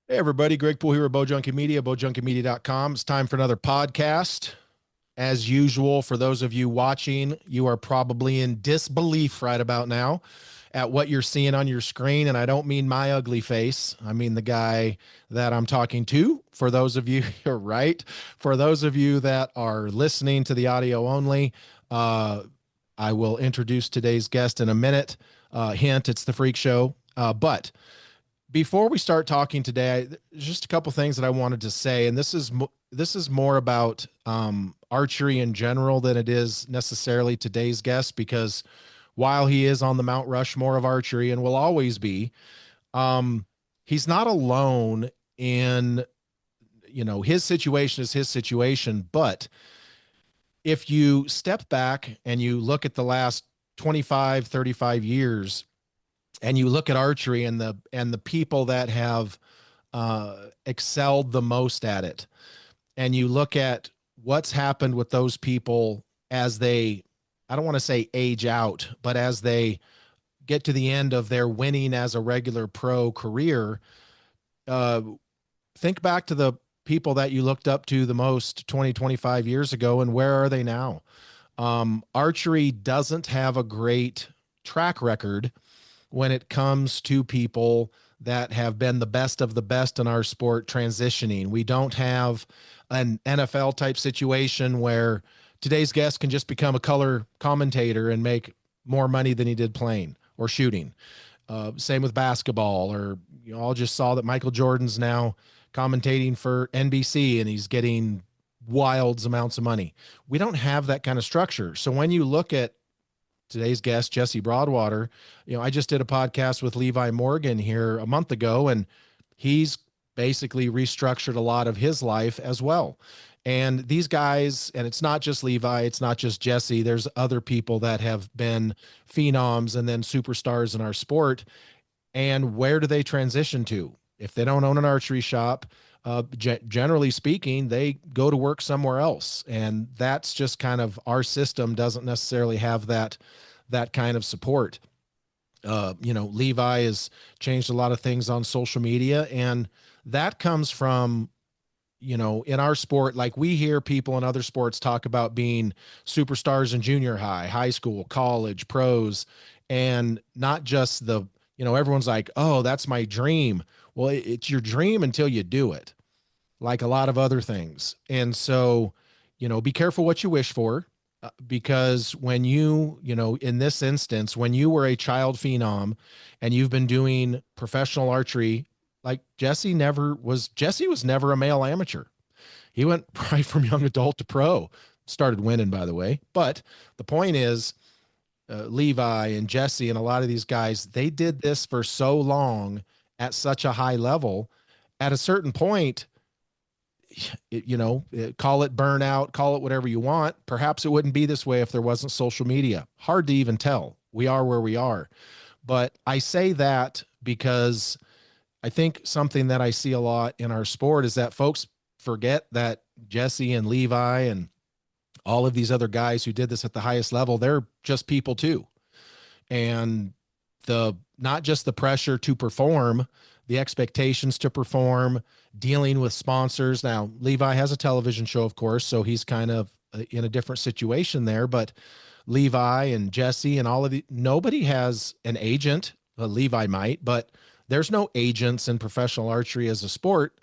Hey everybody, Greg Poole here at Junkie Media, bojunkie.com. It's time for another podcast. As usual, for those of you watching, you are probably in disbelief right about now at what you're seeing on your screen. And I don't mean my ugly face. I mean the guy that I'm talking to. For those of you, you're right. For those of you that are listening to the audio only, uh, I will introduce today's guest in a minute. Hint, it's the Freak Show. But before we start talking today, just a couple things that I wanted to say, and this is more about archery in general than it is necessarily today's guest, because while he is on the Mount Rushmore of archery and will always be, um, he's not alone in his situation is his situation. But if you step back and you look at the last 25, 35 years and you look at archery and the people that have excelled the most at it, and you look at what's happened with those people as they, I don't want to say age out, but as they get to the end of their winning as a regular pro career, uh, think back to the people that you looked up to the most 20, 25 years ago, and where are they now? Archery doesn't have a great track record when it comes to people that have been the best of the best in our sport transitioning. We don't have an NFL type situation where today's guest can just become a color commentator and make more money than he did playing or shooting. Same with basketball, or all just saw that Michael Jordan's now commentating for NBC and he's getting wild amounts of money. We don't have that kind of structure. So when you look at today's guest, Jesse Broadwater, I just did a podcast with Levi Morgan here a month ago, and he's basically restructured a lot of his life as well. And these guys, and it's not just Levi, it's not just Jesse, there's other people that have been phenoms and then superstars in our sport. And where do they transition to? If they don't own an archery shop, generally speaking, they go to work somewhere else. And that's just kind of, our system doesn't necessarily have that kind of support. Levi has changed a lot of things on social media, and that comes from, in our sport, like we hear people in other sports talk about being superstars in junior high, high school, college, pros, and not just everyone's like, oh, that's my dream. Well, it's your dream until you do it, like a lot of other things. And so, be careful what you wish for, because when in this instance, when you were a child phenom and you've been doing professional archery, like Jesse was never a male amateur. He went right from young adult to pro, started winning, by the way. But the point is, Levi and Jesse and a lot of these guys, they did this for so long at such a high level. At a certain point, call it burnout, call it whatever you want. Perhaps it wouldn't be this way if there wasn't social media. Hard to even tell. We are where we are. But I say that because I think something that I see a lot in our sport is that folks forget that Jesse and Levi and all of these other guys who did this at the highest level, they're just people too. And the not just the pressure to perform, the expectations to perform, dealing with sponsors. Now, Levi has a television show, of course, so he's kind of in a different situation there. But Levi and Jesse and all of the, nobody has an agent. Well, Levi might, but there's no agents in professional archery as a sport.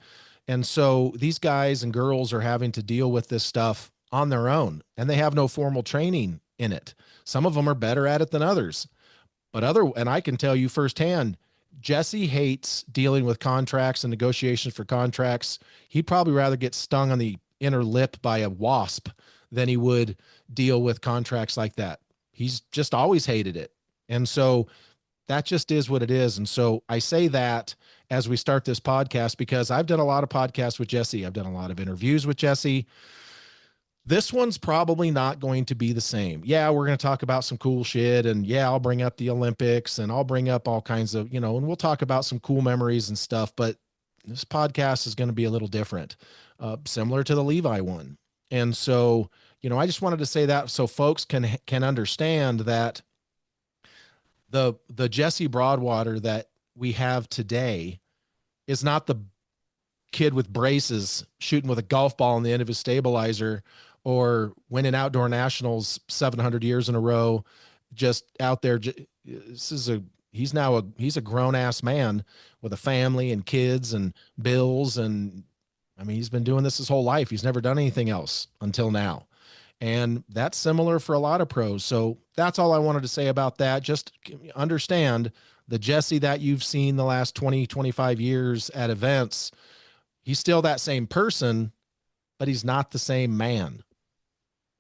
And so these guys and girls are having to deal with this stuff on their own, and they have no formal training in it. Some of them are better at it than others. And I can tell you firsthand, Jesse hates dealing with contracts and negotiations for contracts. He'd probably rather get stung on the inner lip by a wasp than he would deal with contracts like that. He's just always hated it. And so that just is what it is. And so I say that as we start this podcast, because I've done a lot of podcasts with Jesse. I've done a lot of interviews with Jesse. This one's probably not going to be the same. Yeah, we're going to talk about some cool shit, and yeah, I'll bring up the Olympics, and I'll bring up all kinds of, and we'll talk about some cool memories and stuff. But this podcast is going to be a little different, similar to the Levi one. And so, I just wanted to say that so folks can understand that the Jesse Broadwater that we have today is not kid with braces shooting with a golf ball on the end of his stabilizer, or winning outdoor nationals 700 years in a row, just out there. This is a he's a grown ass man with a family and kids and bills, and I mean, he's been doing this his whole life. He's never done anything else until now. And that's similar for a lot of pros. So that's all I wanted to say about that. Just understand the Jesse that you've seen the last 20, 25 years at events. He's still that same person, but he's not the same man.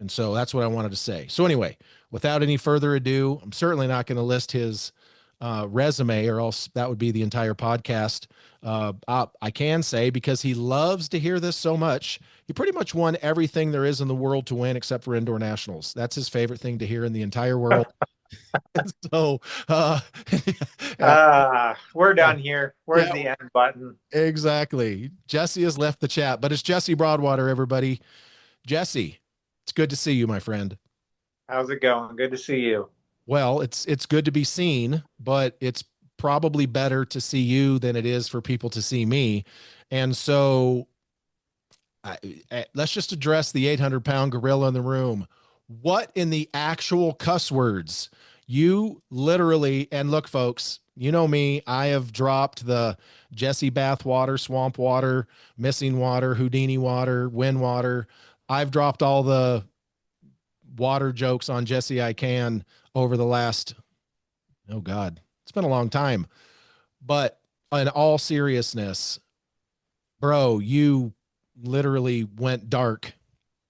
And so that's what I wanted to say. So anyway, without any further ado, I'm certainly not going to list his resume, or else that would be the entire podcast. I can say, because he loves to hear this so much, he pretty much won everything there is in the world to win except for indoor nationals. That's his favorite thing to hear in the entire world. So, uh, yeah, We're yeah, done here. Where's yeah, the end button? exactly. Jesse has left the chat, but it's Jesse Broadwater, everybody. Jesse, it's good to see you, my friend. How's it going? Good to see you. Well, it's good to be seen, but it's probably better to see you than it is for people to see me. And so let's just address the 800-pound gorilla in the room. What in the actual cuss words? You literally, and look, folks, you know me, I have dropped the Jesse bathwater, swamp water, missing water, Houdini water, wind water. I've dropped all the water jokes on Jesse I can over the last, oh God, it's been a long time. But in all seriousness, bro, you literally went dark.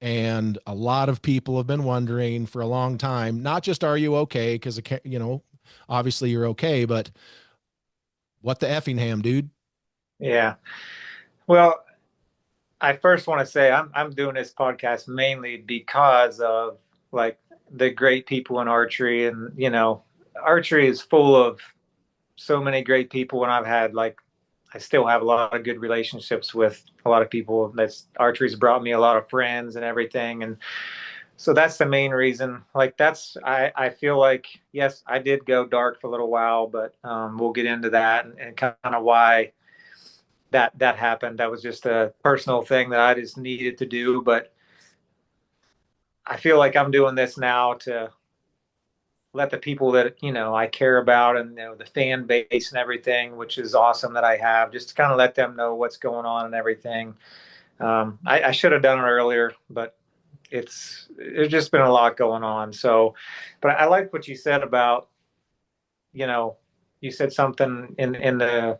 And a lot of people have been wondering for a long time, not just are you okay? Because, obviously you're okay, but what the Effingham, dude? Yeah. Well, I first want to say I'm doing this podcast mainly because of like the great people in archery, and archery is full of so many great people, and I still have a lot of good relationships with a lot of people. That's archery's brought me a lot of friends and everything, and so that's the main reason. Like I feel like, yes, I did go dark for a little while, but we'll get into that, and kind of why that happened. That was just a personal thing that I just needed to do. But I feel like I'm doing this now to let the people that I care about, and the fan base and everything, which is awesome that I have, just to kind of let them know what's going on and everything. I should have done it earlier, but it's just been a lot going on. So, but I like what you said about, you know, you said something in the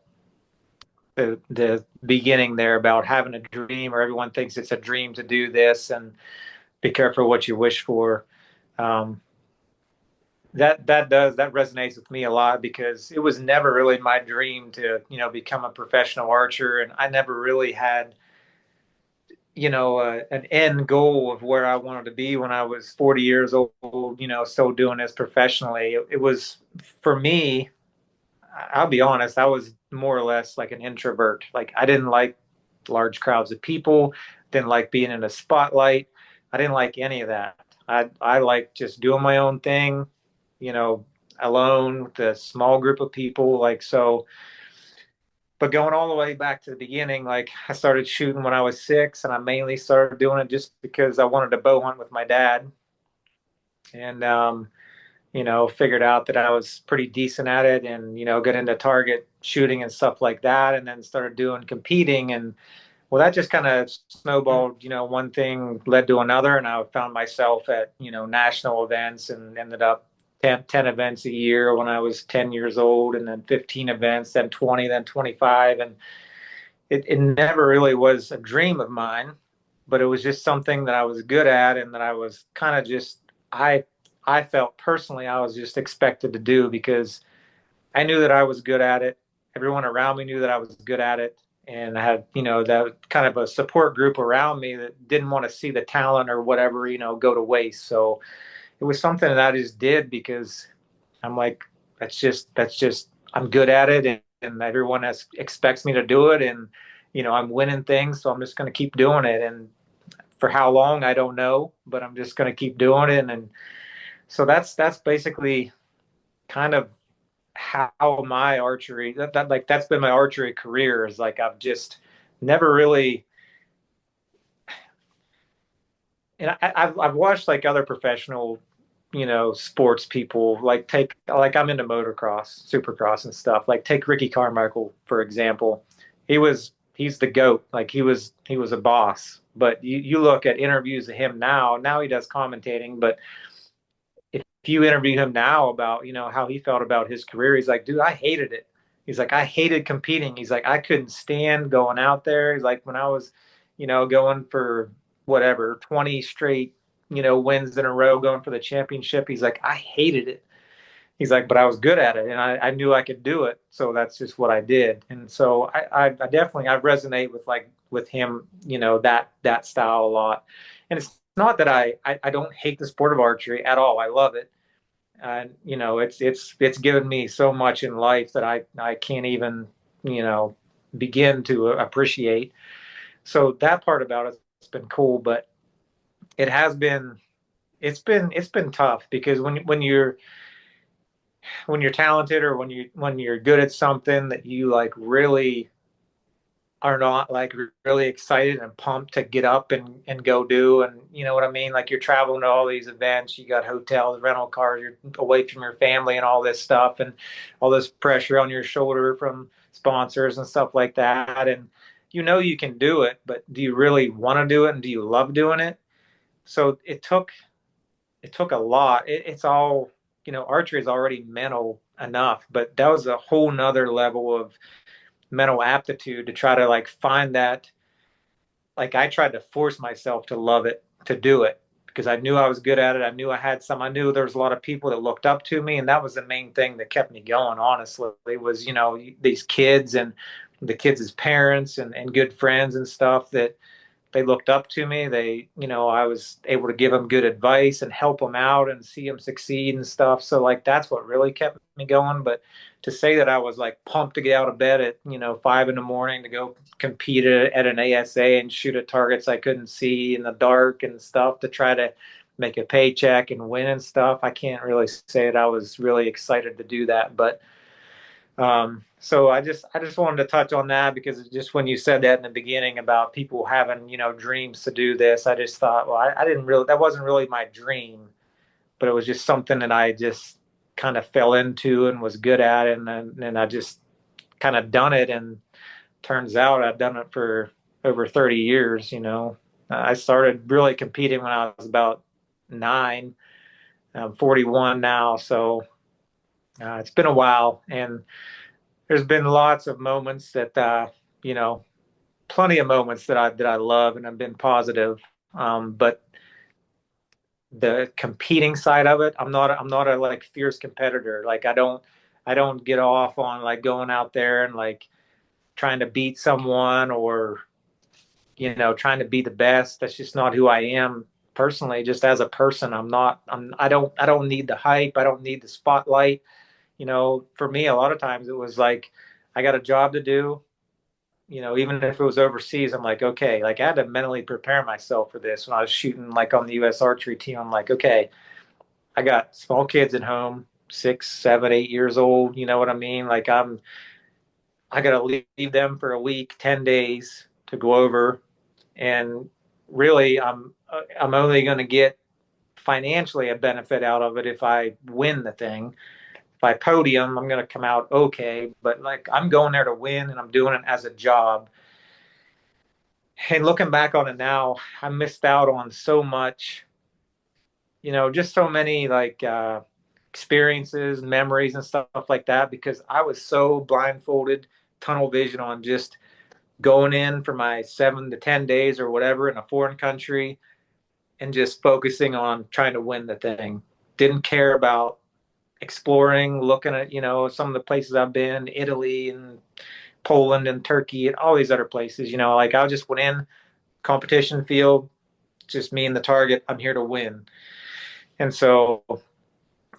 beginning there about having a dream, or everyone thinks it's a dream to do this, and be careful what you wish for. Um, that resonates with me a lot, because it was never really my dream to become a professional archer, and I never really had an end goal of where I wanted to be when I was 40 years old, still doing this professionally. It was, for me, I'll be honest, I was more or less like an introvert. Like, I didn't like large crowds of people, didn't like being in a spotlight. I didn't like any of that. I like just doing my own thing, you know, alone with a small group of people. Like, so, but going all the way back to the beginning, like, I started shooting when I was 6, and I mainly started doing it just because I wanted to bow hunt with my dad. And figured out that I was pretty decent at it, and, got into target shooting and stuff like that, and then started doing competing. And well, that just kind of snowballed. One thing led to another, and I found myself at, national events, and ended up 10 events a year when I was 10 years old, and then 15 events, then 20, then 25. And it never really was a dream of mine, but it was just something that I was good at, and that I was kind of just, I, I felt personally I was just expected to do, because I knew that I was good at it. Everyone around me knew that I was good at it. And I had, that kind of a support group around me that didn't want to see the talent or whatever, go to waste. So it was something that I just did because I'm like, that's just, I'm good at it. And everyone expects me to do it. And, I'm winning things. So I'm just going to keep doing it. And for how long, I don't know, but I'm just going to keep doing it. And so that's basically kind of how my archery, that's been my archery career, is like I've just never really. And I've watched like other professional, sports people like I'm into motocross, supercross and stuff. Like take Ricky Carmichael for example. He's the GOAT. Like he was a boss. But you look at interviews of him now he does commentating, but if you interview him now about, how he felt about his career, he's like, dude, I hated it. He's like, I hated competing. He's like, I couldn't stand going out there. He's like, when I was, going for whatever, 20 straight, wins in a row, going for the championship, he's like, I hated it. He's like, but I was good at it and I knew I could do it. So that's just what I did. And so I definitely, I resonate with him, that style a lot. And it's not that I don't hate the sport of archery at all. I love it. And it's given me so much in life that I can't even begin to appreciate. So that part about it's been cool, but it has been it's been tough because when you're talented or when you're good at something that you like really are not like really excited and pumped to get up and go do, and you know what I mean, like you're traveling to all these events, you got hotels, rental cars, you're away from your family and all this stuff and all this pressure on your shoulder from sponsors and stuff like that, and you can do it, but do you really want to do it and do you love doing it? So it took a lot. It's all, archery is already mental enough, but that was a whole nother level of mental aptitude to try to like find that. Like I tried to force myself to love it, to do it, because I knew I was good at it. I knew there was a lot of people that looked up to me. And that was the main thing that kept me going, honestly. It was, these kids and the kids' parents and good friends and stuff that they looked up to me. I was able to give them good advice and help them out and see them succeed and stuff. So like that's what really kept me going. But to say that I was like pumped to get out of bed at 5 in the morning to go compete at an ASA and shoot at targets I couldn't see in the dark and stuff to try to make a paycheck and win and stuff, I can't really say that I was really excited to do that. But so I just wanted to touch on that because just when you said that in the beginning about people having, dreams to do this, I just thought, well, I didn't really, that wasn't really my dream, but it was just something that I just kind of fell into and was good at. And I just kind of done it. And turns out I've done it for over 30 years, I started really competing when I was about 9. I'm 41 now. So it's been a while. And there's been lots of moments that you know plenty of moments that I love and have been positive, but the competing side of it, I'm not a like fierce competitor. Like I don't get off on like going out there and like trying to beat someone or trying to be the best. That's just not who I am personally. Just as a person, I don't need the hype, I don't need the spotlight. For me, a lot of times it was like I got a job to do. Even if it was overseas, I'm like, okay, like I had to mentally prepare myself for this. When I was shooting like on the U.S. archery team, I'm like, okay, I got small kids at home, 6, 7, 8 years old. You know what I mean? Like I got to leave them for a week, 10 days to go over, and really, I'm only going to get financially a benefit out of it if I win the thing. If I podium, I'm going to come out okay, but like I'm going there to win and I'm doing it as a job. And looking back on it now, I missed out on so much, just so many like experiences, memories, and stuff like that because I was so blindfolded, tunnel vision on just going in for my 7 to 10 days or whatever in a foreign country and just focusing on trying to win the thing. Didn't care about exploring, looking at, some of the places I've been, Italy and Poland and Turkey and all these other places, like I just went in, competition field, just me and the target. I'm here to win. And so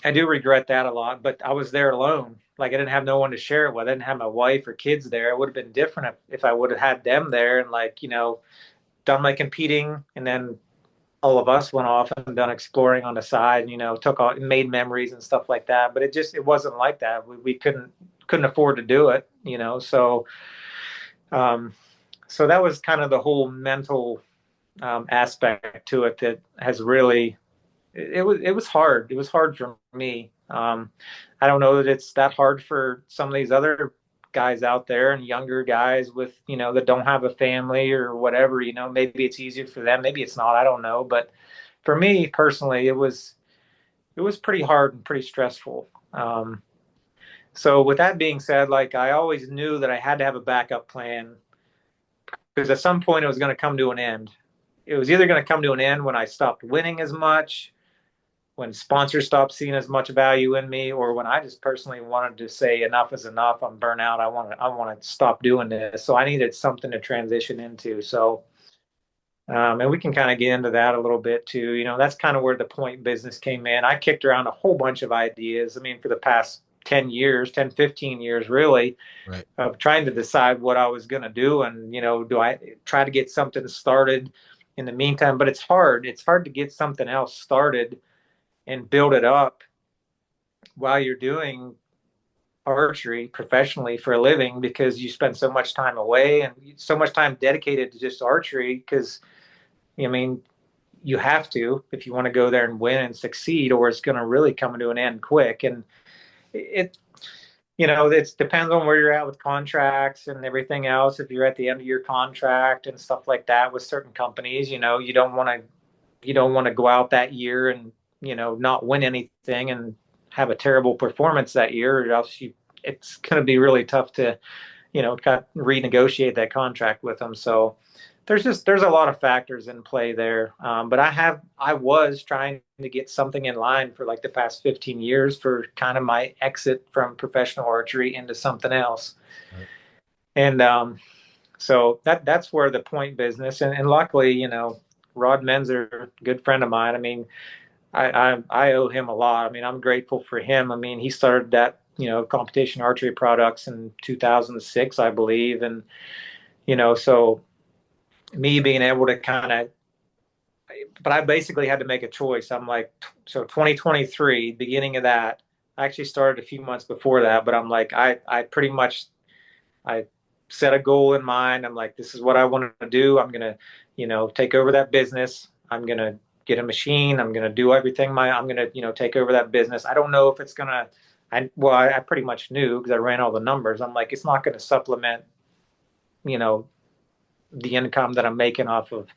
I do regret that a lot, but I was there alone. Like I didn't have no one to share it with. I didn't have my wife or kids there. It would have been different if I would have had them there and like, done my competing and then all of us went off and done exploring on the side, took all made memories and stuff like that. But it wasn't like that. We couldn't afford to do it. So um So that was kind of the whole mental aspect to it that has really it was hard. It was hard for me. I don't know that it's that hard for some of these other guys out there and younger guys with that don't have a family or whatever. Maybe it's easier for them. Maybe it's not. I don't know. But for me personally, it was pretty hard and pretty stressful. So with that being said, like I always knew that I had to have a backup plan because at some point it was going to come to an end. It was either going to come to an end when I stopped winning as much, when sponsors stopped seeing as much value in me, or when I just personally wanted to say enough is enough. I'm burnt out. I want to stop doing this. So I needed something to transition into. So and we can kind of get into that a little bit too. That's kind of where the point business came in. I kicked around a whole bunch of ideas. I mean, for the past 10 years, 10, 15 years, really, Right. of trying to decide what I was going to do. And, do I try to get something started in the meantime? But it's hard. It's hard to get something else started and build it up while you're doing archery professionally for a living because you spend so much time away and so much time dedicated to just archery because, I mean, you have to if you want to go there and win and succeed, or it's going to really come to an end quick. And it, it depends on where you're at with contracts and everything else. If you're at the end of your contract and stuff like that with certain companies, you don't want to go out that year and not win anything and have a terrible performance that year, or else it's going to be really tough to kind of renegotiate that contract with them. So there's a lot of factors in play there. But I was trying to get something in line for like the past 15 years for kind of my exit from professional archery into something else. Right. And so that's where the point business and luckily, Rod Menzer, a good friend of mine. I mean, I owe him a lot. I mean, I'm grateful for him. I mean, he started that competition archery products in 2006, I believe, and so me being able to kind of, but I basically had to make a choice. I'm like, so 2023, beginning of that, I actually started a few months before that, but I'm like, I pretty much I set a goal in mind. I'm like, this is what I want to do. I'm gonna, take over that business. I'm gonna get a machine. I'm gonna do everything. I'm gonna, take over that business. I don't know if it's gonna. I pretty much knew because I ran all the numbers. I'm like, it's not going to supplement, you know, the income that I'm making off of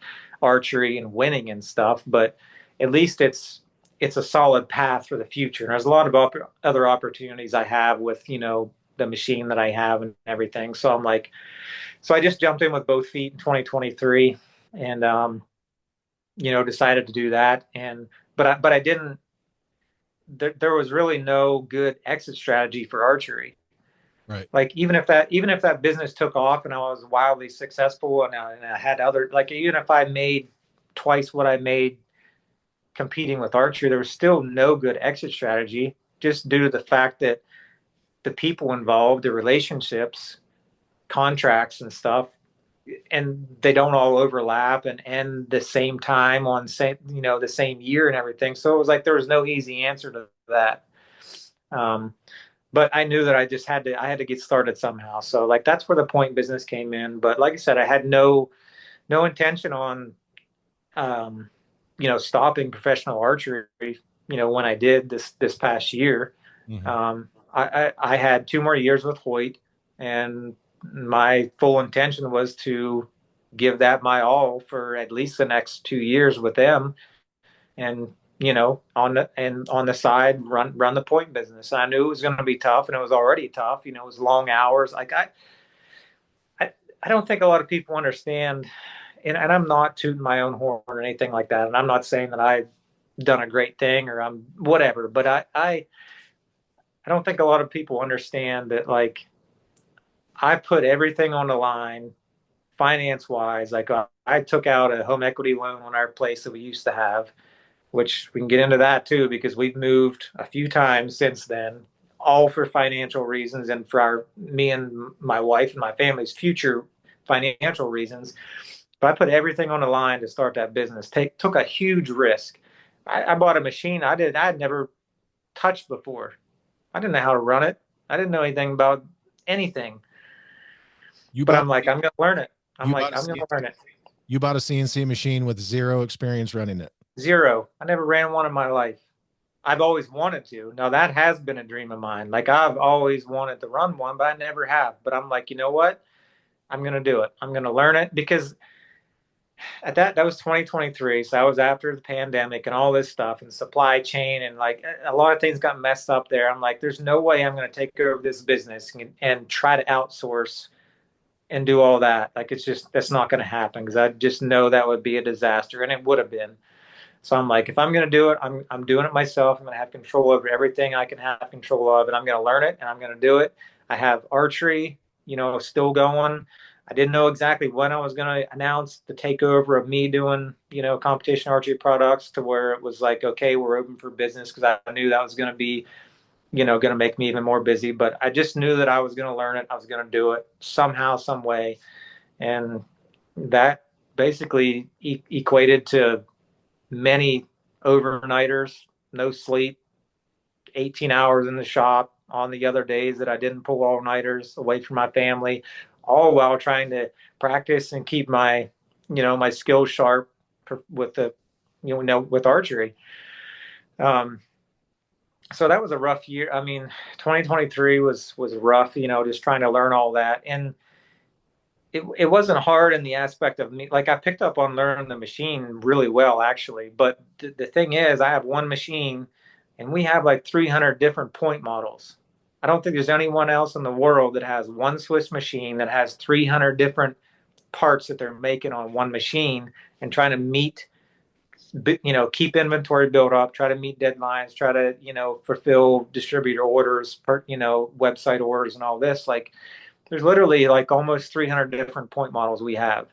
archery and winning and stuff, but at least it's a solid path for the future. And there's a lot of other opportunities I have with, the machine that I have and everything. So I'm like, so I just jumped in with both feet in 2023 and, decided to do that. But I didn't, there was really no good exit strategy for archery. Right. Like even if that business took off and I was wildly successful and I had other, like, even if I made twice what I made competing with archery, there was still no good exit strategy just due to the fact that the people involved, the relationships, contracts and stuff, and they don't all overlap and end the same time on the same year and everything. So it was like there was no easy answer to that. Um, but I knew that I had to get started somehow. So like that's where the point business came in. But like I said, I had no intention on stopping professional archery, when I did this past year. Hmm. I had 2 more years with Hoyt, and my full intention was to give that my all for at least the next 2 years with them, and on the side run the point business. I knew it was going to be tough, and it was already tough. It was long hours. Like I, I don't think a lot of people understand, and I'm not tooting my own horn or anything like that. And I'm not saying that I've done a great thing or I'm whatever, but I don't think a lot of people understand that, like, I put everything on the line finance wise. Like I took out a home equity loan on our place that we used to have, which we can get into that too, because we've moved a few times since then, all for financial reasons and for me and my wife and my family's future financial reasons. But I put everything on the line to start that business. Took a huge risk. I bought a machine I'd never touched before. I didn't know how to run it. I didn't know anything about anything. You But bought I'm like, I'm going to learn it. I'm You like, bought a I'm going C- to learn it. you bought a CNC machine with zero experience running it. Zero. I never ran one in my life. I've always wanted to. Now that has been a dream of mine. Like I've always wanted to run one, but I never have. But I'm like, you know what? I'm going to do it. I'm going to learn it because at that was 2023. So that was after the pandemic and all this stuff and supply chain and like a lot of things got messed up there. I'm like, there's no way I'm going to take over this business and try to outsource and do all that. Like it's just that's not going to happen because I just know that would be a disaster, and it would have been. So I'm like, if I'm going to do it, I'm doing it myself. I'm going to have control over everything I can have control of, and I'm going to learn it, and I'm going to do it. I have archery, still going. I didn't know exactly when I was going to announce the takeover of me doing, competition archery products to where it was like, okay, we're open for business because I knew that was going to be, going to make me even more busy. But I just knew that I was going to learn it. I was going to do it somehow, some way, and that basically equated to many overnighters, no sleep, 18 hours in the shop on the other days that I didn't pull all nighters away from my family, all while trying to practice and keep my skills sharp with with archery. Um, so that was a rough year. I mean, 2023 was rough, just trying to learn all that. And it wasn't hard in the aspect of me. Like I picked up on learning the machine really well, actually. But the thing is, I have one machine and we have like 300 different point models. I don't think there's anyone else in the world that has one Swiss machine that has 300 different parts that they're making on one machine and trying to meet, keep inventory built up, try to meet deadlines, try to, fulfill distributor orders, website orders and all this. Like, there's literally like almost 300 different point models we have.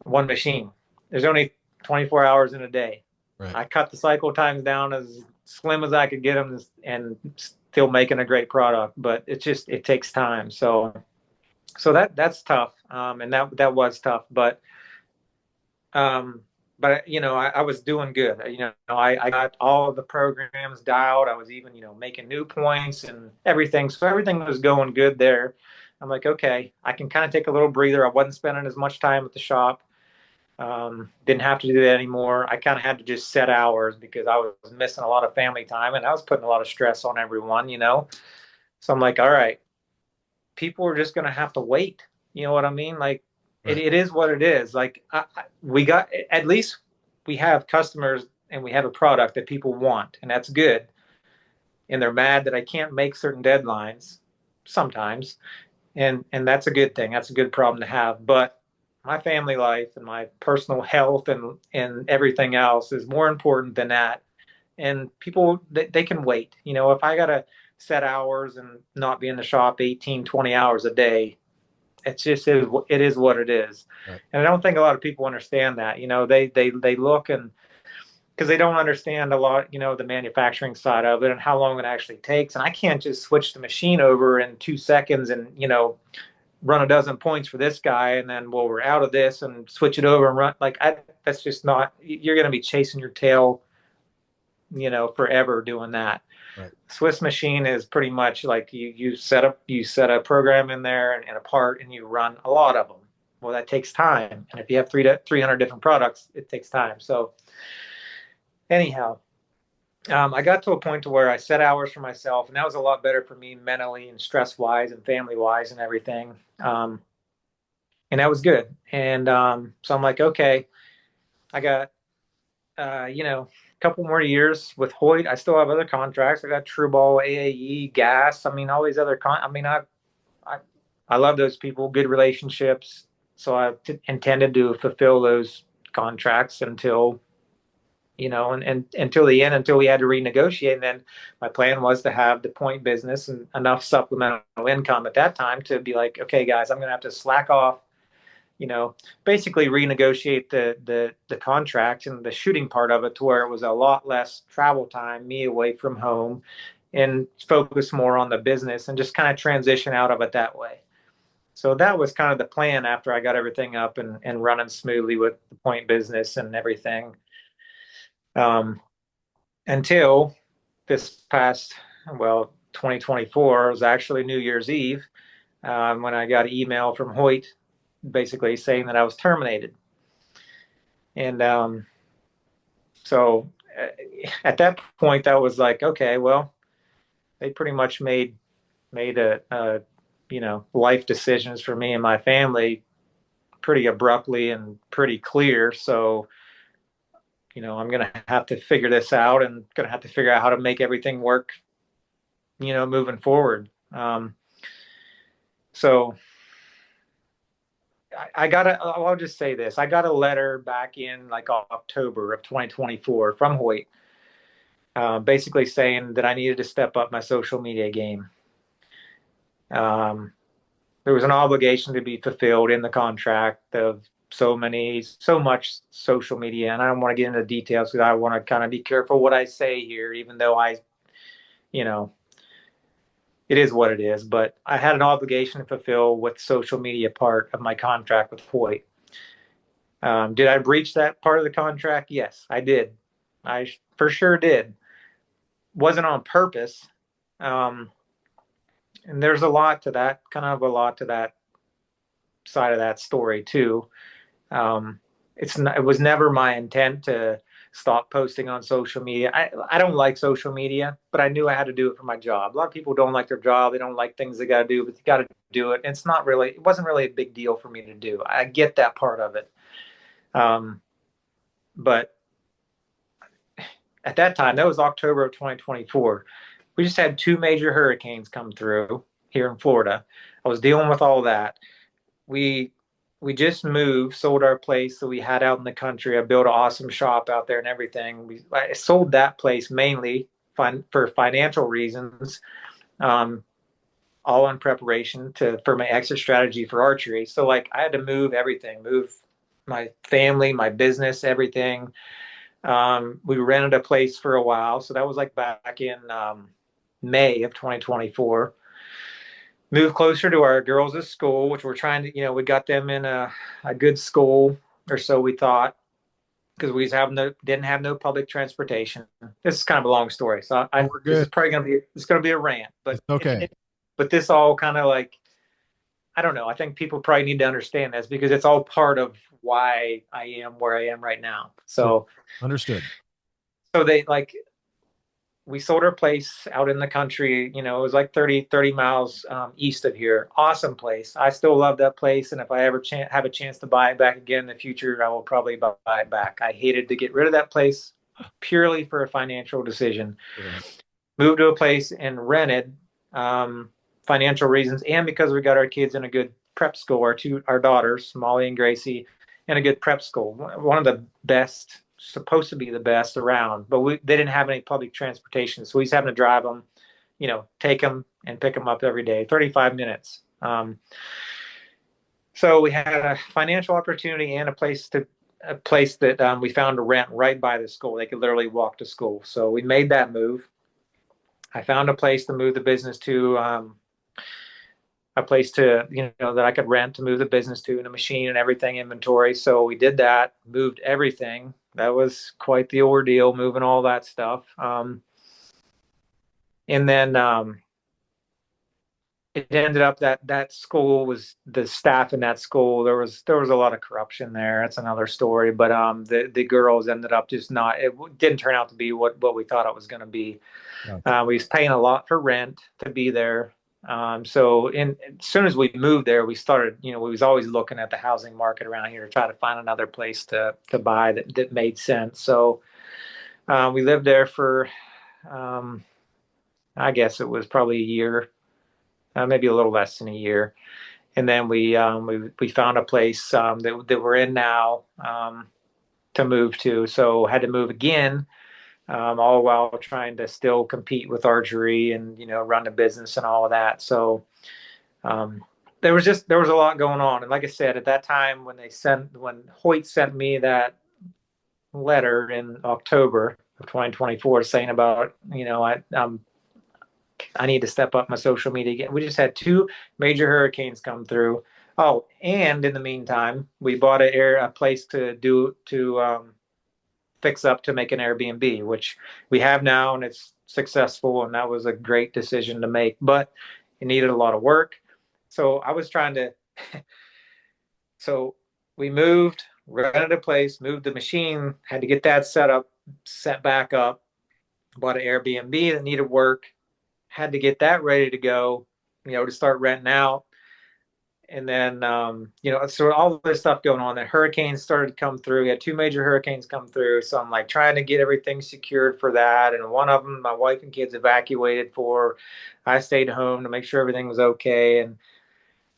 One machine. There's only 24 hours in a day. Right. I cut the cycle times down as slim as I could get them and still making a great product, but it takes time. So that's tough. And that was tough, um, but I was doing good. I got all of the programs dialed. I was even, making new points and everything. So everything was going good there. I'm like, okay, I can kind of take a little breather. I wasn't spending as much time at the shop. Didn't have to do that anymore. I kind of had to just set hours because I was missing a lot of family time and I was putting a lot of stress on everyone. So I'm like, all right, people are just going to have to wait. You know what I mean? Like Right. it is what it is. Like we got, at least we have customers and we have a product that people want, and that's good. And they're mad that I can't make certain deadlines sometimes. And that's a good thing. That's a good problem to have. But my family life and my personal health and everything else is more important than that. And people they can wait. If I gotta set hours and not be in the shop 18, 20 hours a day, it is what it is. Right. And I don't think a lot of people understand that. They look and because they don't understand a lot, the manufacturing side of it and how long it actually takes. And I can't just switch the machine over in 2 seconds and run a dozen points for this guy and then well we're out of this and switch it over and run that's just not. You're going to be chasing your tail forever doing that. Right. Swiss machine is pretty much like you set a program in there and a part and you run a lot of them. Well, that takes time, and if you have 300 different products, it takes time. So anyhow, I got to a point to where I set hours for myself, and that was a lot better for me mentally and stress wise and family wise and everything. And that was good. And so I'm like, okay, I got a couple more years with Hoyt. I still have other contracts. I got Trueball, AAE, Gas. I mean, all these other I mean, I I love those people, good relationships. So I intended to fulfill those contracts until and until the end, until we had to renegotiate. And then my plan was to have the point business and enough supplemental income at that time to be like, okay, guys, I'm going to have to slack off, you know, basically renegotiate the contract and the shooting part of it to where it was a lot less travel time, me away from home, and focus more on the business and just kind of transition out of it that way. So that was kind of the plan after I got everything up and running smoothly with the point business and everything. Um, until this past, well, 2024 was actually New Year's Eve when I got an email from Hoyt basically saying that I was terminated. And so at that point, I was like, okay, well, they pretty much made life decisions for me and my family pretty abruptly and pretty clear. So I'm going to have to figure this out and going to have to figure out how to make everything work, moving forward. So I'll just say this. I got a letter back in like October of 2024 from Hoyt, basically saying that I needed to step up my social media game. There was an obligation to be fulfilled in the contract of so much social media. And I don't want to get into details because I want to kind of be careful what I say here, even though you know, it is what it is. But I had an obligation to fulfill with social media part of my contract with Hoyt. Did I breach that part of the contract? Yes, I did. I for sure did. Wasn't on purpose. Um, and there's a lot to that, kind of a lot to that side of that story too. Um, it was never my intent to stop posting on social media. I don't like social media, but I knew I had to do it for my job. A lot of people don't like their job. They don't like things they got to do, but you got to do it. And it wasn't really a big deal for me to do. I get that part of it. But at that time, that was October of 2024. We just had two major hurricanes come through here in Florida. I was dealing with all that. We we just moved, sold our place that we had out in the country. I built an awesome shop out there and everything. I sold that place mainly for financial reasons, um, all in preparation for my exit strategy for archery. So like I had to move everything, move my family, my business, everything. We rented a place for a while, so that was like back in May of 2024. Moved closer to our girls' school, which we're trying to, we got them in a good school, or so we thought, because we didn't have no public transportation. This is kind of a long story, so Oh, we're this good. is probably gonna be a rant, but It's okay. but this all kind of like, I don't know. I think people probably need to understand this because it's all part of why I am where I am right now. Sure. So Understood. they like we sold our place out in the country. It was like 30 miles east of here. Awesome place. I still love that place. And if I ever have a chance to buy it back again in the future, I will probably buy it back. I hated to get rid of that place purely for a financial decision. Sure. Moved to a place and rented, financial reasons, and because we got our kids in a good prep school, our daughters, Molly and Gracie, in a good prep school. One of the best, supposed to be the best around, but they didn't have any public transportation, so we was having to drive them, take them and pick them up every day, 35 minutes. So we had a financial opportunity and a place that we found to rent right by the school. They could literally walk to school. So we made that move. I found a place to move the business to, a place to, that I could rent to move the business to, and a machine and everything, inventory. So we did that, moved everything. That was quite the ordeal, moving all that stuff. And then it ended up that school was the staff in that school. There was a lot of corruption there. That's another story. But the girls ended up just not. It didn't turn out to be what we thought it was going to be. Gotcha. We was paying a lot for rent to be there. So as soon as we moved there, we started, we was always looking at the housing market around here to try to find another place to buy that made sense. So we lived there for, I guess it was probably a year, maybe a little less than a year. And then we found a place that we're in now, to move to. So had to move again, all while trying to still compete with archery and run the business and all of that. So there was a lot going on. And like I said, at that time when Hoyt sent me that letter in October of 2024 saying about I need to step up my social media again. We just had two major hurricanes come through. Oh, and in the meantime, we bought a place to fix up to make an Airbnb, which we have now, and it's successful. And that was a great decision to make, but it needed a lot of work. So I was trying to So we moved, rented a place, moved the machine, had to get that set back up, bought an Airbnb that needed work, had to get that ready to go, to start renting out. And then, so all this stuff going on. The hurricanes started to come through. We had two major hurricanes come through. So I'm like trying to get everything secured for that. And one of them, my wife and kids evacuated for. I stayed home to make sure everything was okay. And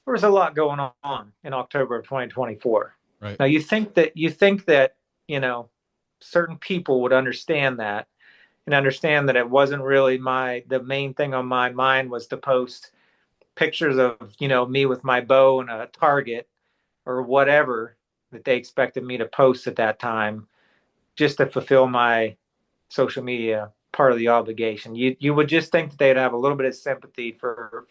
there was a lot going on in October of 2024. Right. Now you think that, you know, certain people would understand that and understand that it wasn't really the main thing on my mind was to post pictures of, me with my bow and a target or whatever that they expected me to post at that time just to fulfill my social media part of the obligation. You would just think that they'd have a little bit of sympathy for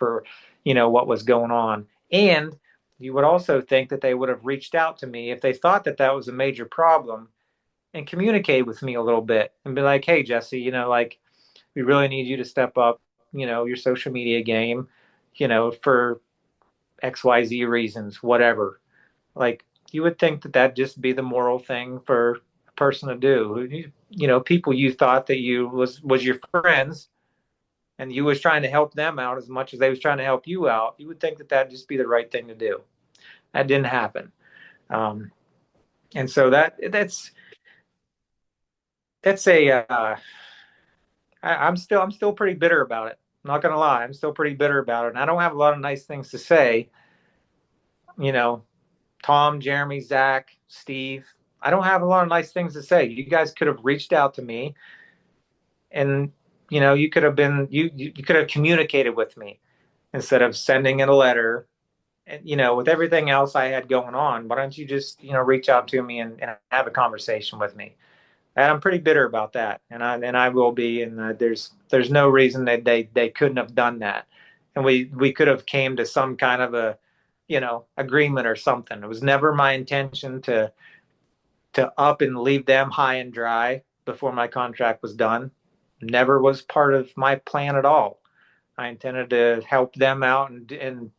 what was going on, and you would also think that they would have reached out to me if they thought that that was a major problem and communicate with me a little bit and be like, hey Jesse, like we really need you to step up, your social media game, for XYZ reasons, whatever. Like you would think that that'd just be the moral thing for a person to do. People you thought that you was your friends and you was trying to help them out as much as they was trying to help you out. You would think that that'd just be the right thing to do. That didn't happen. Um, and so that's a I'm still pretty bitter about it. I'm not gonna lie, I'm still pretty bitter about it. And I don't have a lot of nice things to say. You know, Tom, Jeremy, Zach, Steve. I don't have a lot of nice things to say. You guys could have reached out to me, and you could have been you could have communicated with me instead of sending in a letter. And with everything else I had going on, why don't you just reach out to me and have a conversation with me? And I'm pretty bitter about that, and I will be. And there's no reason that they couldn't have done that, and we could have came to some kind of a agreement or something. It was never my intention to up and leave them high and dry before my contract was done. Never was part of my plan at all. I intended to help them out and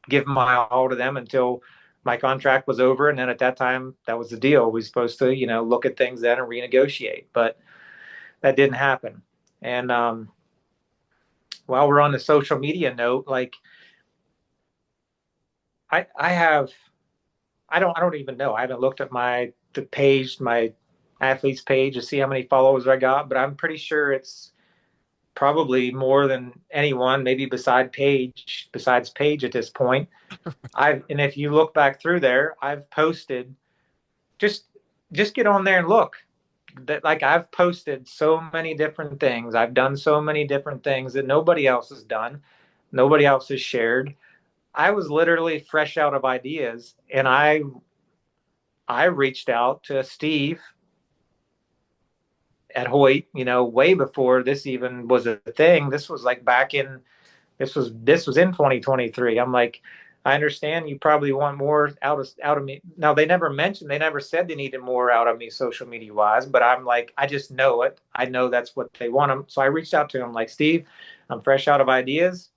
give my all to them until my contract was over. And then at that time, that was the deal. We were supposed to, look at things then and renegotiate, but that didn't happen. And while we're on the social media note, like I have, I don't even know. I haven't looked at the page, my athletes page to see how many followers I got, but I'm pretty sure it's probably more than anyone, maybe besides Paige at this point. And if you look back through there, I've posted just just get on there and look. That like I've posted so many different things. I've done so many different things that nobody else has done. Nobody else has shared. I was literally fresh out of ideas and I reached out to Steve at Hoyt, way before this even was a thing. This was like back in this was in 2023. I'm like, I understand you probably want more out of me. Now they never said they needed more out of me social media wise, but I'm like, I just know it. I know that's what they want them. So I reached out to him like, Steve, I'm fresh out of ideas.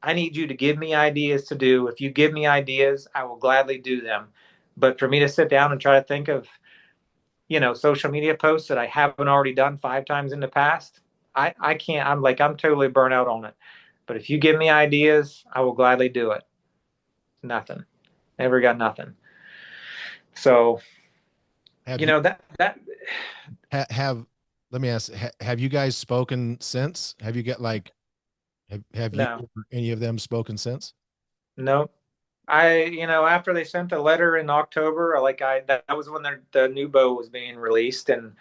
I need you to give me ideas to do. If you give me ideas, I will gladly do them. But for me to sit down and try to think of social media posts that I haven't already done 5 times in the past, I can't. I'm totally burnt out on it. But if you give me ideas, I will gladly do it. Nothing. Never got nothing. So Have you that have let me ask, have you guys spoken since? Have you got like have you no, or any of them spoken since? no. After they sent the letter in October, that was when the new bow was being released, and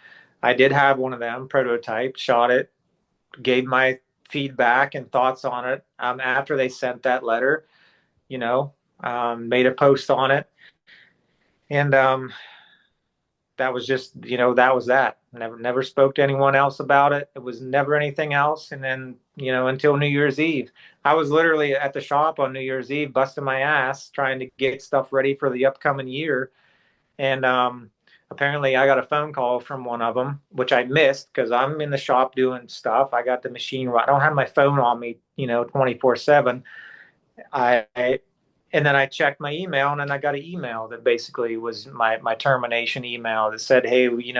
I did have one of them prototype, shot it, gave my feedback and thoughts on it. After they sent that letter, you know, made a post on it, and that was just, that was that. Never spoke to anyone else about it. It was never anything else. And then, until New Year's Eve, I was literally at the shop on New Year's Eve, busting my ass trying to get stuff ready for the upcoming year. And apparently, I got a phone call from one of them, which I missed because I'm in the shop doing stuff. I got the machine. I don't have my phone on me, 24/7. I and then I checked my email, and then I got an email that basically was my termination email that said, "Hey, we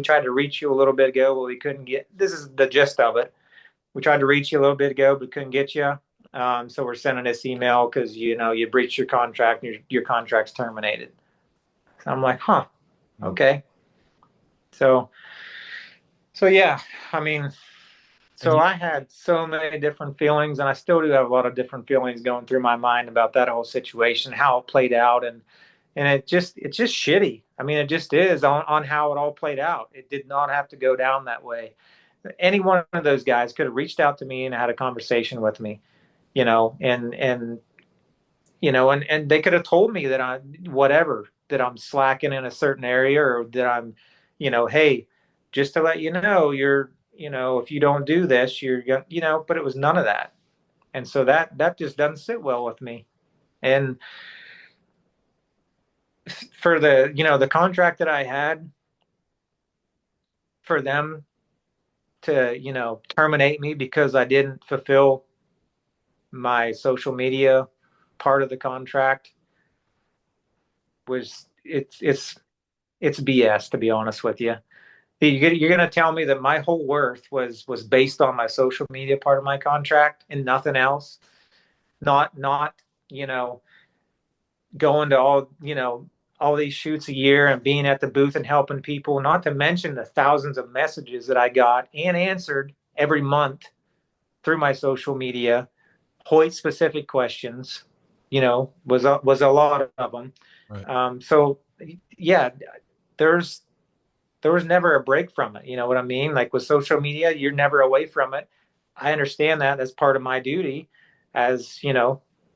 tried to reach you a little bit ago, but we couldn't get." This is the gist of it. We tried to reach you a little bit ago, but couldn't get you. So we're sending this email because you breached your contract, and your contract's terminated. So I'm like, huh, Mm. okay. So yeah, I mean, And so I had so many different feelings, and I still do have a lot of different feelings going through my mind about that whole situation, how it played out, and it's just shitty. I mean, it just is on how it all played out. It did not have to go down that way. Any one of those guys could have reached out to me and had a conversation with me, and they could have told me that that I'm slacking in a certain area, or that I'm, hey, just to let you know, if you don't do this, you're going, but it was none of that. And so that just doesn't sit well with me. And for the contract that I had, for them to, terminate me because I didn't fulfill my social media part of the contract, was it's BS, to be honest with you. You're going to tell me that my whole worth was based on my social media part of my contract and nothing else? Not you know going to all these shoots a year and being at the booth and helping people, not to mention the thousands of messages that I got and answered every month through my social media, Hoyt specific questions, was a lot of them. right. So yeah, there's there was never a break from it. You know what I mean? Like with social media, you're never away from it. I understand that. That's part of my duty as,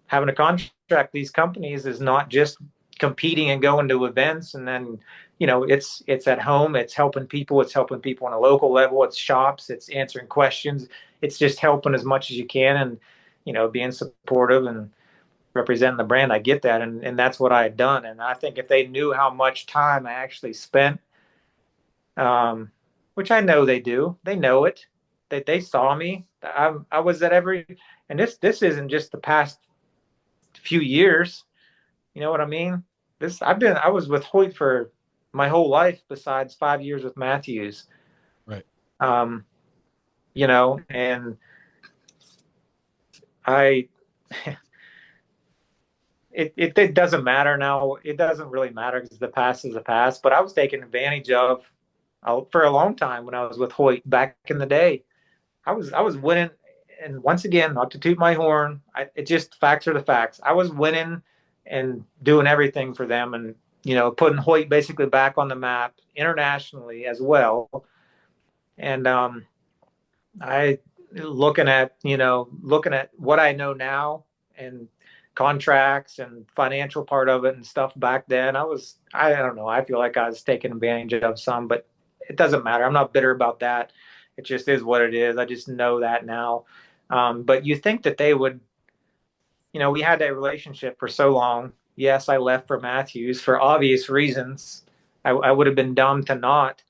having a contract these companies is not just competing and going to events, and then, it's at home, it's helping people, on a local level, it's shops, it's answering questions, it's just helping as much as you can, and, being supportive and representing the brand. I get that, and that's what I had done. And I think if they knew how much time I actually spent, um, which I know they do. They know it. They saw me. I was at every, and this isn't just the past few years. You know what I mean? I was with Hoyt for my whole life, besides 5 years with Matthews. Right. Um, and I, it doesn't matter now. It doesn't really matter because the past is the past. But I was taken advantage of for a long time when I was with Hoyt back in the day. I was winning, and once again, not to toot my horn, it just facts are the facts. I was winning and doing everything for them, and putting Hoyt basically back on the map internationally as well. And I looking at what I know now, and contracts and financial part of it and stuff back then. I don't know. I feel like I was taken advantage of some, but it doesn't matter. I'm not bitter about that. It just is what it is. I just know that now. But you think that they would, we had that relationship for so long. Yes, I left for Matthews for obvious reasons. I would have been dumb to not,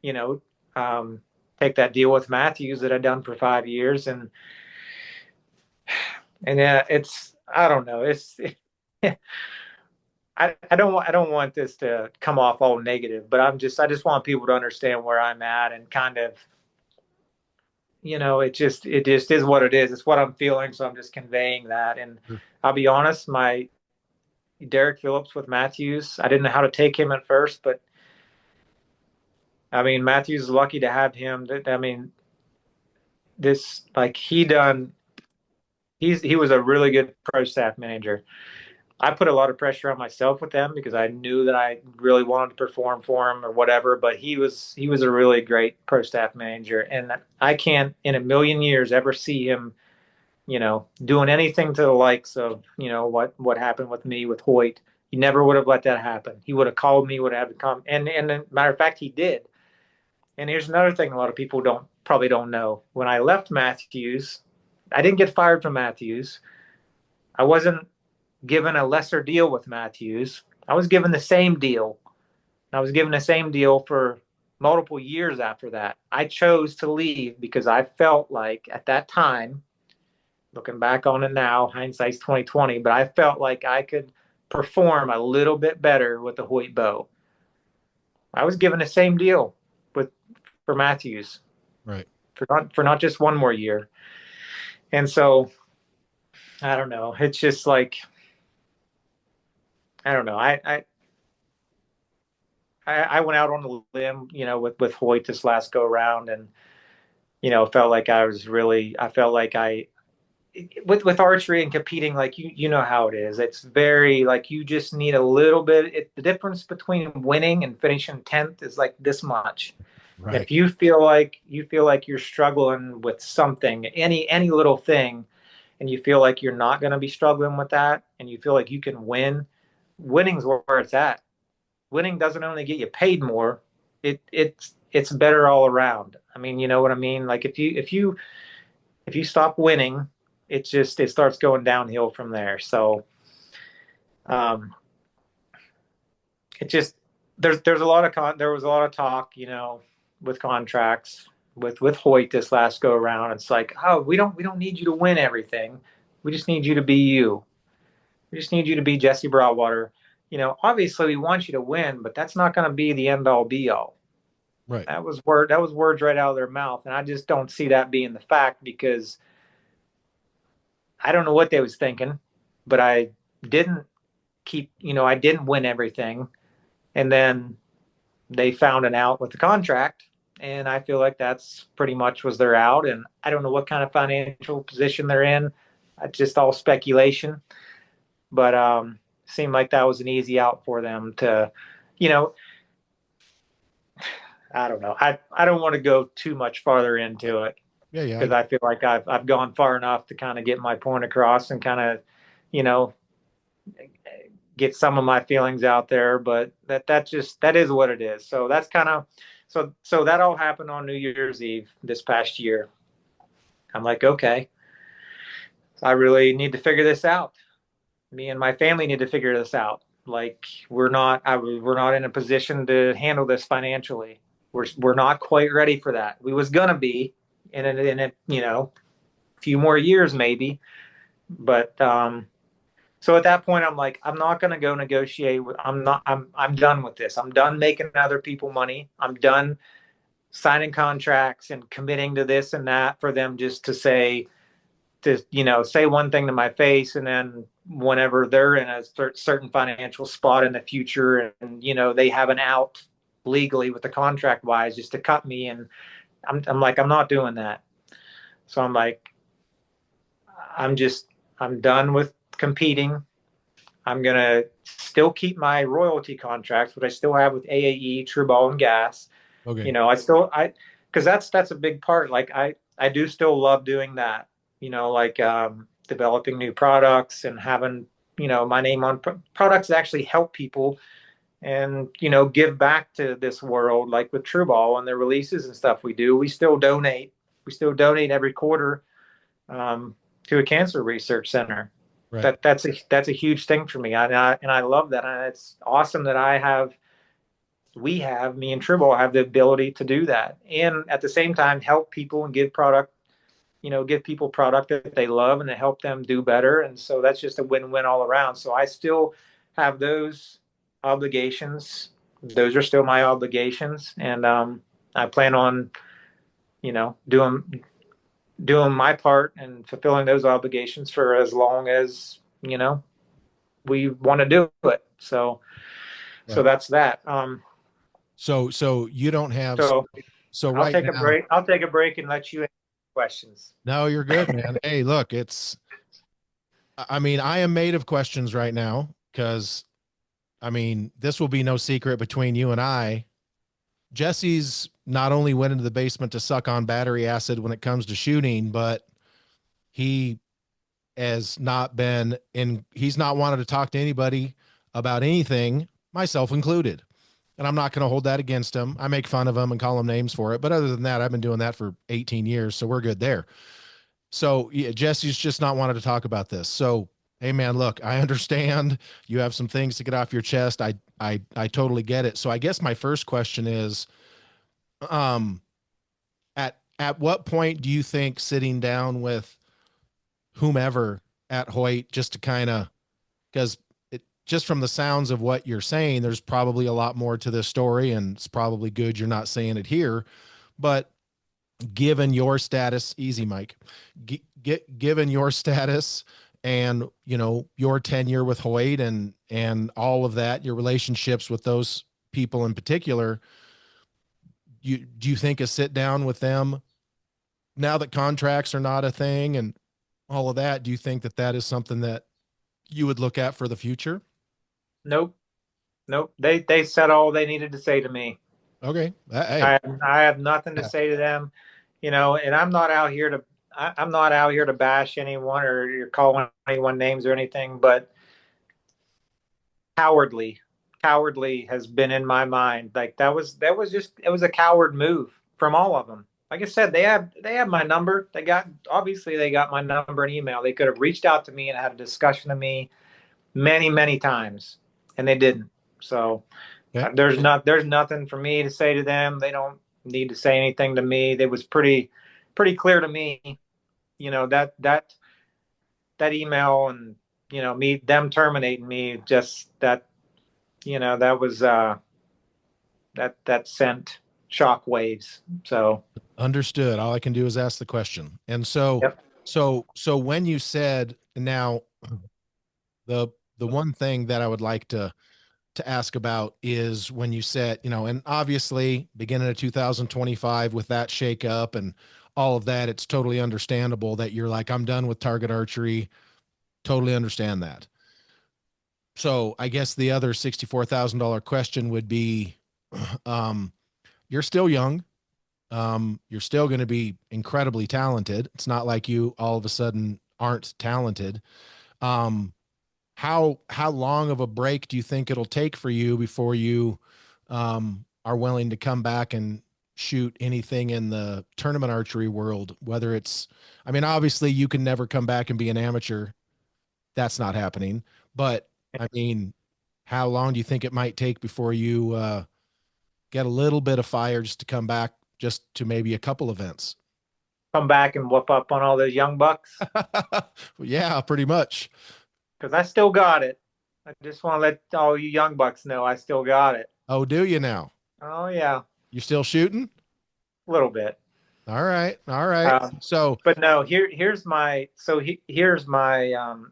you know, um, take that deal with Matthews that I'd done for 5 years. And yeah, I don't know. I don't want this to come off all negative, but I just want people to understand where I'm at, and kind of, it just is what it is. It's what I'm feeling, so I'm just conveying that. And Sure. I'll be honest, my Derek Phillips with Matthews, I didn't know how to take him at first, but I mean, Matthews is lucky to have him. I mean, this like he was a really good pro staff manager. I put a lot of pressure on myself with them because I knew that I really wanted to perform for him or whatever. But he was a really great pro staff manager, and I can't in a million years ever see him, doing anything to the likes of what happened with me with Hoyt. He never would have let that happen. He would have called me, would have come, and matter of fact, he did. And here's another thing a lot of people probably don't know. When I left Matthews, I didn't get fired from Matthews. I wasn't given a lesser deal with Matthews. I was given the same deal. I was given the same deal for multiple years after that. I chose to leave because I felt like at that time Looking back on it now, hindsight's 2020, but I felt like I could perform a little bit better with the Hoyt bow. I was given the same deal with for Matthews Right. for not just one more year. And so I don't know. It's just like I don't know. I went out on the limb, with Hoyt this last go around, and felt like I felt like I with archery and competing, like you know how it is. It's very like you just need a little bit. The difference between winning and finishing 10th is like this much. And Right. if you feel like you're struggling with something, any little thing, and you feel like you're not going to be struggling with that, and you feel like you can win, winning's where it's at. Winning doesn't only get you paid more, it's better all around. I mean, you know what I mean? Like if you stop winning, it starts going downhill from there. So um, it just there's a lot of there was a lot of talk, with contracts with Hoyt this last go around. It's like, oh, we don't need you to win everything. We just need you to be you. We just need you to be Jesse Broadwater. Obviously we want you to win, but that's not going to be the end all be all. Right. That was words right out of their mouth, and I just don't see that being the fact because I don't know what they was thinking, but didn't I didn't win everything, and then they found an out with the contract, and I feel like that's pretty much was their out, and I don't know what kind of financial position they're in. It's just all speculation, but seemed like that was an easy out for them to, you know, I don't know. I don't want to go too much farther into it Yeah. Yeah. because I feel like I've gone far enough to kind of get my point across and kind of, you know, get some of my feelings out there. But that is what it is. So that's kind of so that all happened on New Year's Eve this past year. I'm like, okay, I really need to figure this out. Me and my family need to figure this out. Like we're not in a position to handle this financially. We're not quite ready for that. We was gonna be in a few more years maybe, but so at that point I'm like I'm not gonna go negotiate. I'm done with this. I'm done making other people money. I'm done signing contracts and committing to this and that for them just to say one thing to my face, and then whenever they're in a certain financial spot in the future and they have an out legally with the contract wise just to cut me, and I'm like I'm not doing that. So I'm like I'm just I'm done with competing. I'm gonna still keep my royalty contracts, which I still have with AAE, True Ball, and Gas. Okay. I because that's a big part. Like I do still love doing that. Like developing new products and having my name on products that actually help people and give back to this world. Like with True Ball and the releases and stuff we do, we still donate. We still donate every quarter to a cancer research center. Right. That's a huge thing for me. And I love that. And it's awesome that me and Tribble have the ability to do that. And at the same time, help people and give people product that they love and to help them do better. And so that's just a win-win all around. So I still have those obligations. Those are still my obligations. And I plan on, doing my part and fulfilling those obligations for as long as we want to do it. So Right. that's that. So you don't have, So so right now, I'll take a break and let you answer questions. no, you're good, man. Hey, look, I mean, I am made of questions right now because, I mean, this will be no secret between you and I. Jesse's not only went into the basement to suck on battery acid when it comes to shooting, but he has not been in, he's not wanted to talk to anybody about anything, myself included. And I'm not going to hold that against him. I make fun of him and call him names for it. But other than that, I've been doing that for 18 years. So we're good there. So yeah, Jesse's just not wanted to talk about this. So, hey man, look, I understand you have some things to get off your chest. I totally get it. So I guess my first question is, um, at what point do you think sitting down with whomever at Hoyt, just to kind of, because it just from the sounds of what you're saying, there's probably a lot more to this story, and it's probably good you're not saying it here. But given your status, easy, Mike, given your status and your tenure with Hoyt and all of that, your relationships with those people in particular, do you think a sit down with them now that contracts are not a thing and all of that, do you think that that is something that you would look at for the future? Nope, nope. They said all they needed to say to me. Okay. Hey. I have nothing to say to them, and I'm not out here to bash anyone or you're calling anyone names or anything, but cowardly, cowardly has been in my mind. Like that was just it was a coward move from all of them. Like I said, they have my number. They got my number and email. They could have reached out to me and had a discussion with me many times, and they didn't. So Okay. there's nothing for me to say to them. They don't need to say anything to me. It was pretty clear to me, that email and me them terminating me, just that that was that sent shock waves. So Understood. All I can do is ask the question. And so, yep. so when you said now, the the one thing that I would like to ask about is when you said, and obviously beginning of 2025 with that shakeup and all of that, it's totally understandable that you're like, I'm done with target archery. Totally understand that. So I guess the other $64,000 question would be, um, you're still young. You're still going to be incredibly talented. It's not like you all of a sudden aren't talented. Um, how long of a break do you think it'll take for you before you are willing to come back and shoot anything in the tournament archery world? Whether it's, I mean, obviously you can never come back and be an amateur. That's not happening. But I mean, how long do you think it might take before you get a little bit of fire just to come back just to maybe a couple events? Come back and whoop up on all those young bucks Yeah, pretty much. because I still got it. I just want to let all you young bucks know I still got it. Oh, do you now? Oh yeah, You still shooting? a little bit. All right. All right. Um, So, but no, here's my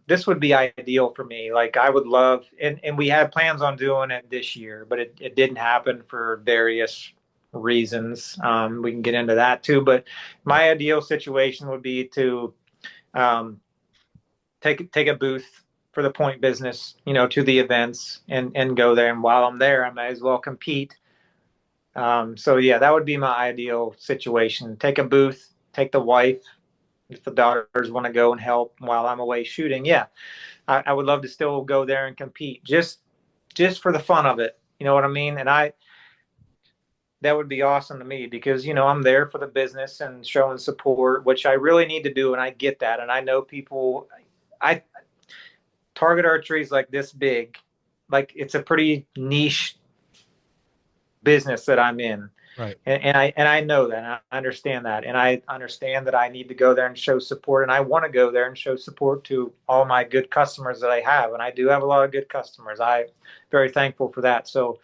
this would be ideal for me. Like I would love, and we had plans on doing it this year, but it didn't happen for various reasons. We can get into that too. But yeah, my ideal situation would be to um, take a booth for the point business, to the events and go there. And while I'm there, I might as well compete. So yeah, that would be my ideal situation. Take a booth, take the wife, if the daughters want to go and help while I'm away shooting. Yeah, I would love to still go there and compete, just for the fun of it. You know what I mean? And that would be awesome to me because I'm there for the business and showing support, which I really need to do, and I get that. And I know people. I target archery is like this big, like it's a pretty niche business that I'm in. right. And I know that, and I understand that, and I understand that I need to go there and show support, and I want to go there and show support to all my good customers that I have, and I do have a lot of good customers. I'm very thankful for that. So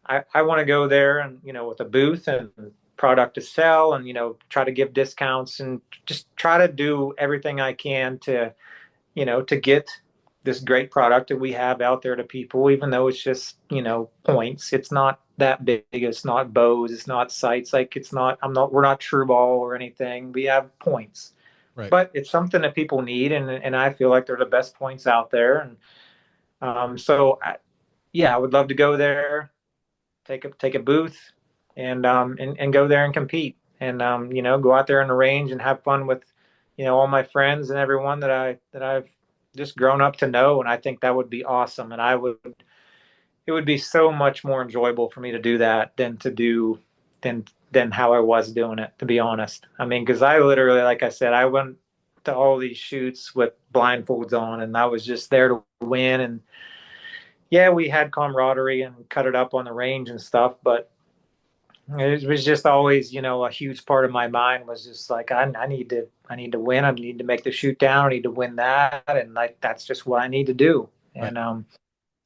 I want to go there and with a booth and product to sell, and try to give discounts and just try to do everything I can to get this great product that we have out there to people, even though it's just, points. It's not that big. It's not bows. It's not sights. Like we're not true ball or anything. We have points, Right. but it's something that people need. And I feel like they're the best points out there. And yeah, I would love to go there, take a booth and go there and compete and, go out there in the range and have fun with, all my friends and everyone that I've just grown up to know. And I think that would be awesome. And it would be so much more enjoyable for me to do that than how I was doing it, to be honest. I mean, because I literally, like I said, I went to all these shoots with blindfolds on, and I was just there to win. And yeah, we had camaraderie and cut it up on the range and stuff, but It was just always, a huge part of my mind was just like, I need to win. I need to make the shoot down. I need to win that. And like, that's just what I need to do. Right. And,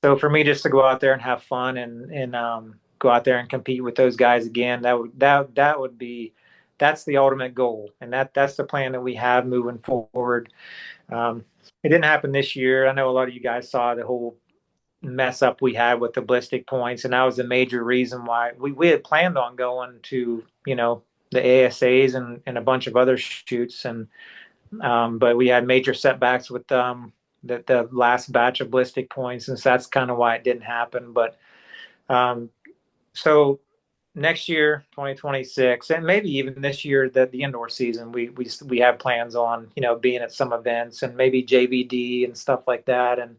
so for me, just to go out there and have fun and go out there and compete with those guys again, that would be, that's the ultimate goal. And that's the plan that we have moving forward. Um, it didn't happen this year. I know a lot of you guys saw the whole mess up we had with the ballistic points, and that was a major reason why we had planned on going to the ASAs and a bunch of other shoots, and but we had major setbacks with the last batch of ballistic points, and so that's kind of why it didn't happen. But um, so next year, 2026, and maybe even this year, the indoor season, we have plans on being at some events and maybe JVD and stuff like that, and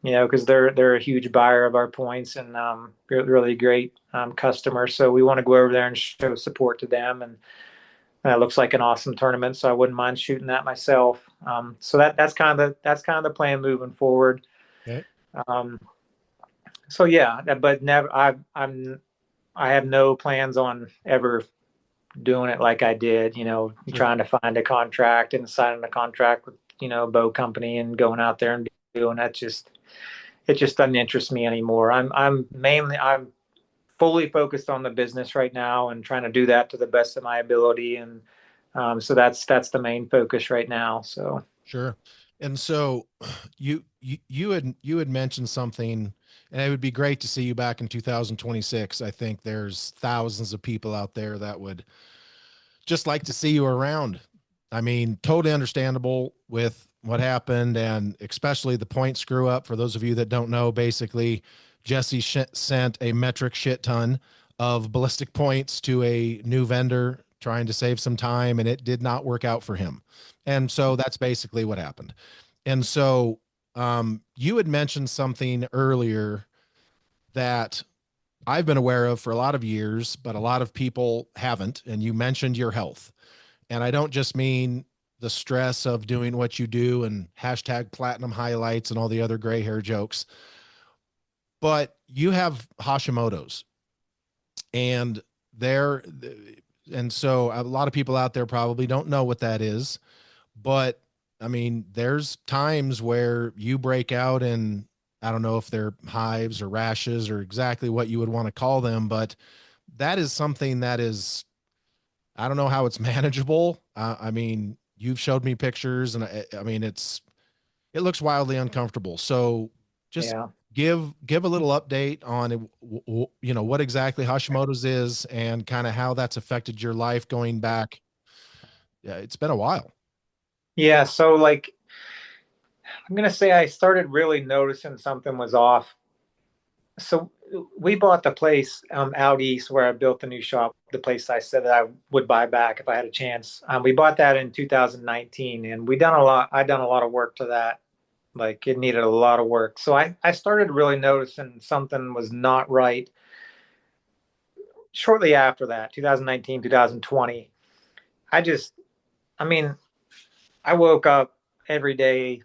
because they're a huge buyer of our points and really great customer. So we want to go over there and show support to them, and it looks like an awesome tournament. So I wouldn't mind shooting that myself. So that's kind of the plan moving forward. Okay. Um, so yeah, but never I have no plans on ever doing it like I did. Sure. Trying to find a contract and signing a contract with bow company and going out there and doing that. It just doesn't interest me anymore. I'm fully focused on the business right now and trying to do that to the best of my ability, and so that's the main focus right now. So Sure. And so you had mentioned something, and it would be great to see you back in 2026. I think there's thousands of people out there that would just like to see you around. I mean, totally understandable with what happened, and especially the point screw up. For those of you that don't know, basically, Jesse sent a metric shit ton of ballistic points to a new vendor trying to save some time, and it did not work out for him. And so that's basically what happened. And so you had mentioned something earlier that I've been aware of for a lot of years, but a lot of people haven't. And you mentioned your health. And I don't just mean the stress of doing what you do and hashtag platinum highlights and all the other gray hair jokes, but you have Hashimoto's, and there, and so a lot of people out there probably don't know what that is, but I mean, there's times where you break out and I don't know if they're hives or rashes or exactly what you would want to call them, but that is something that is, I don't know how it's manageable. I mean, you've showed me pictures, and I mean, it looks wildly uncomfortable. So just yeah. give a little update on what exactly Hashimoto's is and kind of how that's affected your life going back. Yeah, it's been a while. Yeah, so like I'm gonna say I started really noticing something was off. So we bought the place out east where I built the new shop, the place I said that I would buy back if I had a chance. We bought that in 2019, and we done a lot. I done a lot of work to that. Like it needed a lot of work. So I started really noticing something was not right shortly after that, 2019, 2020. I just, I mean, I woke up every day.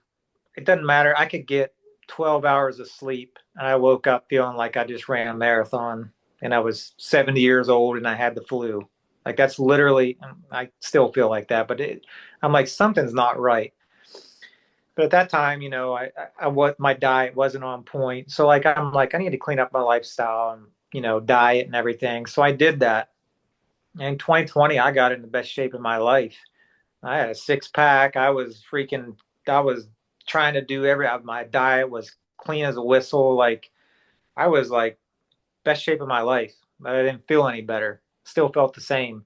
It doesn't matter. I could get 12 hours of sleep, and I woke up feeling like I just ran a marathon, and I was 70 years old and I had the flu. Like that's literally, I still feel like that, but I'm like, something's not right. But at that time, what my diet wasn't on point. So like, I'm like, I need to clean up my lifestyle and, diet and everything. So I did that. And in 2020, I got in the best shape of my life. I had a six pack. I was trying to do my diet was clean as a whistle. Like I was like best shape of my life, but I didn't feel any better. Still felt the same.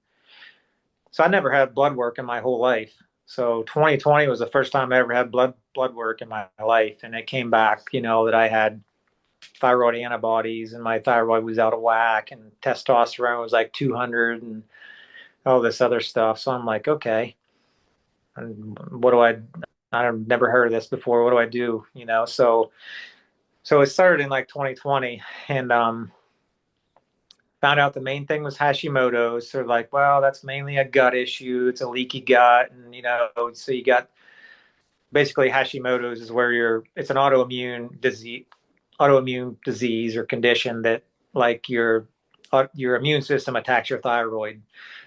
So I never had blood work in my whole life. So 2020 was the first time I ever had blood work in my life. And it came back, that I had thyroid antibodies and my thyroid was out of whack and testosterone was like 200 and all this other stuff. So I'm like, okay, and what do I've never heard of this before. What do I do? So it started in like 2020, and found out the main thing was Hashimoto's. So like, well, that's mainly a gut issue. It's a leaky gut, and so you got basically Hashimoto's is where it's an autoimmune disease or condition that like your immune system attacks your thyroid.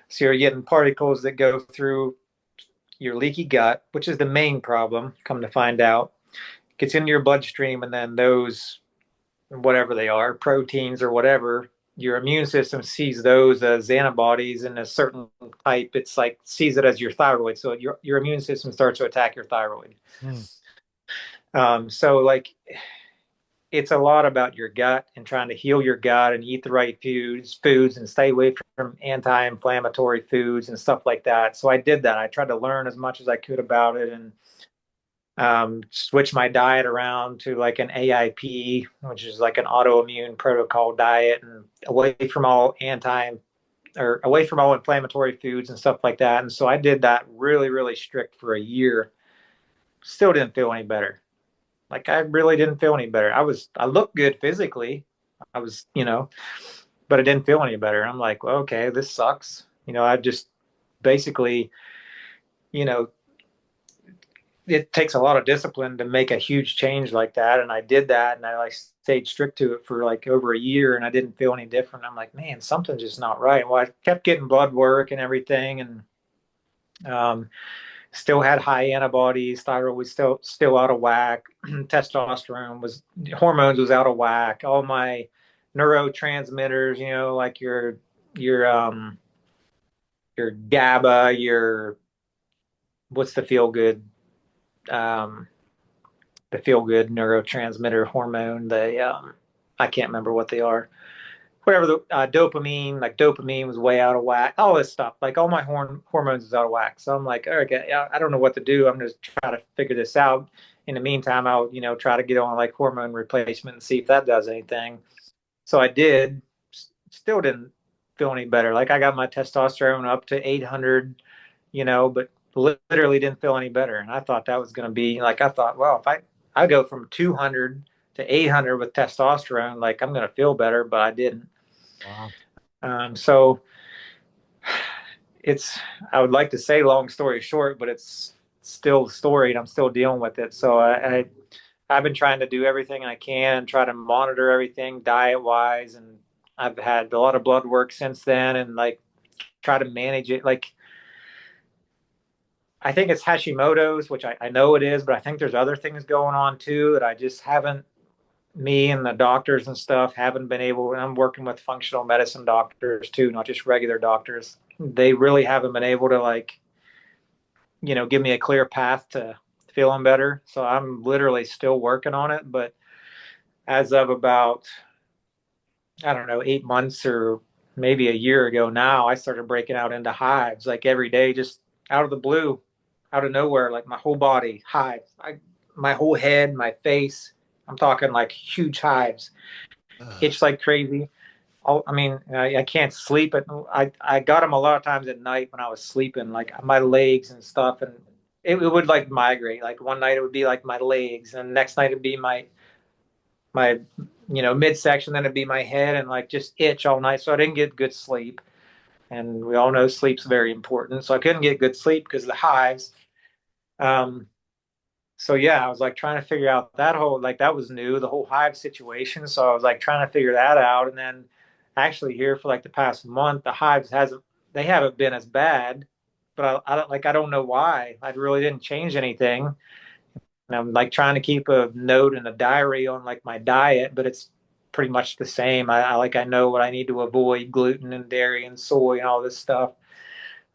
So you're getting particles that go through your leaky gut, which is the main problem, come to find out, gets into your bloodstream, and then those, whatever they are, proteins or whatever, your immune system sees those as antibodies in a certain type. It's like sees it as your thyroid. So your immune system starts to attack your thyroid. Hmm. So like it's a lot about your gut and trying to heal your gut and eat the right foods and stay away from anti-inflammatory foods and stuff like that. So I did that. I tried to learn as much as I could about it and switch my diet around to like an AIP, which is like an autoimmune protocol diet, and away from all inflammatory foods and stuff like that. And so I did that really, really strict for a year. Still didn't feel any better. Like I really didn't feel any better. I looked good physically. I was, but I didn't feel any better. I'm like, well, okay, this sucks. I just basically, you know, it takes a lot of discipline to make a huge change like that. And I did that and I like stayed strict to it for like over a year and I didn't feel any different. I'm like, man, something's just not right. Well, I kept getting blood work and everything and still had high antibodies, thyroid was still out of whack, testosterone was hormones was out of whack, all my neurotransmitters, like your your GABA, your what's um the feel good neurotransmitter hormone, I can't remember what they are. Whatever the dopamine, like dopamine was way out of whack. All this stuff, like all my hormones is out of whack. So I'm like, okay, I don't know what to do. I'm just trying to figure this out. In the meantime, I'll try to get on like hormone replacement and see if that does anything. So I did. Still didn't feel any better. Like I got my testosterone up to 800, but literally didn't feel any better. And I thought that was going to be like I thought, well, if I go from 200 to 800 with testosterone, like I'm going to feel better, but I didn't. Wow. So it's, I would like to say long story short, but it's still a story and I'm still dealing with it. So I've been trying to do everything I can, try to monitor everything diet wise. And I've had a lot of blood work since then and like try to manage it. Like, I think it's Hashimoto's, which I know it is, but I think there's other things going on too that I just haven't, me and the doctors and stuff haven't been able, and I'm working with functional medicine doctors too, not just regular doctors. They really haven't been able to like, give me a clear path to feeling better. So I'm literally still working on it. But as of about, I don't know, 8 months or maybe a year ago now, I started breaking out into hives like every day, just out of the blue, out of nowhere, like my whole body hives. My whole head, my face. I'm talking like huge hives. Itch like crazy. I mean, I can't sleep. I got them a lot of times at night when I was sleeping, like my legs and stuff, and it would like migrate. Like one night it would be like my legs, and the next night it'd be my midsection, then it'd be my head, and like just itch all night. So I didn't get good sleep, and we all know sleep's very important. So I couldn't get good sleep because of the hives. Um, so yeah, I was like trying to figure out that whole like that was new, the whole hive situation. So I was like trying to figure that out, and then actually here for like the past month, the hives hasn't they haven't been as bad, but I don't know why. I really didn't change anything. And I'm like trying to keep a note and a diary on like my diet, but it's pretty much the same. I know what I need to avoid: gluten and dairy and soy and all this stuff.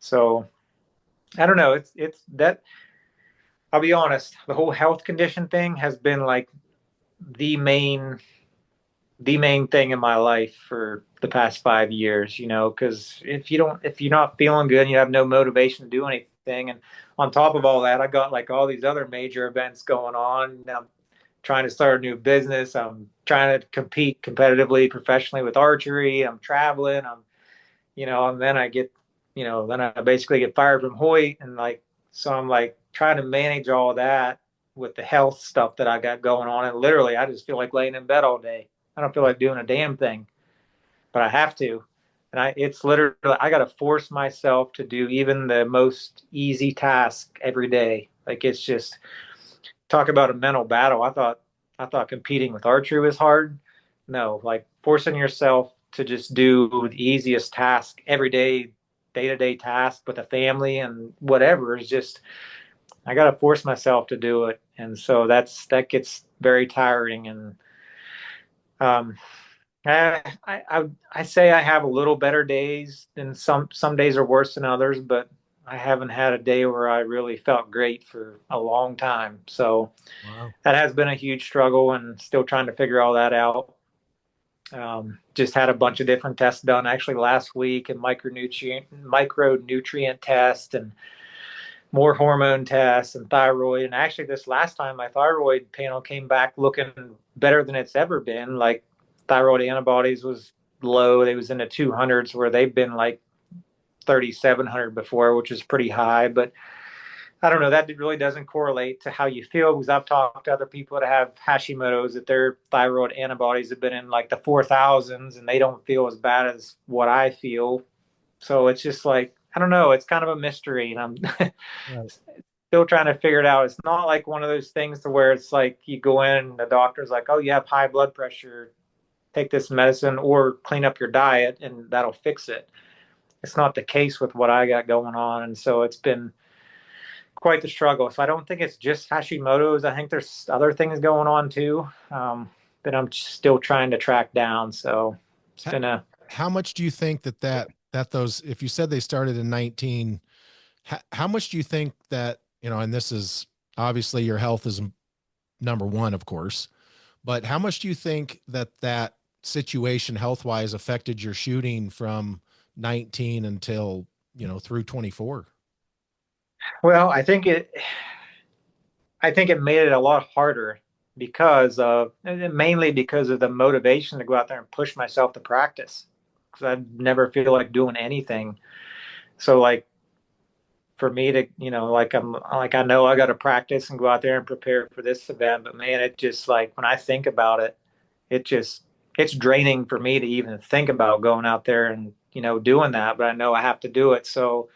So I don't know. It's that I'll be honest, the whole health condition thing has been like the main the main thing in my life for the past 5 years, because if you're not feeling good and you have no motivation to do anything, and on top of all that, I got like all these other major events going on. Now I'm trying to start a new business. I'm trying to compete competitively, professionally with archery. I'm traveling. And then then I basically get fired from Hoyt, and like, so I'm like trying to manage all that with the health stuff that I got going on. And literally, I just feel like laying in bed all day. I don't feel like doing a damn thing, but I have to. And it's literally, I got to force myself to do even the most easy task every day. Like it's just talk about a mental battle. I thought competing with archery was hard. No, like forcing yourself to just do the easiest task every day to day task with a family and whatever is just, I got to force myself to do it. And so that gets very tiring. And um, I say I have a little better days, and some days are worse than others, but I haven't had a day where I really felt great for a long time. So Wow. that has been a huge struggle, and still trying to figure all that out. Just had a bunch of different tests done actually last week, and micronutrient test and more hormone tests and thyroid. And actually, this last time, my thyroid panel came back looking better than it's ever been. Like thyroid antibodies was low; they was in the 200s, where they've been like 3,700 before, which is pretty high. But I don't know. That really doesn't correlate to how you feel, because I've talked to other people that have Hashimoto's that their thyroid antibodies have been in like the 4,000s, and they don't feel as bad as what I feel. So it's just like, I don't know. It's kind of a mystery, and I'm Right. still trying to figure it out. It's not like one of those things to where it's like you go in and the doctor's like, "Oh, you have high blood pressure. Take this medicine or clean up your diet, and that'll fix it." It's not the case with what I got going on, and so it's been quite the struggle. So I don't think it's just Hashimoto's. I think there's other things going on too, that I'm still trying to track down. So it's How, been a how much do you think that those, if you said they started in 19, how much do you think that, and this is obviously your health is number one, of course, but how much do you think that situation health wise affected your shooting from 19 until, through 24? well. I think it made it a lot harder because of mainly because of the motivation to go out there and push myself to practice, because I never feel like doing anything. So like for me to, like I know I got to practice and go out there and prepare for this event, but man, it just like when I think about it, it just it's draining for me to even think about going out there and doing that. But I know I have to do it, so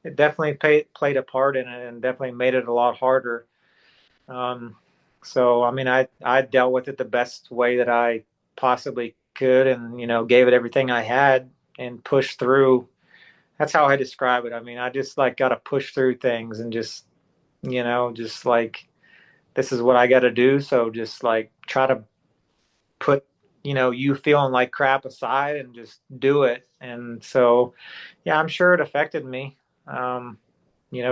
it definitely played a part in it, and definitely made it a lot harder. Um, so I mean, I dealt with it the best way that I possibly could, and gave it everything I had and pushed through. That's how I describe it. I mean, I just like got to push through things and just like this is what I got to do. So just like try to put you feeling like crap aside and just do it. And so yeah, I'm sure it affected me. Um,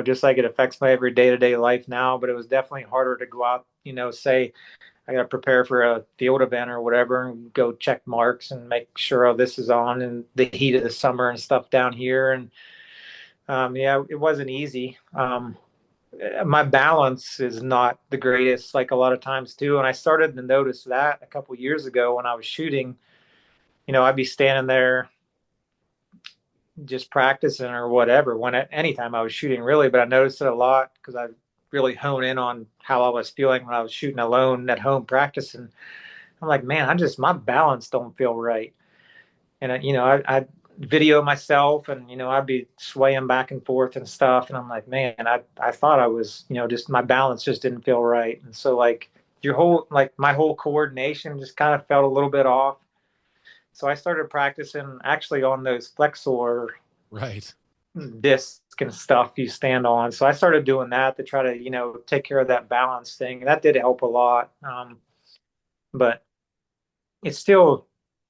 just like it affects my every day to day life now. But it was definitely harder to go out, say I got to prepare for a field event or whatever and go check marks and make sure oh, this is on in the heat of the summer and stuff down here. And yeah, it wasn't easy. My balance is not the greatest, like a lot of times too. And I started to notice that a couple years ago when I was shooting. I'd be standing there just practicing or whatever when at any time I was shooting really, but I noticed it a lot because I really hone in on how I was feeling when I was shooting alone at home practicing. I'm like, man, my balance don't feel right. And I video myself, and I'd be swaying back and forth and stuff, and I'm like, man, I thought I was, just my balance just didn't feel right. And so like my whole coordination just kind of felt a little bit off. So I started practicing actually on those flexor Right. disc and stuff you stand on. So I started doing that to try to, take care of that balance thing. And that did help a lot. But it's still,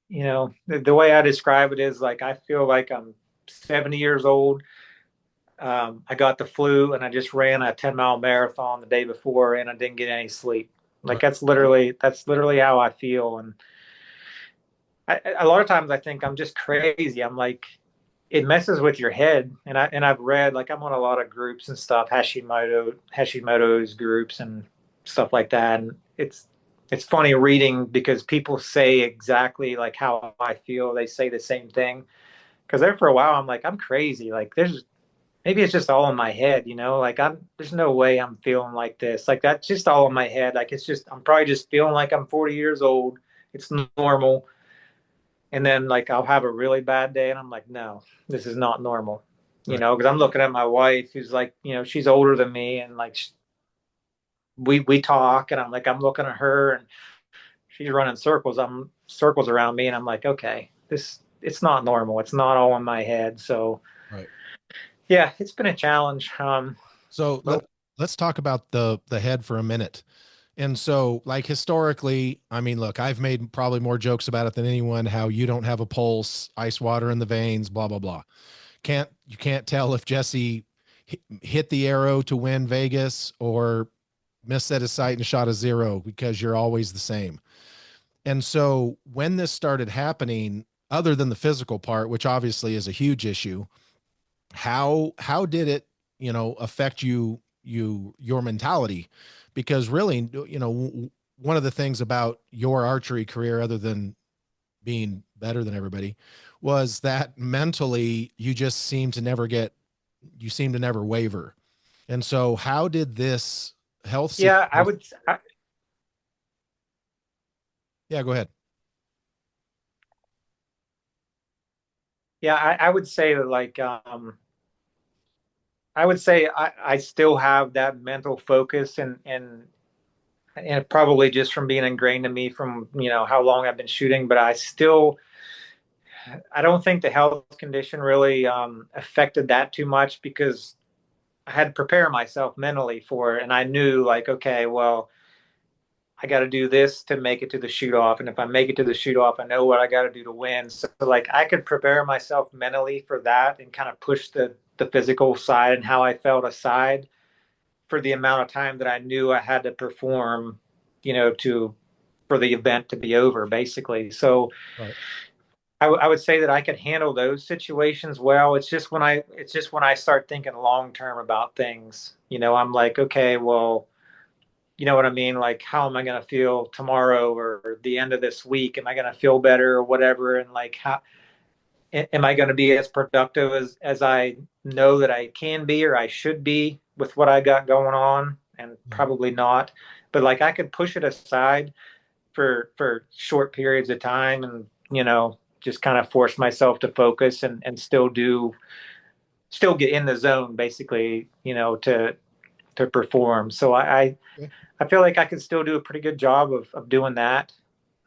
the way I describe it is like I feel like I'm 70 years old. I got the flu and I just ran a 10-mile marathon the day before and I didn't get any sleep. Like Right. that's literally how I feel. And a lot of times I think I'm just crazy. I'm like, it messes with your head. And I've read, like, I'm on a lot of groups and stuff, Hashimoto's groups and stuff like that. And it's funny reading because people say exactly like how I feel. They say the same thing. Because there for a while I'm like, I'm crazy. Like there's maybe it's just all in my head, like there's no way I'm feeling like this. Like that's just all in my head. Like it's just I'm probably just feeling like I'm 40 years old. It's normal. And then like I'll have a really bad day and I'm like, no, this is not normal. Right. Because I'm looking at my wife who's like, she's older than me, and like we talk, and I'm looking at her and she's running circles. I'm circles around me, and I'm like, okay, it's not normal. It's not all in my head. So Right. yeah, it's been a challenge. So But let's talk about the head for a minute. And so, like historically, I mean, look, I've made probably more jokes about it than anyone, how you don't have a pulse, ice water in the veins, blah blah blah. You can't tell if Jesse hit the arrow to win Vegas or missed at his sight and shot a zero, because you're always the same. And so when this started happening, other than the physical part, which obviously is a huge issue, how did it, affect your mentality? Because really, one of the things about your archery career, other than being better than everybody, was that mentally you seem to never waver. And so how did this health yeah, situation? Yeah, go ahead. I would say that like I would say I still have that mental focus and probably just from being ingrained in me from how long I've been shooting, but I don't think the health condition really affected that too much because I had to prepare myself mentally for it, and I knew like, okay, well, I got to do this to make it to the shoot off, and if I make it to the shoot off, I know what I got to do to win. So like I could prepare myself mentally for that and kind of push the physical side and how I felt aside for the amount of time that I knew I had to perform, to for the event to be over, basically. So Right. I would say that I could handle those situations well. It's just when I start thinking long term about things, I'm like, okay, well, you know what I mean? Like, how am I going to feel tomorrow or the end of this week? Am I going to feel better or whatever? And like, how am I going to be as productive as I know that I can be or I should be with what I got going on? And Mhm. probably not. But like, I could push it aside for short periods of time and just kind of force myself to focus and still get in the zone basically to perform. So Okay. I feel like I can still do a pretty good job of doing that.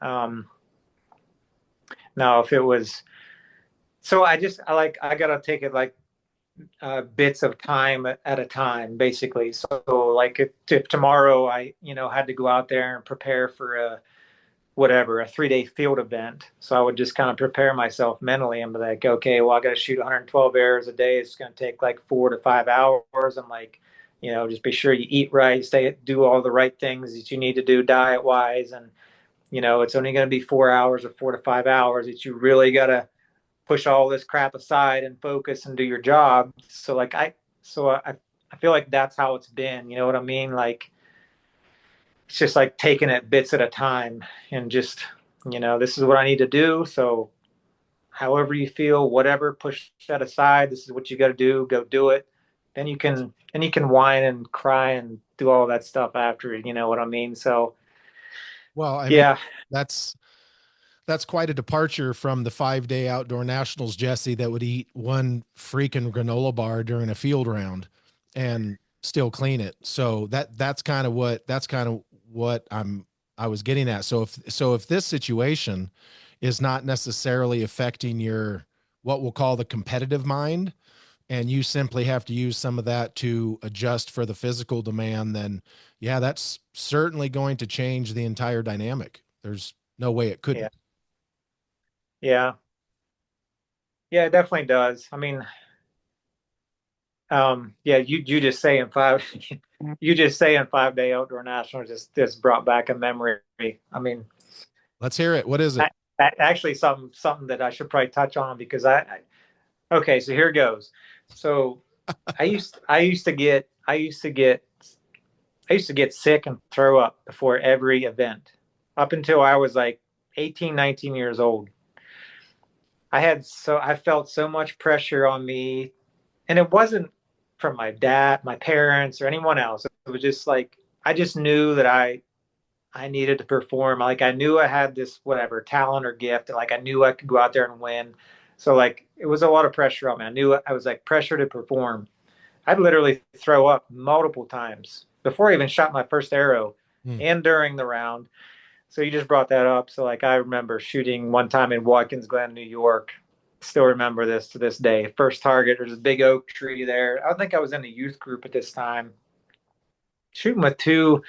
um Now if it was, so I gotta take it like bits of time at a time basically. So like if tomorrow I had to go out there and prepare for a 3-day field event. So I would just kind of prepare myself mentally and be like, okay, well, I got to shoot 112 arrows a day. It's going to take like 4 to 5 hours. And like, just be sure you eat right, do all the right things that you need to do diet wise. And, it's only going to be 4 hours or 4 to 5 hours that you really got to push all this crap aside and focus and do your job. So I feel like that's how it's been. You know what I mean? Like, it's just like taking it bits at a time and just this is what I need to do. So however you feel, whatever, push that aside. This is what you got to do. Go do it. Then you can whine and cry and do all that stuff after. You know what I mean? So Well, I mean, yeah, that's that's quite a departure from the 5 day outdoor nationals, Jesse, that would eat one freaking granola bar during a field round and still clean it. So that's kind of what I was getting at. So if this situation is not necessarily affecting your, what we'll call, the competitive mind, and you simply have to use some of that to adjust for the physical demand, then yeah, that's certainly going to change the entire dynamic. There's no way it yeah, couldn't. yeah, yeah. It definitely does. I mean, yeah. You just saying you just saying 5 day outdoor national just brought back a memory. I mean, Let's hear it. What is I, it? actually something that I should probably touch on because okay, so here goes. So I used to get sick and throw up before every event up until I was like 18, 19 years old. I felt so much pressure on me, and it wasn't from my dad, my parents, or anyone else. It was just like I just knew that I needed to perform. Like I knew I had this whatever talent or gift, and like I knew I could go out there and win. So like it was a lot of pressure on me. I knew I was like pressure to perform. I'd literally throw up multiple times before I even shot my first arrow Hmm. and during the round. So you just brought that up. So like I remember shooting one time in Watkins Glen, New York. Still remember this to this day. First target, there's a big oak tree there. I think I was in the youth group at this time. Shooting with two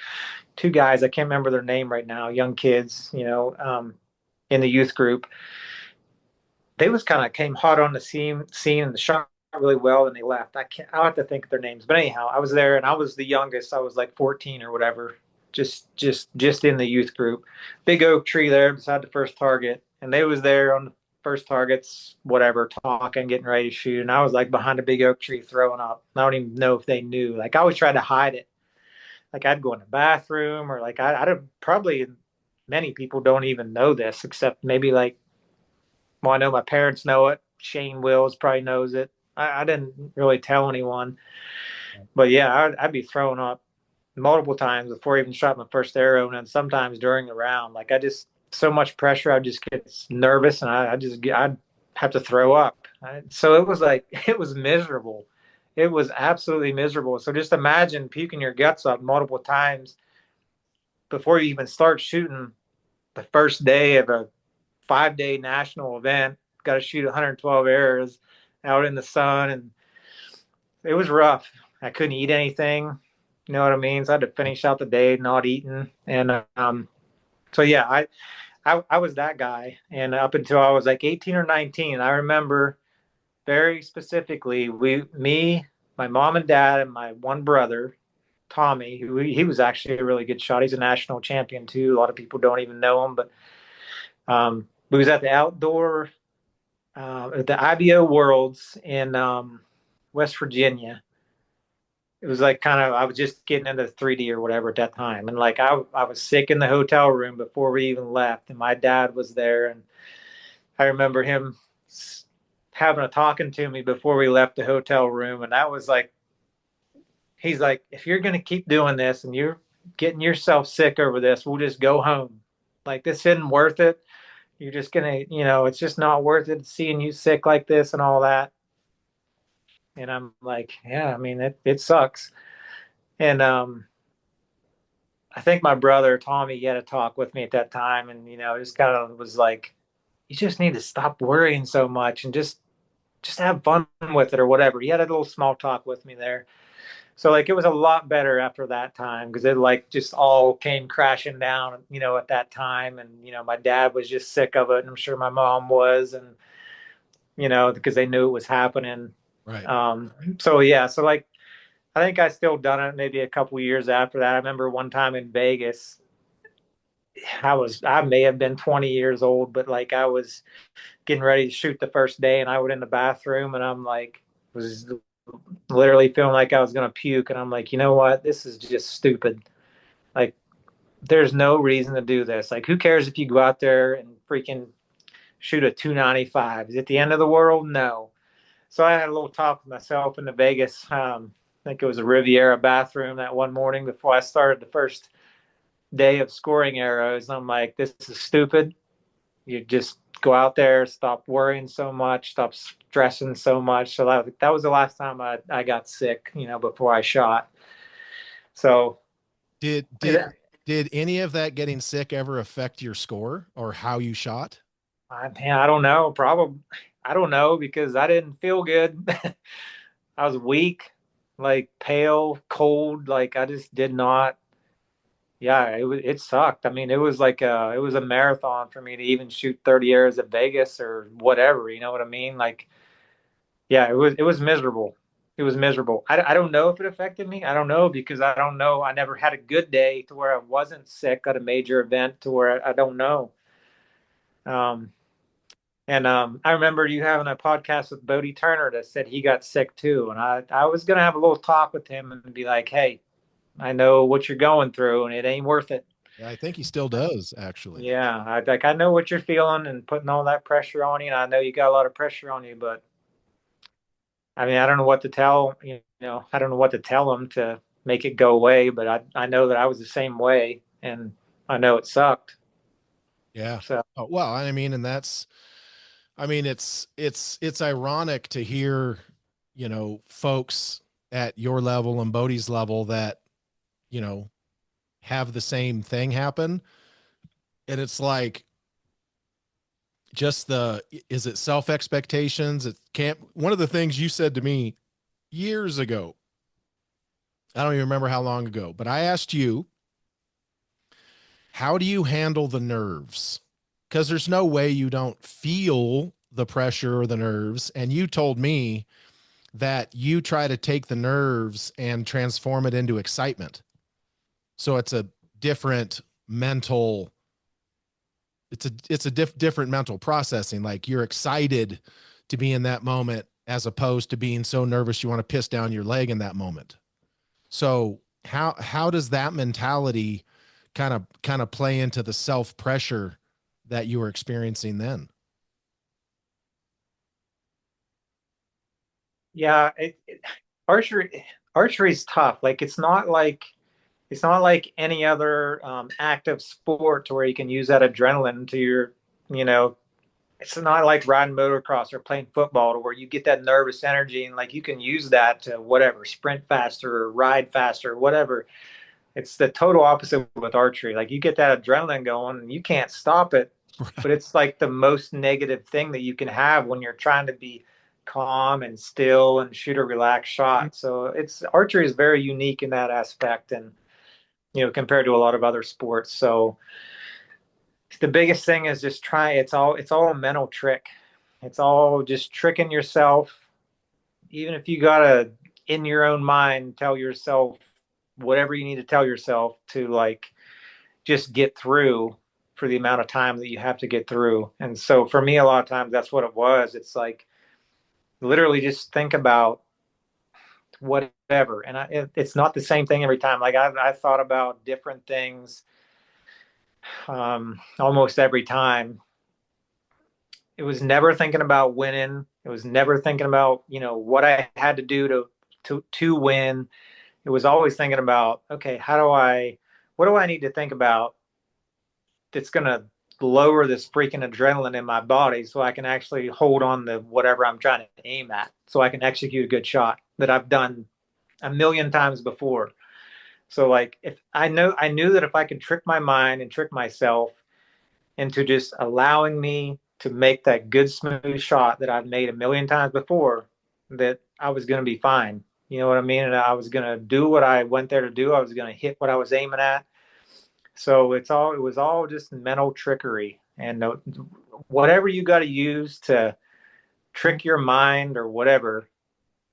guys. I can't remember their name right now. Young kids, in the youth group. They was kind of came hot on the scene and the shot really well, and they left. I'll have to think of their names, but anyhow, I was there and I was the youngest. I was like 14 or whatever, just in the youth group. Big oak tree there beside the first target, and they was there on the first targets, whatever, talking, getting ready to shoot, and I was like behind a big oak tree throwing up. I don't even know if they knew. Like I always tried to hide it. Like I'd go in the bathroom, or like I'd probably many people don't even know this except maybe like, well, I know my parents know it. Shane Wills probably knows it. I didn't really tell anyone, but yeah, I'd be throwing up multiple times before I even shot my first arrow, and then sometimes during the round. Like I just so much pressure, I just get nervous, and I'd have to throw up. So it was like it was miserable. It was absolutely miserable. So just imagine puking your guts up multiple times before you even start shooting the first day of a 5-day national event. Got to shoot 112 arrows out in the sun, and it was rough. I couldn't eat anything. You know what I mean? So I had to finish out the day not eating, and so yeah, I was that guy, and up until I was like 18 or 19, I remember very specifically. Me, my mom and dad, and my one brother, Tommy, who he was actually a really good shot. He's a national champion too. A lot of people don't even know him, but we was at the outdoor at the IBO Worlds in West Virginia. It was like kind of I was just getting into 3D or whatever at that time, and like I was sick in the hotel room before we even left, and my dad was there, and I remember him having a talking to me before we left the hotel room, and that was like he's like, if you're gonna keep doing this and you're getting yourself sick over this, we'll just go home. Like this isn't worth it. You're just gonna, it's just not worth it seeing you sick like this and all that. And I'm like, yeah, I mean, it sucks. And I think my brother Tommy had a talk with me at that time, and just kind of was like, you just need to stop worrying so much and just have fun with it or whatever. He had a little small talk with me there. So like it was a lot better after that time because it like just all came crashing down, at that time. And my dad was just sick of it, and I'm sure my mom was, and because they knew it was happening. Right. So yeah, so like I think I still done it maybe a couple years after that. I remember one time in Vegas, I may have been 20 years old, but like I was getting ready to shoot the first day, and I went in the bathroom, and I'm like was literally feeling like I was gonna puke, and I'm like, you know what, this is just stupid. Like there's no reason to do this. Like who cares if you go out there and freaking shoot a 295? Is it the end of the world? No. So I had a little talk with myself in the Vegas. I think it was a Riviera bathroom that one morning before I started the first day of scoring arrows. I'm like, this is stupid. You just go out there, stop worrying so much, stop stressing so much. So that was the last time I got sick, before I shot. So Did did did any of that getting sick ever affect your score or how you shot? I don't know. Probably, I don't know because I didn't feel good. I was weak, like pale, cold. Like I just did not. Yeah, it sucked. I mean, it was a marathon for me to even shoot 30 arrows at Vegas or whatever. You know what I mean? Like, yeah, it was miserable. It was miserable. I don't know if it affected me. I don't know because I don't know. I never had a good day to where I wasn't sick at a major event to where I don't know. Um, And I remember you having a podcast with Bodie Turner that said he got sick too. And I was going to have a little talk with him and be like, hey, I know what you're going through and it ain't worth it. Yeah, I think he still does actually. Yeah, I know what you're feeling and putting all that pressure on you. And I know you got a lot of pressure on you, but I mean, I don't know what to tell, I don't know what to tell him to make it go away. But I know that I was the same way and I know it sucked. Yeah. So, Oh, well, I mean, and that's, I mean, it's ironic to hear, folks at your level and Bodie's level that, you know, have the same thing happen. And it's like just is it self expectations? It can't, one of the things you said to me years ago, I don't even remember how long ago, but I asked you, how do you handle the nerves? Because there's no way you don't feel the pressure or the nerves. And you told me that you try to take the nerves and transform it into excitement. So it's a different mental, different mental processing. Like you're excited to be in that moment as opposed to being so nervous you want to piss down your leg in that moment. So how does that mentality kind of play into the self pressure that you were experiencing then? Yeah, archery archery's tough. Like it's not like any other active sport to where you can use that adrenaline to your, you know, it's not like riding motocross or playing football to where you get that nervous energy and like you can use that to whatever, sprint faster or ride faster or whatever. It's the total opposite with archery. Like you get that adrenaline going and you can't stop it, but it's like the most negative thing that you can have when you're trying to be calm and still and shoot a relaxed shot. So it's archery is very unique in that aspect, and compared to a lot of other sports. So the biggest thing is just try. It's all a mental trick. It's all just tricking yourself. Even if you gotta in your own mind tell yourself whatever you need to tell yourself to like just get through for the amount of time that you have to get through. And so for me, a lot of times that's what it was. It's like literally just think about whatever. And it's not the same thing every time. Like I thought about different things almost every time. It was never thinking about winning. It was never thinking about, what I had to do to win. It was always thinking about, okay, what do I need to think about that's going to lower this freaking adrenaline in my body so I can actually hold on to whatever I'm trying to aim at so I can execute a good shot that I've done a million times before. So like if I knew that if I could trick my mind and trick myself into just allowing me to make that good smooth shot that I've made a million times before, that I was going to be fine. You know what I mean? And I was going to do what I went there to do. I was going to hit what I was aiming at. So it was all just mental trickery, and whatever you got to use to trick your mind or whatever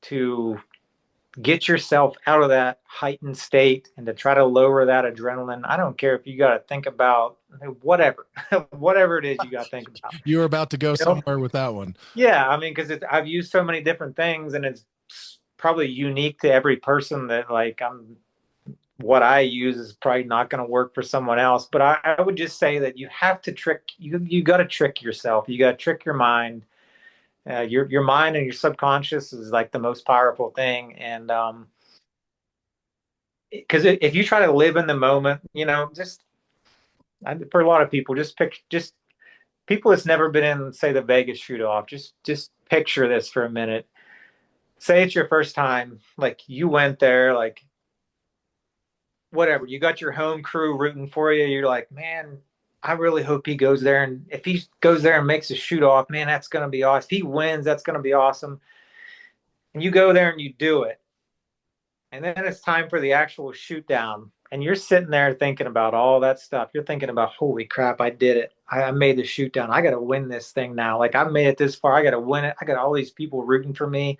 to get yourself out of that heightened state and to try to lower that adrenaline. I don't care if you got to think about whatever, whatever it is you got to think about. You were about to go You know? somewhere with that one. Yeah, I mean, because I've used so many different things, and it's probably unique to every person that like what I use is probably not going to work for someone else. But I would just say that you have to you got to trick yourself. You got to trick your mind. Your mind and your subconscious is like the most powerful thing. And because if you try to live in the moment, just for a lot of people, just people that's never been in, say, the Vegas shoot off, just picture this for a minute. Say it's your first time, like you went there, like whatever, you got your home crew rooting for you. You're like, man, I really hope he goes there. And if he goes there and makes a shoot off, man, that's going to be awesome. If he wins, that's going to be awesome. And you go there and you do it. And then it's time for the actual shoot down. And you're sitting there thinking about all that stuff. You're thinking about, holy crap, I did it. I made the shoot down. I got to win this thing now. Like I've made it this far. I got to win it. I got all these people rooting for me.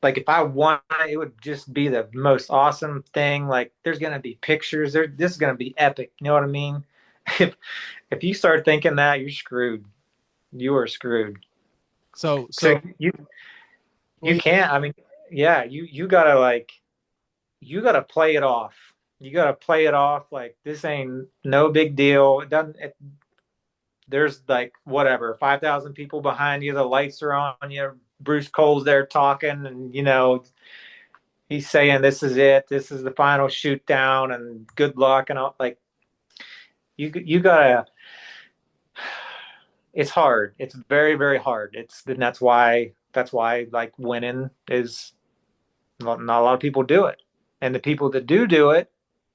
Like if I won, it would just be the most awesome thing. Like there's gonna be pictures. This is gonna be epic. You know what I mean? If if you start thinking that, you're screwed. You are screwed. So So so you can't. I mean, yeah, you gotta like you gotta play it off. You gotta play it off like this ain't no big deal. It doesn't. There's like whatever 5,000 people behind you. The lights are on you. Bruce Cole's there talking, and he's saying this is it, this is the final shoot down, and good luck and all. Like you gotta. It's hard. It's very very hard. And that's why like winning is not a lot of people do it, and the people that do it,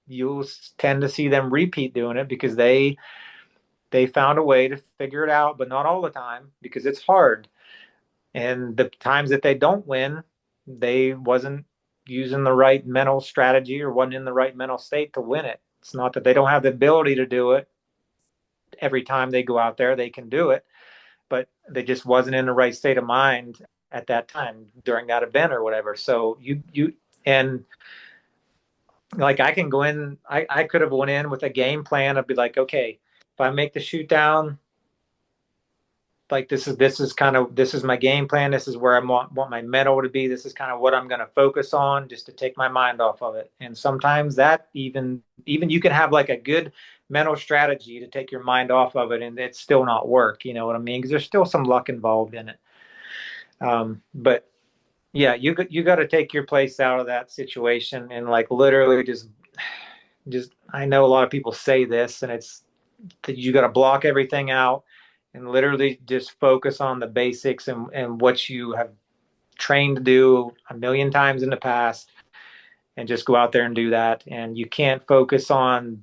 you'll tend to see them repeat doing it because they they found a way to figure it out, but not all the time because it's hard. And the times that they don't win, they wasn't using the right mental strategy or wasn't in the right mental state to win it. It's not that they don't have the ability to do it. Every time they go out there, they can do it, but they just wasn't in the right state of mind at that time during that event or whatever. So and like I can go in, I could have went in with a game plan. I'd be like, okay, if I make the shoot down, like this is kind of this is my game plan. This is where I want my mental to be. This is kind of what I'm going to focus on just to take my mind off of it. And sometimes that even you can have like a good mental strategy to take your mind off of it, and it's still not work. You know what I mean? Because there's still some luck involved in it. But yeah, you got to take your place out of that situation and like literally just I know a lot of people say this, and it's that you got to block everything out and literally just focus on the basics and what you have trained to do a million times in the past and just go out there and do that. And you can't focus on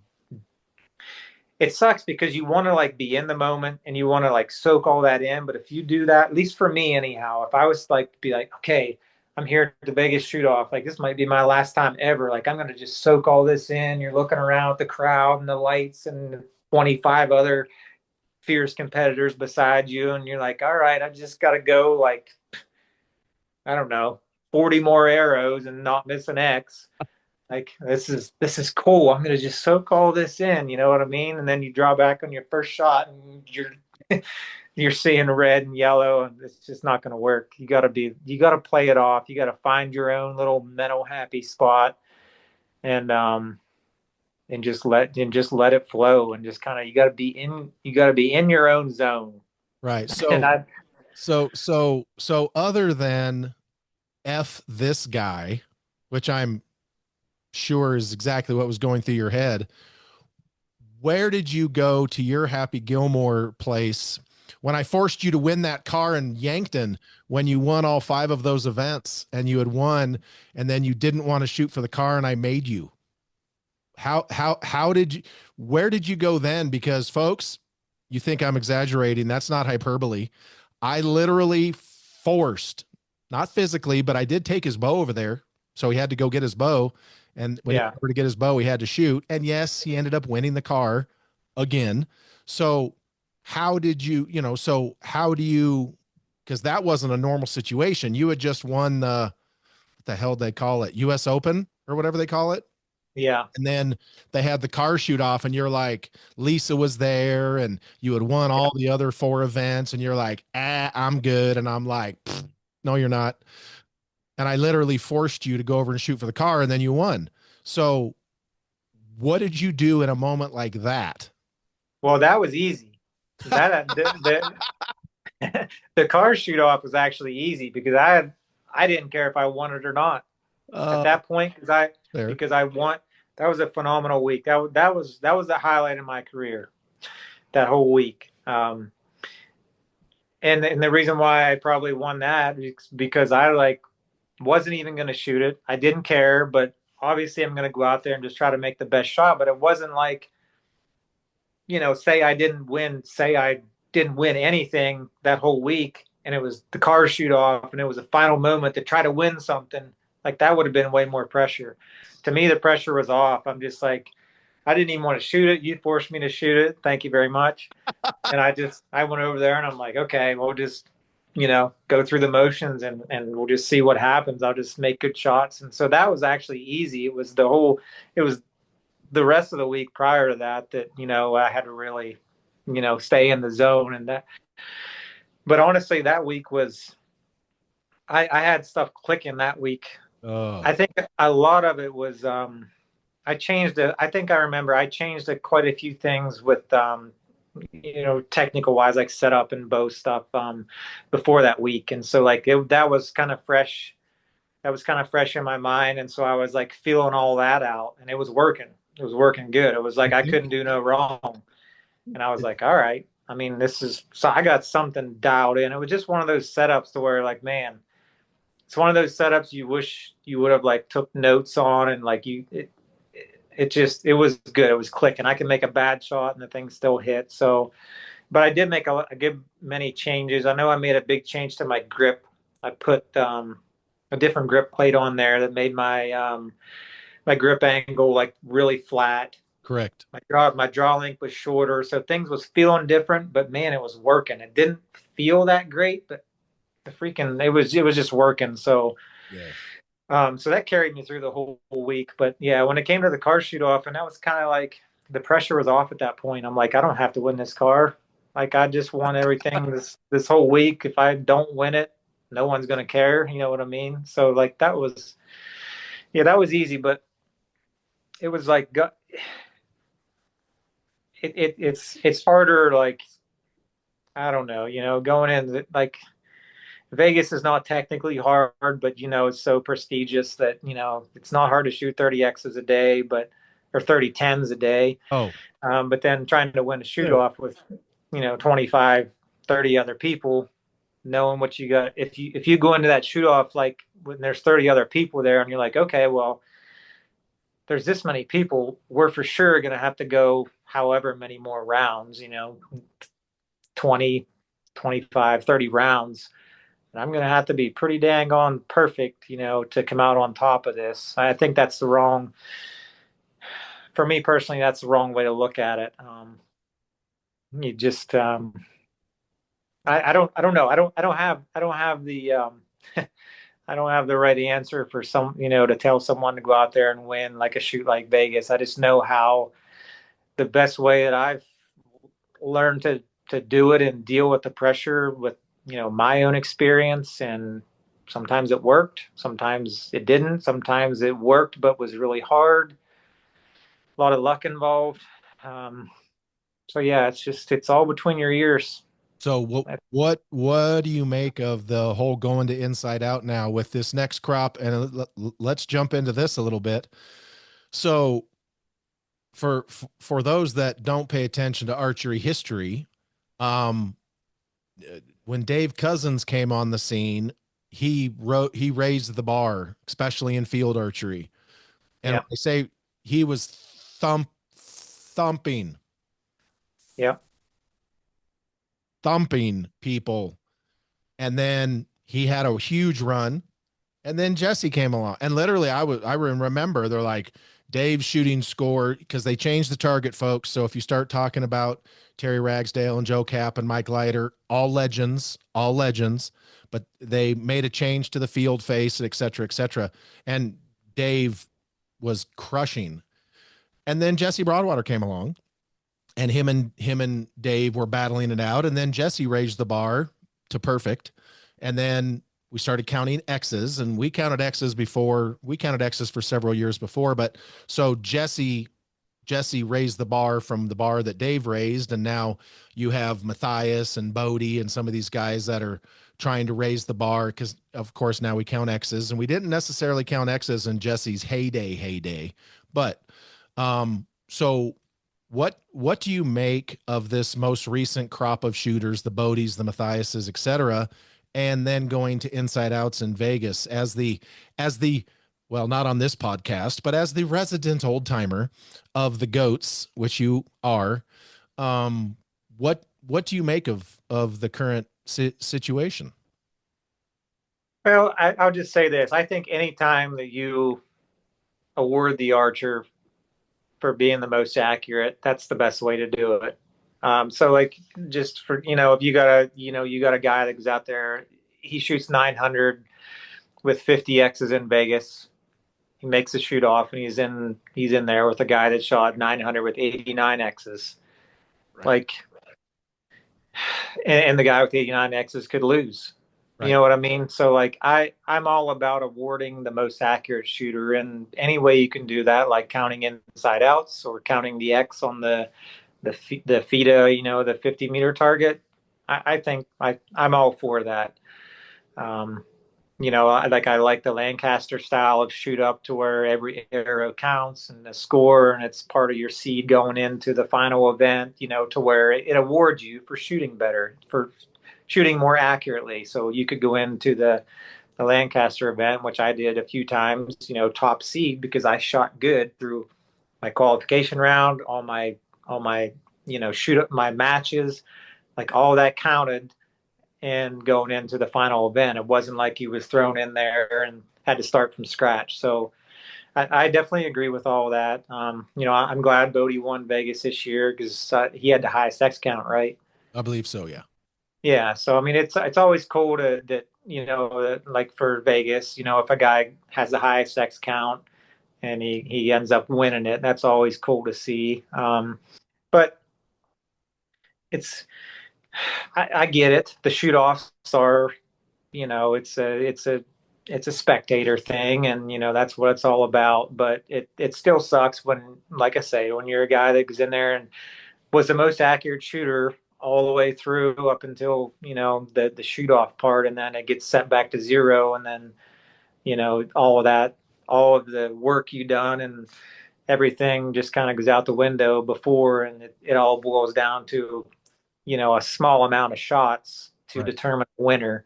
it sucks because you want to like be in the moment and you want to like soak all that in. But if you do that, at least for me anyhow, if I was like be like, okay, I'm here at the Vegas shoot off, like this might be my last time ever. Like I'm gonna just soak all this in. You're looking around at the crowd and the lights and 25 other fierce competitors beside you, and you're like, all right, I just got to go like, I don't know, 40 more arrows and not miss an X. Like this is cool. I'm gonna just soak all this in, you know what I mean? And then you draw back on your first shot, and you're seeing red and yellow, and it's just not gonna work. You gotta play it off. You gotta find your own little mental happy spot, and just let it flow, and just kind of you got to be in your own zone. Right. And I So other than F this guy, which I'm sure is exactly what was going through your head, where did you go to your Happy Gilmore place when I forced you to win that car in Yankton when you won all 5 of those events and you had won and then you didn't want to shoot for the car and I made you? How did you, where did you go then? Because folks, you think I'm exaggerating. That's not hyperbole. I literally forced, not physically, but I did take his bow over there. So he had to go get his bow. And when he yeah. went over to get his bow, he had to shoot. And yes, he ended up winning the car again. So how did you, so how do you, because that wasn't a normal situation. You had just won what the hell they call it? US Open or whatever they call it. Yeah. And then they had the car shoot off, and you're like, Lisa was there, and you had won all the other 4 events, and you're like, I'm good. And I'm like, no, you're not. And I literally forced you to go over and shoot for the car, and then you won. So what did you do in a moment like that? Well, that was easy. That the car shoot off was actually easy because I didn't care if I won it or not at Uh, that point there. because I won. That was a phenomenal week. That was the highlight of my career. That whole week. And the reason why I probably won that is because I like wasn't even going to shoot it. I didn't care, but obviously I'm going to go out there and just try to make the best shot. But it wasn't like, say I didn't win anything that whole week and it was the car shoot off and it was a final moment to try to win something. Like that would have been way more pressure. To me, the pressure was off. I'm just like, I didn't even want to shoot it. You forced me to shoot it. Thank you very much. And I went over there and I'm like, okay, we'll just, go through the motions and we'll just see what happens. I'll just make good shots. And so that was actually easy. It was the rest of the week prior to that, I had to really, stay in the zone and that. But honestly, that week I had stuff clicking that week. Oh, I think a lot of it was, I changed it. I think I remember I changed quite a few things with, technical wise, like setup and bow stuff, before that week. And so like that was kind of fresh. That was kind of fresh in my mind. And so I was like feeling all that out and it was working. It was working good. It was like I I think couldn't do no wrong. And I was like, all right. I mean, so I got something dialed in. It was just one of those setups to where like, man, it's one of those setups you wish you would have like took notes on and like it was good. It was clicking. I can make a bad shot and the thing still hit. So, but I did make a good many changes. I know I made a big change to my grip. I put a different grip plate on there that made my grip angle like really flat. Correct. My draw length was shorter, so things was feeling different. But man, it was working. It didn't feel that great, but the freaking it was just working. So Yeah. so that carried me through the whole week. But yeah, when it came to the car shoot off, and that was kind of like the pressure was off at that point. I'm like, I don't have to win this car. Like I just won everything this whole week. If I don't win it, no one's gonna care. You know what I mean? So like that was yeah, that was easy, but it was like it's harder. Like I don't know, going in like Vegas is not technically hard, but it's so prestigious that it's not hard to shoot 30Xs a day, but or 30 10s a day. Oh, But then trying to win a shoot yeah. off with 25, 30 other people, knowing what you got. If you go into that shoot off like when there's 30 other people there, and you're like, okay, well, there's this many people, we're for sure going to have to go however many more rounds, 20, 25, 30 rounds. And I'm going to have to be pretty dang on perfect, to come out on top of this. I think that's for me personally, that's the wrong way to look at it. You just, I don't know. I don't have the, I don't have the right answer for to tell someone to go out there and win like a shoot like Vegas. I just know how the best way that I've learned to do it and deal with the pressure with my own experience. And sometimes it worked, sometimes it didn't, sometimes it worked but was really hard, a lot of luck involved. So yeah, it's all between your ears. So what do you make of the whole going to inside out now with this next crop? And let's jump into this a little bit. So for those that don't pay attention to archery history, um, when Dave Cousins came on the scene, he raised the bar, especially in field archery. And Yeah, when I say he was thumping, yeah, thumping people, and then he had a huge run. And then Jesse came along, and literally, I remember they're like Dave's shooting score because they changed the target, folks. So if you start talking about Terry Ragsdale and Joe Cap and Mike Leiter, all legends, but they made a change to the field face, et cetera, et cetera. And Dave was crushing. And then Jesse Broadwater came along, and him and Dave were battling it out, and then Jesse raised the bar to perfect, and then we started counting X's, and we counted X's before. We counted X's for several years before, but so Jesse raised the bar from the bar that Dave raised, and now you have Matthias and Bodie and some of these guys that are trying to raise the bar because, of course, now we count X's, and we didn't necessarily count X's in Jesse's heyday, but so what do you make of this most recent crop of shooters, the Bodies, the Matthiases, et cetera, and then going to inside outs in Vegas as the well, not on this podcast, but as the resident old timer of the Goats, which you are, um, what do you make of the current situation? well, I'll just say this. I think anytime that you award the archer for being the most accurate, that's the best way to do it. So like just for if you got a guy that's out there, he shoots 900 with 50 X's in Vegas. He makes a shoot off, and he's in there with a guy that shot 900 with 89 X's. Right. Like, and the guy with 89 X's could lose. You Right. know what I mean? So like I'm all about awarding the most accurate shooter, and any way you can do that, like counting inside outs or counting the X on the FIDA, the 50-meter target. I think I'm all for that. Um, I like the Lancaster style of shoot up to where every arrow counts and the score, and it's part of your seed going into the final event. To where it awards you for shooting better, for shooting more accurately. So you could go into the Lancaster event, which I did a few times. Top seed because I shot good through my qualification round, all my shoot up my matches, like all that counted and going into the final event. It wasn't like he was thrown in there and had to start from scratch. So I definitely agree with all that. I'm glad Bodie won Vegas this year because he had the highest X count, right? I believe so. Yeah. Yeah. So I mean, it's always cool to that like for Vegas, if a guy has the highest X count and he ends up winning it, that's always cool to see. But it's I get it. The shoot offs are it's a spectator thing, and that's what it's all about. But it still sucks when, like I say, when you're a guy that goes in there and was the most accurate shooter all the way through up until the shoot off part, and then it gets set back to zero, and then all of that, all of the work you done and everything just kind of goes out the window before, and it all boils down to a small amount of shots to Right. determine a winner.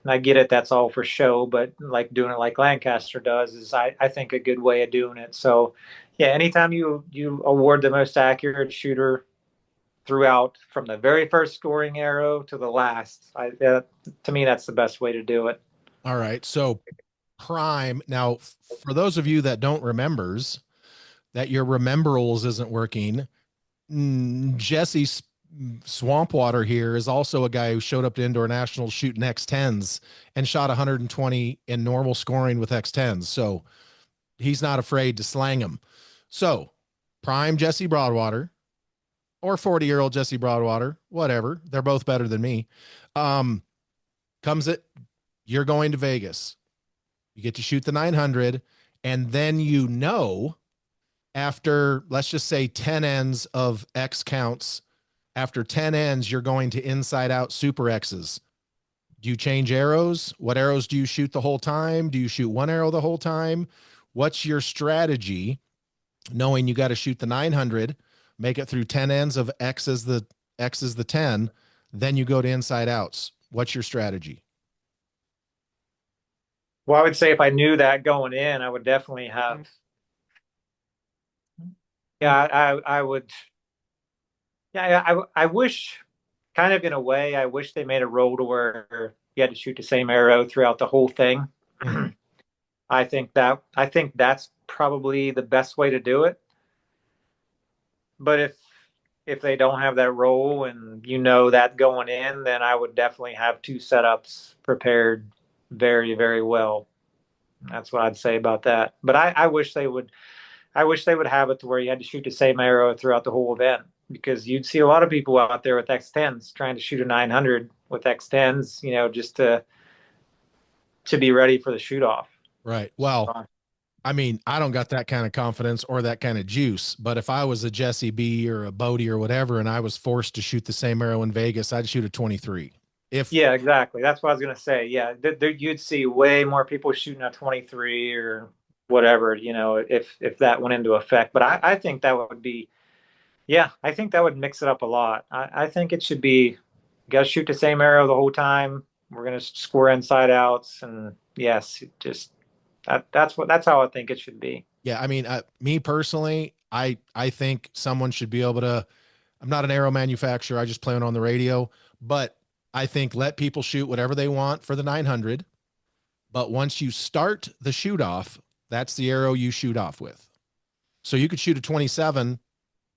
I get it, that's all for show, but like doing it like Lancaster does is I think a good way of doing it. So yeah, anytime you award the most accurate shooter throughout from the very first scoring arrow to the last, to me that's the best way to do it. All right. So prime. Now, for those of you that don't remembers that your rememberables isn't working, Jesse Swampwater here is also a guy who showed up to indoor nationals shooting X10s and shot 120 in normal scoring with X10s. So he's not afraid to slang them. So prime Jesse Broadwater or 40-year-old Jesse Broadwater, whatever. They're both better than me. Um, comes it, you're going to Vegas. You get to shoot the 900, and then after, let's just say 10 ends of X counts, after 10 ends, you're going to inside out super X's. Do you change arrows? What arrows do you shoot the whole time? Do you shoot one arrow the whole time? What's your strategy knowing you got to shoot the 900, make it through 10 ends of X is the 10, then you go to inside outs? What's your strategy? Well, I would say if I knew that going in, I would definitely have. Yeah, I would. Yeah, I wish, kind of in a way, I wish they made a rule to where you had to shoot the same arrow throughout the whole thing. Mm-hmm. I think that's probably the best way to do it. But if they don't have that role and that going in, then I would definitely have two setups prepared very, very well. That's what I'd say about that. But I wish they would. I wish they would have it to where you had to shoot the same arrow throughout the whole event because you'd see a lot of people out there with X10s trying to shoot a 900 with X10s, just to be ready for the shoot off. Right. Well, I mean, I don't got that kind of confidence or that kind of juice, but if I was a Jesse B or a Bodie or whatever, and I was forced to shoot the same arrow in Vegas, I'd shoot a 23. If Yeah, exactly. That's what I was gonna say. Yeah, you'd see way more people shooting a 23 or whatever, if that went into effect. But I think that would be, yeah, I think that would mix it up a lot. I think it should be, you got to shoot the same arrow the whole time. We're gonna score inside outs, and yes, just that's how I think it should be. yeah, I mean, me personally, I think someone should be able to. I'm not an arrow manufacturer. I just play it on the radio, but I think let people shoot whatever they want for the 900. But once you start the shoot off, that's the arrow you shoot off with. So you could shoot a 27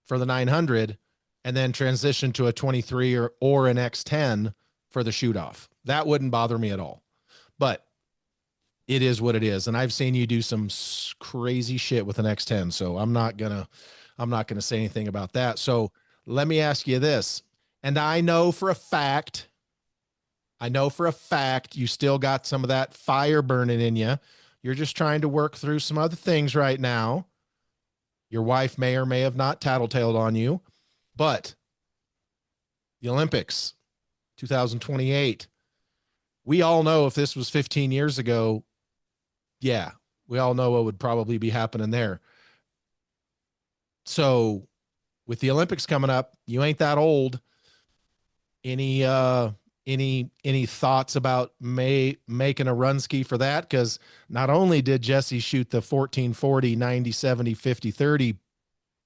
for the 900 and then transition to a 23 or an X10 for the shoot off. That wouldn't bother me at all. But it is what it is. And I've seen you do some crazy shit with an X10. So I'm not gonna say anything about that. So let me ask you this. And I know for a fact you still got some of that fire burning in you. You're just trying to work through some other things right now. Your wife may or may have not tattletaled on you, but the Olympics 2028, we all know if this was 15 years ago, yeah, we all know what would probably be happening there. So with the Olympics coming up, you ain't that old. Any Any thoughts about making a run ski for that? Because not only did Jesse shoot the 1440, 90, 70, 50, 30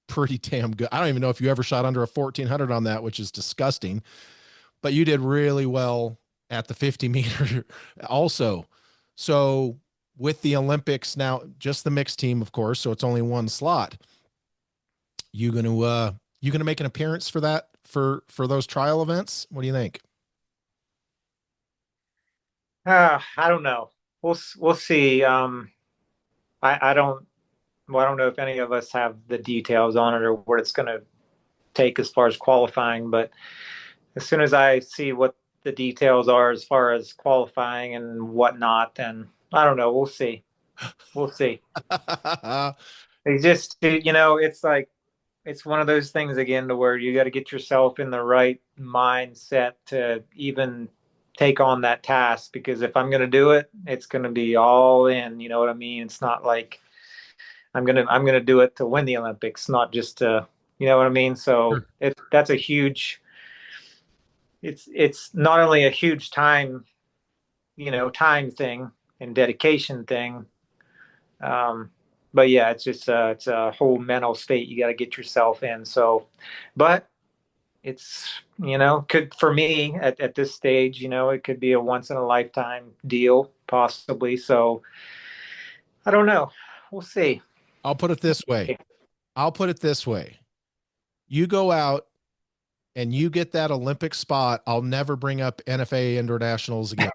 pretty damn good. I don't even know if you ever shot under a 1400 on that, which is disgusting, but you did really well at the 50 meter also. So with the Olympics now, just the mixed team, of course, so it's only one slot. You gonna make an appearance for that for those trial events? What do you think? I don't know. We'll see. I don't well, I don't know if any of us have the details on it or what it's going to take as far as qualifying. But as soon as I see what the details are as far as qualifying and whatnot, then I don't know. We'll see. We'll see. It's just, it's like it's one of those things again to where you got to get yourself in the right mindset to even take on that task because if I'm going to do it, it's going to be all in, you know what I mean? It's not like I'm going to do it to win the Olympics, not just to, you know what I mean? So, that's a huge it's not only a huge time thing and dedication thing. Um, but yeah, it's a whole mental state you got to get yourself in. So, but it's could for me at this stage, it could be a once in a lifetime deal possibly. So I don't know. We'll see. I'll put it this way. I'll put it this way. You go out and you get that Olympic spot, I'll never bring up NFA internationals again.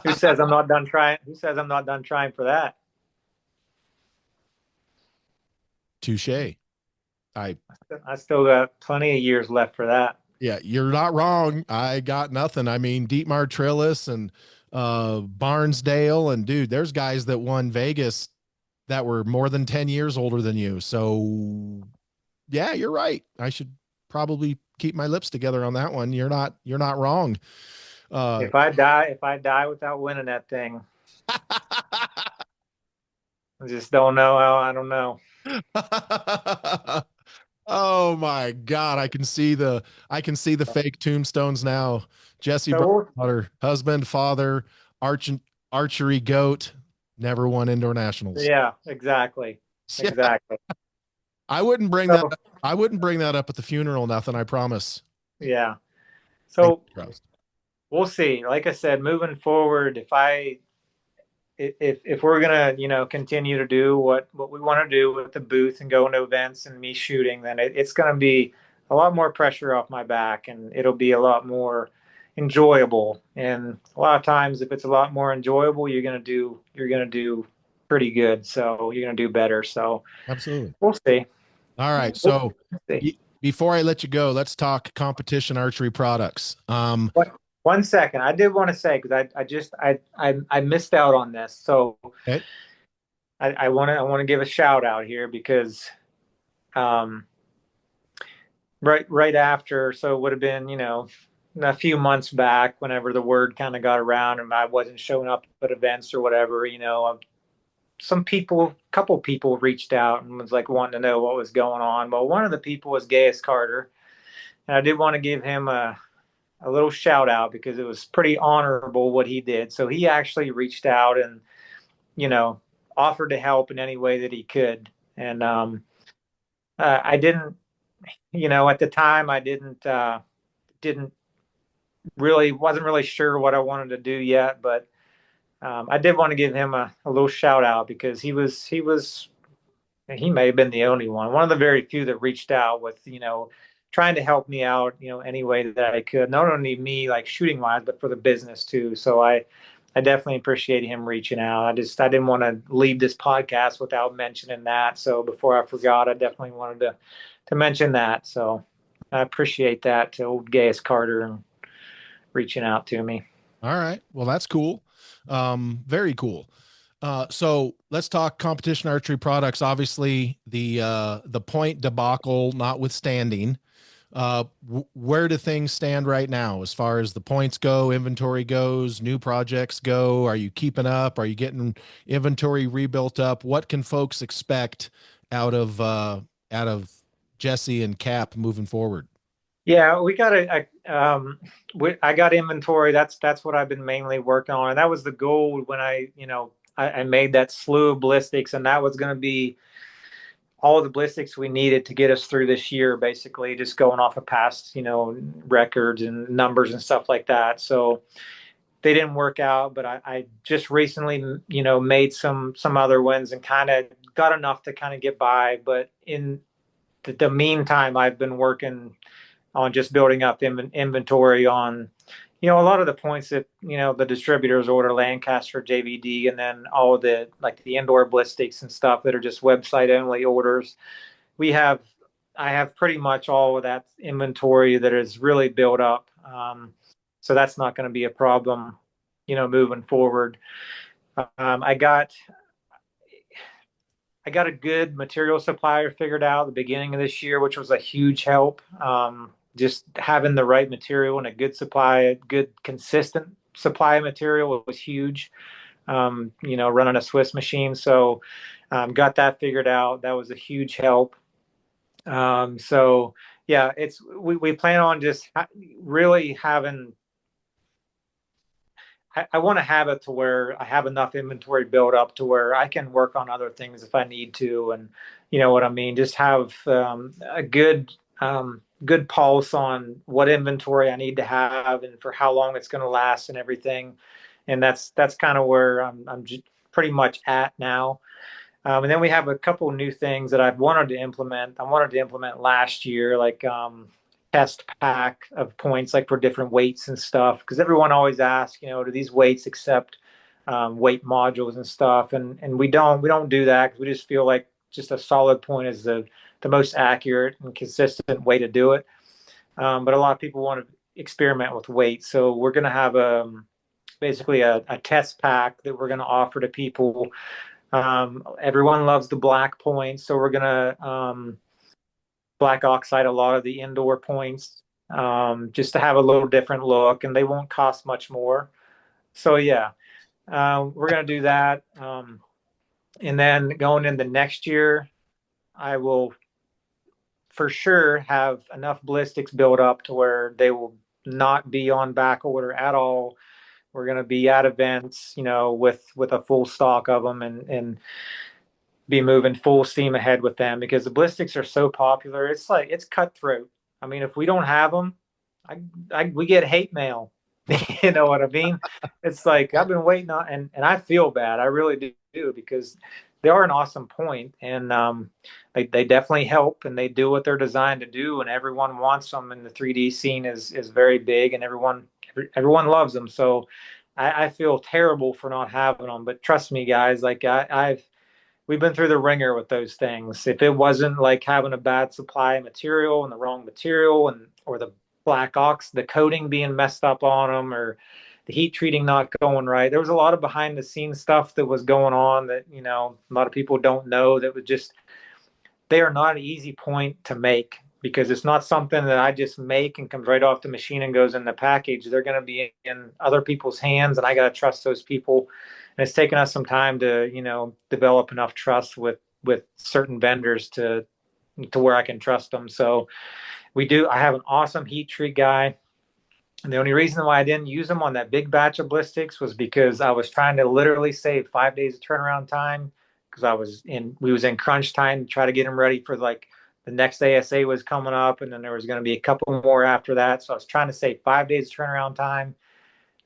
Who says I'm not done trying? Who says I'm not done trying for that? Touche. I I still got plenty of years left for that. Yeah, you're not wrong. I got nothing. I mean, Dietmar Trillis and Barnesdale and dude, there's guys that won Vegas that were more than 10 years older than you. So yeah, you're right. I should probably keep my lips together on that one. You're not wrong. If I die without winning that thing, I just don't know how. I don't know. Oh my God. I can see the fake tombstones now. Jesse So Broadwater, husband, father, arch archery goat, never won indoor nationals. yeah, exactly, Yeah. exactly. I wouldn't bring that So I wouldn't bring that up at the funeral, nothing, I promise. yeah, Fingers so crossed. we'll see. Like I said, moving forward, if we're gonna continue to do what we want to do with the booth and going to events and me shooting, then it's gonna be a lot more pressure off my back, and it'll be a lot more enjoyable. And a lot of times, if it's a lot more enjoyable, you're gonna do pretty good. So you're gonna do better. So Absolutely. we'll see. All right. We'll So see. before I let you go, let's talk competition archery products. One second, I did want to say because I missed out on this. So Okay. I want to give a shout out here because um, right after, so it would have been a few months back whenever the word kind of got around and I wasn't showing up at events or whatever. Some people, couple people reached out and was like wanting to know what was going on. Well, one of the people was Gaius Carter, and I did want to give him a little shout out because it was pretty honorable what he did. So he actually reached out and you know offered to help in any way that he could. And I didn't, at the time I didn't really wasn't really sure what I wanted to do yet, but I did want to give him a little shout out because he may have been the only one of the very few that reached out with trying to help me out any way that I could, not only me like shooting wise but for the business too. So I definitely appreciate him reaching out. I didn't want to leave this podcast without mentioning that. So before I forgot, I definitely wanted to mention that. So I appreciate that to old Gaius Carter and reaching out to me. All right. Well, that's cool. Very cool. So let's talk competition archery products. Obviously, the point debacle notwithstanding, where do things stand right now as far as the points go, inventory goes, new projects go? Are you keeping up? Are you getting inventory rebuilt up? What can folks expect out of Jesse and Cap moving forward? Yeah, we got I got inventory. That's what I've been mainly working on. And that was the goal when I made that slew of ballistics, and that was going to be all the ballistics we needed to get us through this year, basically, just going off of past, records and numbers and stuff like that. So they didn't work out, but I just recently, made some other ones and kind of got enough to kind of get by. But in the meantime, I've been working on just building up inventory on, a lot of the points that, the distributors order Lancaster JVD, and then all of the like the indoor ballistics and stuff that are just website only orders. We have, I have pretty much all of that inventory that is really built up. So that's not going to be a problem, moving forward. Um, I got I got a good material supplier figured out at the beginning of this year, which was a huge help. Just having the right material and a good supply, a good consistent supply of material was huge. Running a Swiss machine, so got that figured out. That was a huge help. So yeah, we plan on just really having. I want to have it to where I have enough inventory built up to where I can work on other things if I need to, and you know what I mean. Just have a good pulse on what inventory I need to have and for how long it's going to last and everything. And that's kind of where I'm just pretty much at now. And then we have a couple new things that I've wanted to implement. I wanted to implement last year, like test pack of points, like for different weights and stuff. Because everyone always asks, do these weights accept weight modules and stuff? And we don't do that because we just feel like just a solid point is the most accurate and consistent way to do it. But a lot of people want to experiment with weights, so we're going to have basically a test pack that we're going to offer to people. Everyone loves the black points, so we're gonna black oxide a lot of the indoor points, just to have a little different look, and they won't cost much more. So yeah, we're gonna do that, and then going into next year, I will for sure have enough ballistics built up to where they will not be on back order at all. We're gonna be at events, with a full stock of them, and be moving full steam ahead with them because the ballistics are so popular. It's like it's cutthroat. I mean, if we don't have them, we get hate mail. You know what I mean? It's like I've been waiting on, and I feel bad. I really do because they are an awesome point, and they definitely help, and they do what they're designed to do, and everyone wants them. And the 3D scene is very big, and everyone loves them. So I feel terrible for not having them, but trust me, guys, like I've we've been through the ringer with those things. If it wasn't like having a bad supply of material and the wrong material and or the black ox, the coating being messed up on them or the heat treating not going right. There was a lot of behind the scenes stuff that was going on that, a lot of people don't know that was just they are not an easy point to make because it's not something that I just make and comes right off the machine and goes in the package. They're going to be in other people's hands, and I got to trust those people. And it's taken us some time to, develop enough trust with certain vendors to where I can trust them. So we do. I have an awesome heat treat guy. And the only reason why I didn't use them on that big batch of ballistics was because I was trying to literally save 5 days of turnaround time because we was in crunch time to try to get them ready for like the next ASA was coming up, and then there was going to be a couple more after that. So I was trying to save 5 days of turnaround time.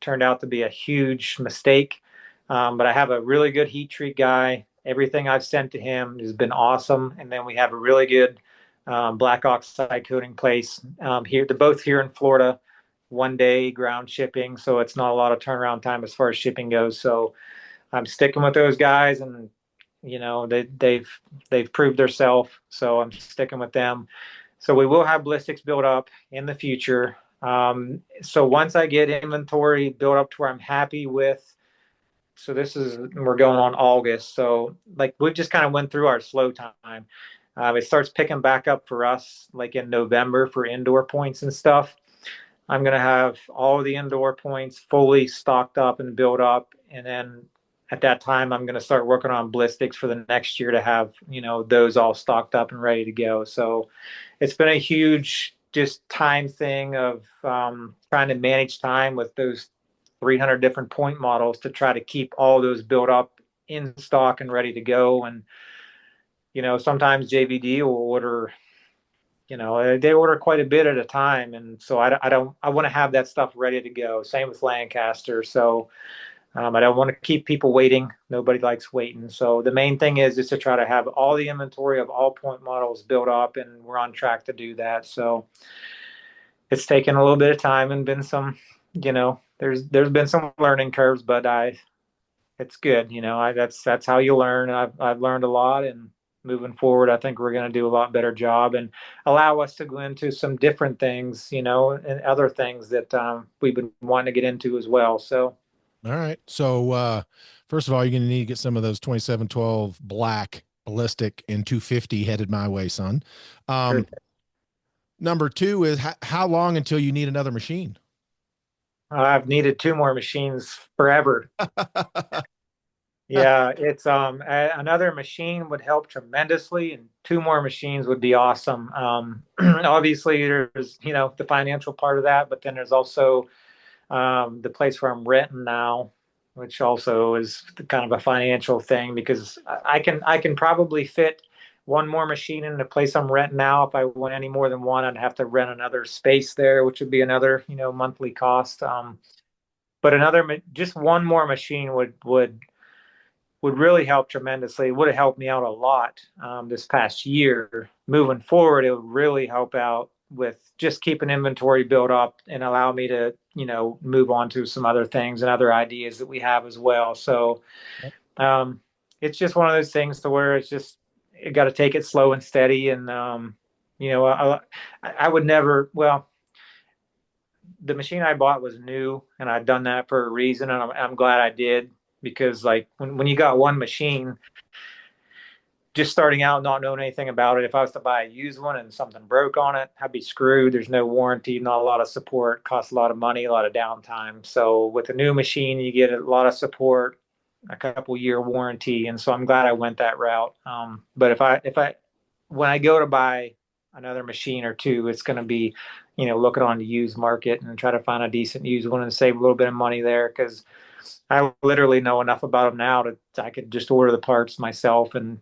Turned out to be a huge mistake. But I have a really good heat treat guy. Everything I've sent to him has been awesome. And then we have a really good black oxide coating place here. They're both here in Florida, 1 day ground shipping. So it's not a lot of turnaround time as far as shipping goes. So I'm sticking with those guys, and they've proved themselves. So I'm sticking with them. So we will have ballistics built up in the future. So once I get inventory built up to where I'm happy with, so we're going on August. So like we just kind of went through our slow time. It starts picking back up for us like in November for indoor points and stuff. I'm going to have all the indoor points fully stocked up and built up. And then at that time, I'm going to start working on ballistics for the next year to have, those all stocked up and ready to go. So it's been a huge just time thing of trying to manage time with those 300 different point models to try to keep all those built up in stock and ready to go. And, sometimes JVD will order, they order quite a bit at a time. And so I want to have that stuff ready to go. Same with Lancaster. So I don't want to keep people waiting. Nobody likes waiting. So the main thing is just to try to have all the inventory of all point models built up, and we're on track to do that. So it's taken a little bit of time and been some, there's been some learning curves, but it's good. That's how you learn. I've learned a lot, and moving forward, I think we're going to do a lot better job and allow us to go into some different things, and other things that we've been wanting to get into as well. So. All right. So first of all, you're going to need to get some of those 2712 black ballistic and 250 headed my way, son. Sure. Number two is how long until you need another machine? I've needed two more machines forever. Yeah, it's another machine would help tremendously, and two more machines would be awesome. Obviously, there's the financial part of that, but then there's also the place where I'm renting now, which also is kind of a financial thing because I can probably fit one more machine in the place I'm renting now. If I want any more than one, I'd have to rent another space there, which would be another monthly cost. But just one more machine would really help tremendously. It would have helped me out a lot this past year. Moving forward, it would really help out with just keeping inventory built up and allow me to, move on to some other things and other ideas that we have as well. So um, it's just one of those things to where it's just you got to take it slow and steady. And I would never. Well, the machine I bought was new, and I'd done that for a reason, and I'm glad I did because like when you got one machine just starting out, not knowing anything about it, if I was to buy a used one and something broke on it, I'd be screwed. There's no warranty, not a lot of support, costs a lot of money, a lot of downtime. So with a new machine, you get a lot of support, a couple year warranty, and so I'm glad I went that route. But when I go to buy another machine or two, it's going to be, looking on the used market and try to find a decent used one and save a little bit of money there because I literally know enough about them now that I could just order the parts myself and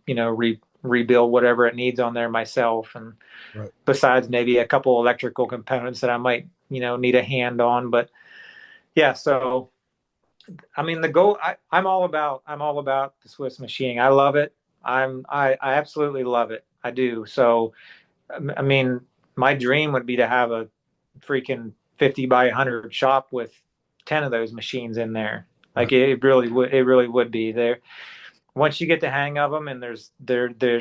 rebuild whatever it needs on there myself. And Right. besides maybe a couple electrical components that I might need a hand on, but yeah. So I mean the goal. I'm all about the Swiss machining. I love it. I absolutely love it. I do. So I mean my dream would be to have a freaking 50 by 100 shop with 10 of those machines in there. Right. Like it really would be there. Once you get the hang of them, and there's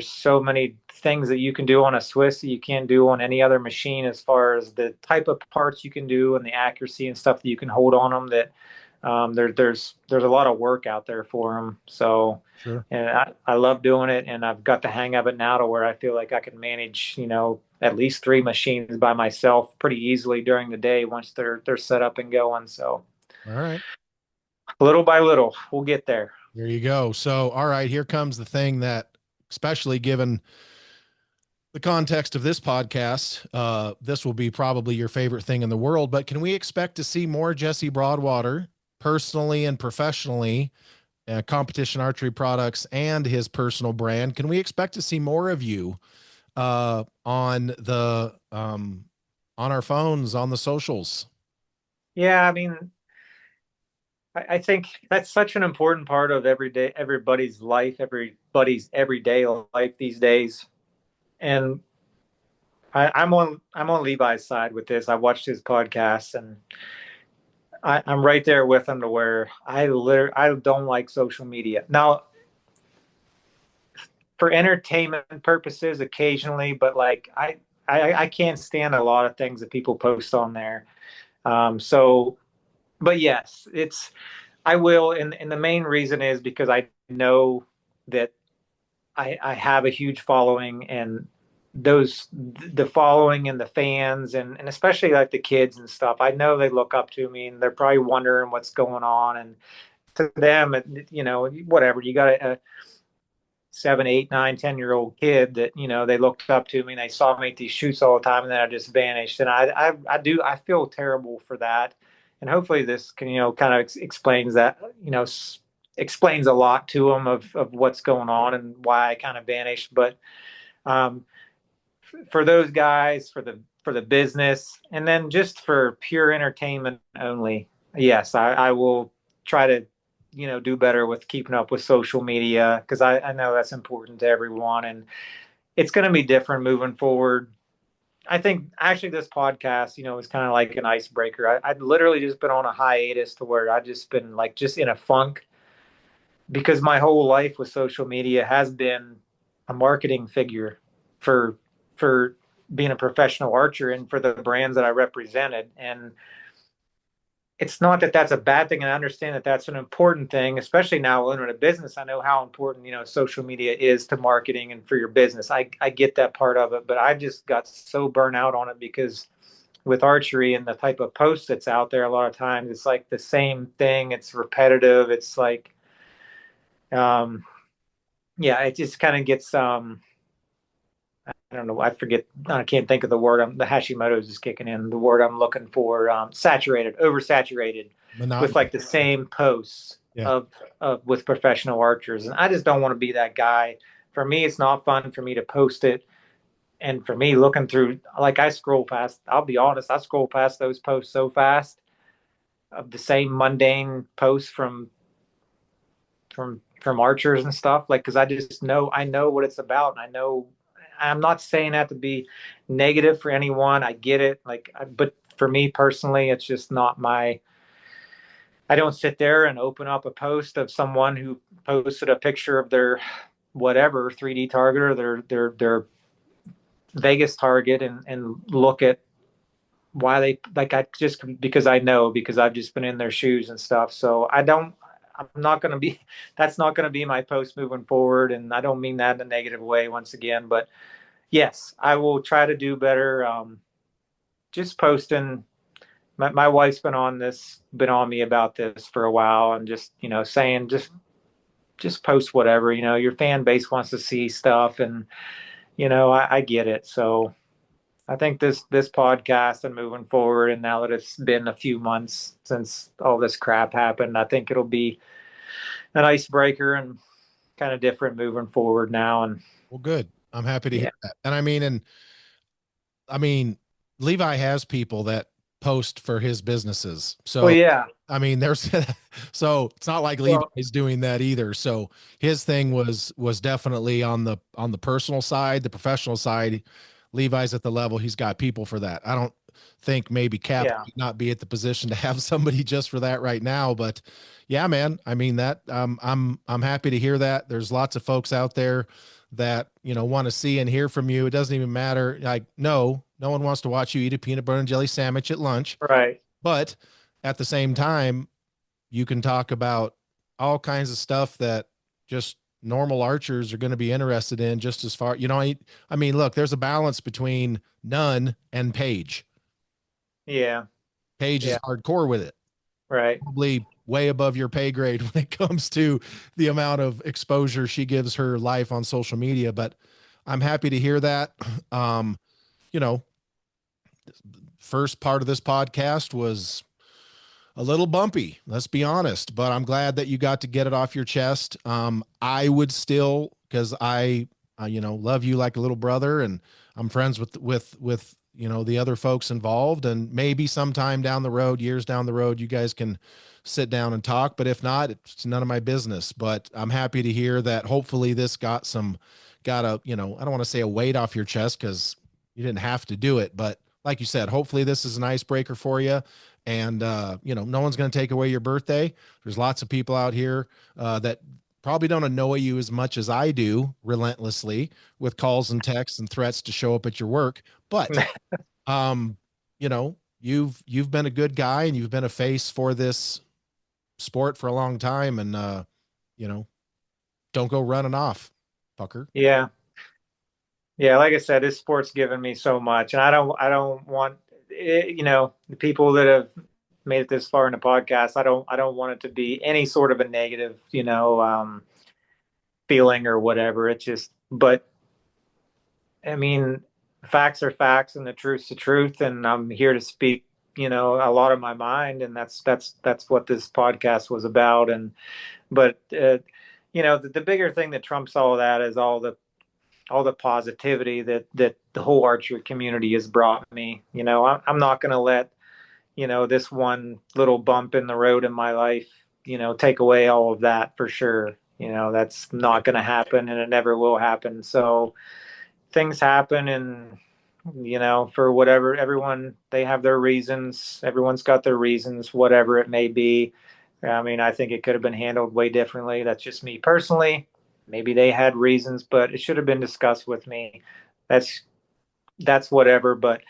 so many things that you can do on a Swiss that you can't do on any other machine as far as the type of parts you can do and the accuracy and stuff that you can hold on them that there's a lot of work out there for them. So, Sure. and I love doing it, and I've got the hang of it now to where I feel like I can manage, at least three machines by myself pretty easily during the day once they're set up and going. So, All right. little by little, we'll get there. There you go. So, all right, here comes the thing that, especially given the context of this podcast, this will be probably your favorite thing in the world. But can we expect to see more Jesse Broadwater personally and professionally, competition archery products and his personal brand? Can we expect to see more of you on our phones, on the socials? Yeah, I mean, I think that's such an important part of everybody's life, everybody's everyday life these days. And I'm on Levi's side with this. I watched his podcast, and I'm right there with him to where I don't like social media now for entertainment purposes occasionally, but like I can't stand a lot of things that people post on there. So, but yes, I will, and the main reason is because I know that I have a huge following, and the following and the fans and especially like the kids and stuff. I know they look up to me, and they're probably wondering what's going on. And to them, whatever you got to. 7, 8, 9, 10-year-old kid that, they looked up to me and they saw me at these shoots all the time, and then I just vanished. And I feel terrible for that. And hopefully this can, kind of explains that, explains a lot to them of what's going on and why I kind of vanished. But um, for those guys, for the business, and then just for pure entertainment only, yes, I will try to do better with keeping up with social media, because I know that's important to everyone, and it's going to be different moving forward. I think actually this podcast, is kind of like an icebreaker. I'd literally just been on a hiatus to where I've just been like just in a funk, because my whole life with social media has been a marketing figure for for being a professional archer and for the brands that I represented. And it's not that that's a bad thing. And I understand that that's an important thing, especially now owning a business. I know how important, social media is to marketing and for your business. I get that part of it, but I just got so burnt out on it, because with archery and the type of post that's out there, a lot of times it's like the same thing. It's repetitive. It's like, um, yeah, it just kind of gets, I don't know. I forget. I can't think of the word. The Hashimoto's is kicking in. The word I'm looking for. Saturated, oversaturated, with Monotony. like the same posts Yeah. of with professional archers, and I just don't want to be that guy. For me, it's not fun for me to post it, and for me, looking through, like, I scroll past. I'll be honest. I scroll past those posts so fast of the same mundane posts from archers and stuff, like, because I know what it's about, and I know, I'm not saying that to be negative for anyone. I get it, like, but for me personally, it's just not my. I don't sit there and open up a post of someone who posted a picture of their whatever 3D target or their Vegas target, and look at why they, like, I just, because I know, because I've just been in their shoes and stuff. So I'm not going to be, that's not going to be my post moving forward. And I don't mean that in a negative way once again, but yes, I will try to do better. Just posting. My wife's been on me about this for a while, and just, saying, just post whatever, your fan base wants to see stuff. And, I get it. So I think this podcast and moving forward, and now that it's been a few months since all this crap happened, I think it'll be an icebreaker and kind of different moving forward now. And Well, good. I'm happy to hear yeah, that. And I mean, Levi has people that post for his businesses. well, So, yeah, there's so it's not like well, Levi's doing that either. So his thing was definitely on the personal side. The professional side, Levi's at the level he's got people for that. I don't think maybe Cap yeah, might not be at the position to have somebody just for that right now, but yeah, man. I mean that I'm happy to hear that. There's lots of folks out there that want to see and hear from you. It doesn't even matter. Like, no one wants to watch you eat a peanut butter and jelly sandwich at lunch, right, but at the same time, you can talk about all kinds of stuff that just normal archers are going to be interested in just as far. I mean, look, there's a balance between none and Paige. yeah, Paige is yeah, hardcore with it, right, probably way above your pay grade when it comes to the amount of exposure she gives her life on social media. But I'm happy to hear that. Um, you know, First part of this podcast was a little bumpy, let's be honest, but I'm glad that you got to get it off your chest. I would still, because love you like a little brother, and I'm friends with the other folks involved, and maybe sometime down the road, years down the road, you guys can sit down and talk. But if not, it's none of my business. But I'm happy to hear that. Hopefully, this got a I don't want to say a weight off your chest, because you didn't have to do it, but like you said, hopefully this is an icebreaker for you. And no one's going to take away your birthday. There's lots of people out here that probably don't annoy you as much as I do relentlessly with calls and texts and threats to show up at your work. But um, you've been a good guy, and you've been a face for this sport for a long time. And you know, don't go running off, fucker. yeah, yeah. Like I said, this sport's given me so much, and I don't want it, the people that have made it this far in the podcast. I don't want it to be any sort of a negative. feeling or whatever. It's just, but I mean, facts are facts and the truth's the truth. And I'm here to speak, a lot of my mind. And that's what this podcast was about. But, the bigger thing that trumps all of that is all the positivity that the whole archery community has brought me. I'm not going to let, this one little bump in the road in my life, take away all of that for sure. That's not going to happen and it never will happen. So things happen and, for whatever, everyone, they have their reasons. Everyone's got their reasons, whatever it may be. I mean, I think it could have been handled way differently. That's just me personally. Maybe they had reasons, but it should have been discussed with me. That's that's whatever. But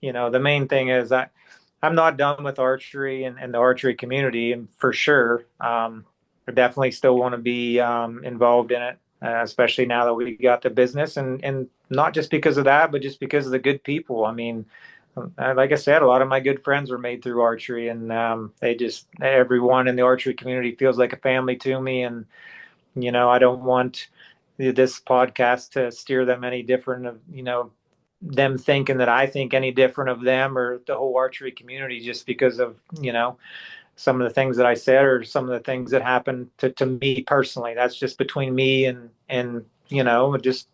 the main thing is I'm not done with archery and the archery community, and for sure, I definitely still want to be involved in it, especially now that we got the business, and not just because of that, but just because of the good people. I mean, like I said, a lot of my good friends were made through archery, and everyone in the archery community feels like a family to me, and I don't want this podcast to steer them any different of, them thinking that I think any different of them or the whole archery community just because of, some of the things that I said or some of the things that happened to me personally. That's just between me and, just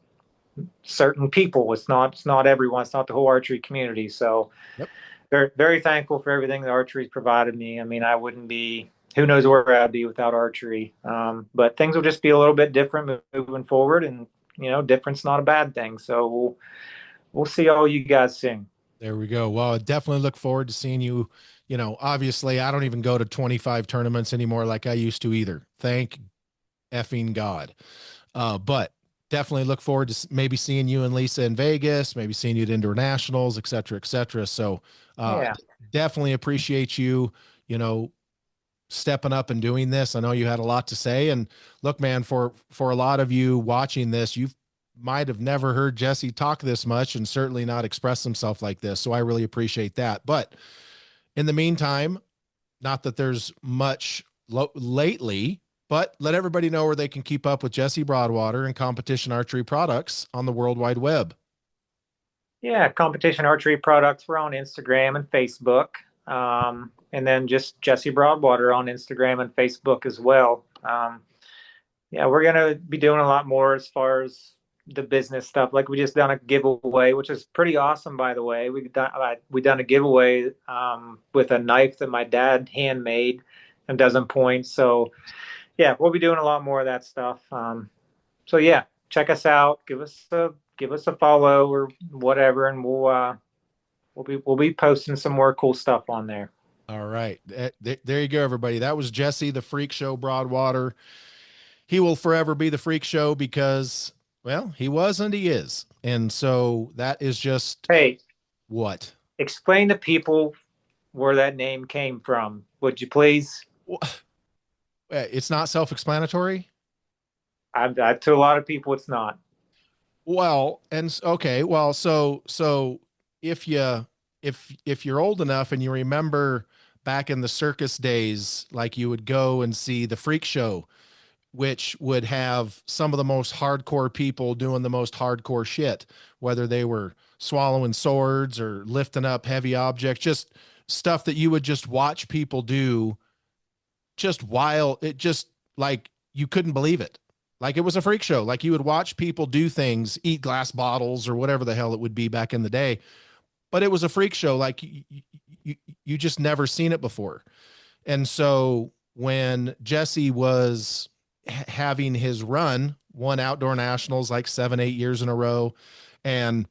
certain people. It's not everyone. It's not the whole archery community. So Yep. very, very thankful for everything that archery's provided me. I mean, I wouldn't be, who knows where I'd be without archery. But things will just be a little bit different moving forward, and different's not a bad thing. So we'll see all you guys soon. There we go. Well, I definitely look forward to seeing you. Obviously, I don't even go to 25 tournaments anymore like I used to either. Thank effing God. But definitely look forward to maybe seeing you and Lisa in Vegas, maybe seeing you at Indoor Nationals, et cetera, et cetera. So Yeah. definitely appreciate you, you know, stepping up and doing this. I know you had a lot to say. And look, man, for a lot of you watching this, you might have never heard Jesse talk this much and certainly not express himself like this. So I really appreciate that. But in the meantime, not that there's much lately, but let everybody know where they can keep up with Jesse Broadwater and competition archery products on the World Wide Web. Yeah, competition archery products. We're on Instagram and Facebook. And then just Jesse Broadwater on Instagram and Facebook as well. Yeah, we're gonna be doing a lot more as far as the business stuff. Like we just done a giveaway, which is pretty awesome, by the way. We done a giveaway with a knife that my dad handmade and doesn't point. So yeah, we'll be doing a lot more of that stuff. So yeah, check us out. Give us a follow or whatever, and we'll be posting some more cool stuff on there. All right. There you go, everybody. That was Jesse, the Freak Show Broadwater. He will forever be the Freak Show because, well, he was and he is. And so that is just Hey, what? explain to people where that name came from, would you please? It's not self explanatory. To a lot of people, it's not. Well, and okay, well, so if you if you're old enough and you remember back in the circus days, like you would go and see the freak show, which would have some of the most hardcore people doing the most hardcore shit, whether they were swallowing swords or lifting up heavy objects, just stuff that you would just watch people do just while it just like you couldn't believe it. Like it was a freak show. Like you would watch people do things, eat glass bottles or whatever the hell it would be back in the day. But it was a freak show. Like you just never seen it before. And so when Jesse was having his run, won outdoor nationals like 7, 8 years in a row, and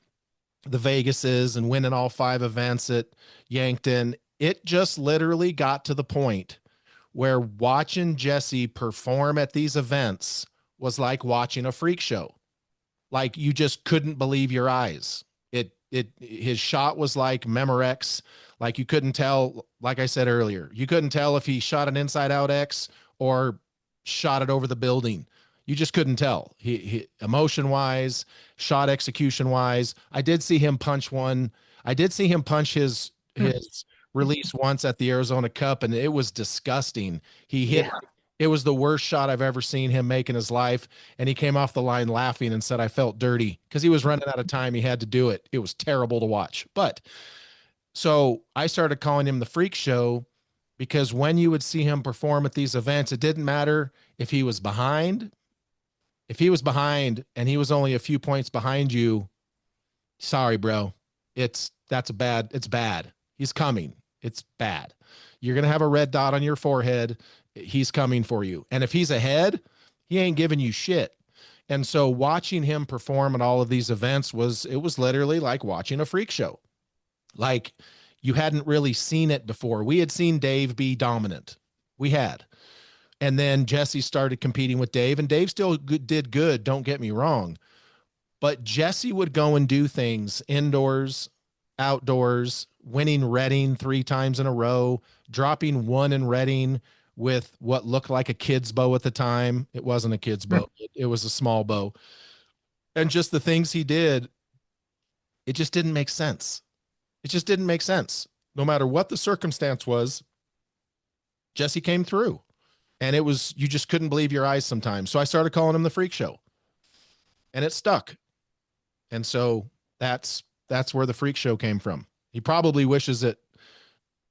the Vegases and winning all 5 events at Yankton, it just literally got to the point where watching Jesse perform at these events was like watching a freak show. Like you just couldn't believe your eyes. His shot was like Memorex. Like you couldn't tell, like I said earlier, you couldn't tell if he shot an inside out X or shot it over the building. You just couldn't tell. He emotion wise, shot execution wise. I did see him punch one. I did see him punch his release once at the Arizona Cup, and it was disgusting. He hit Yeah. It was the worst shot I've ever seen him make in his life. And he came off the line laughing and said, I felt dirty because he was running out of time. He had to do it. It was terrible to watch. But so I started calling him the freak show because when you would see him perform at these events, it didn't matter if he was behind. If he was behind and he was only a few points behind you, sorry, bro. It's bad. He's coming. It's bad. You're going to have a red dot on your forehead. He's coming for you. And if he's ahead, he ain't giving you shit. And so watching him perform at all of these events was literally like watching a freak show. Like you hadn't really seen it before. We had seen Dave be dominant. We had. And then Jesse started competing with Dave, and Dave still did good. Don't get me wrong. But Jesse would go and do things indoors, outdoors, winning Reading 3 times in a row, dropping one in Reading with what looked like a kid's bow at the time. It wasn't a kid's bow, it was a small bow. And just the things he did, it just didn't make sense. It just didn't make sense. No matter what the circumstance was, Jesse came through. And it was, you just couldn't believe your eyes sometimes. So I started calling him the freak show. And it stuck. And so that's where the freak show came from. He probably wishes it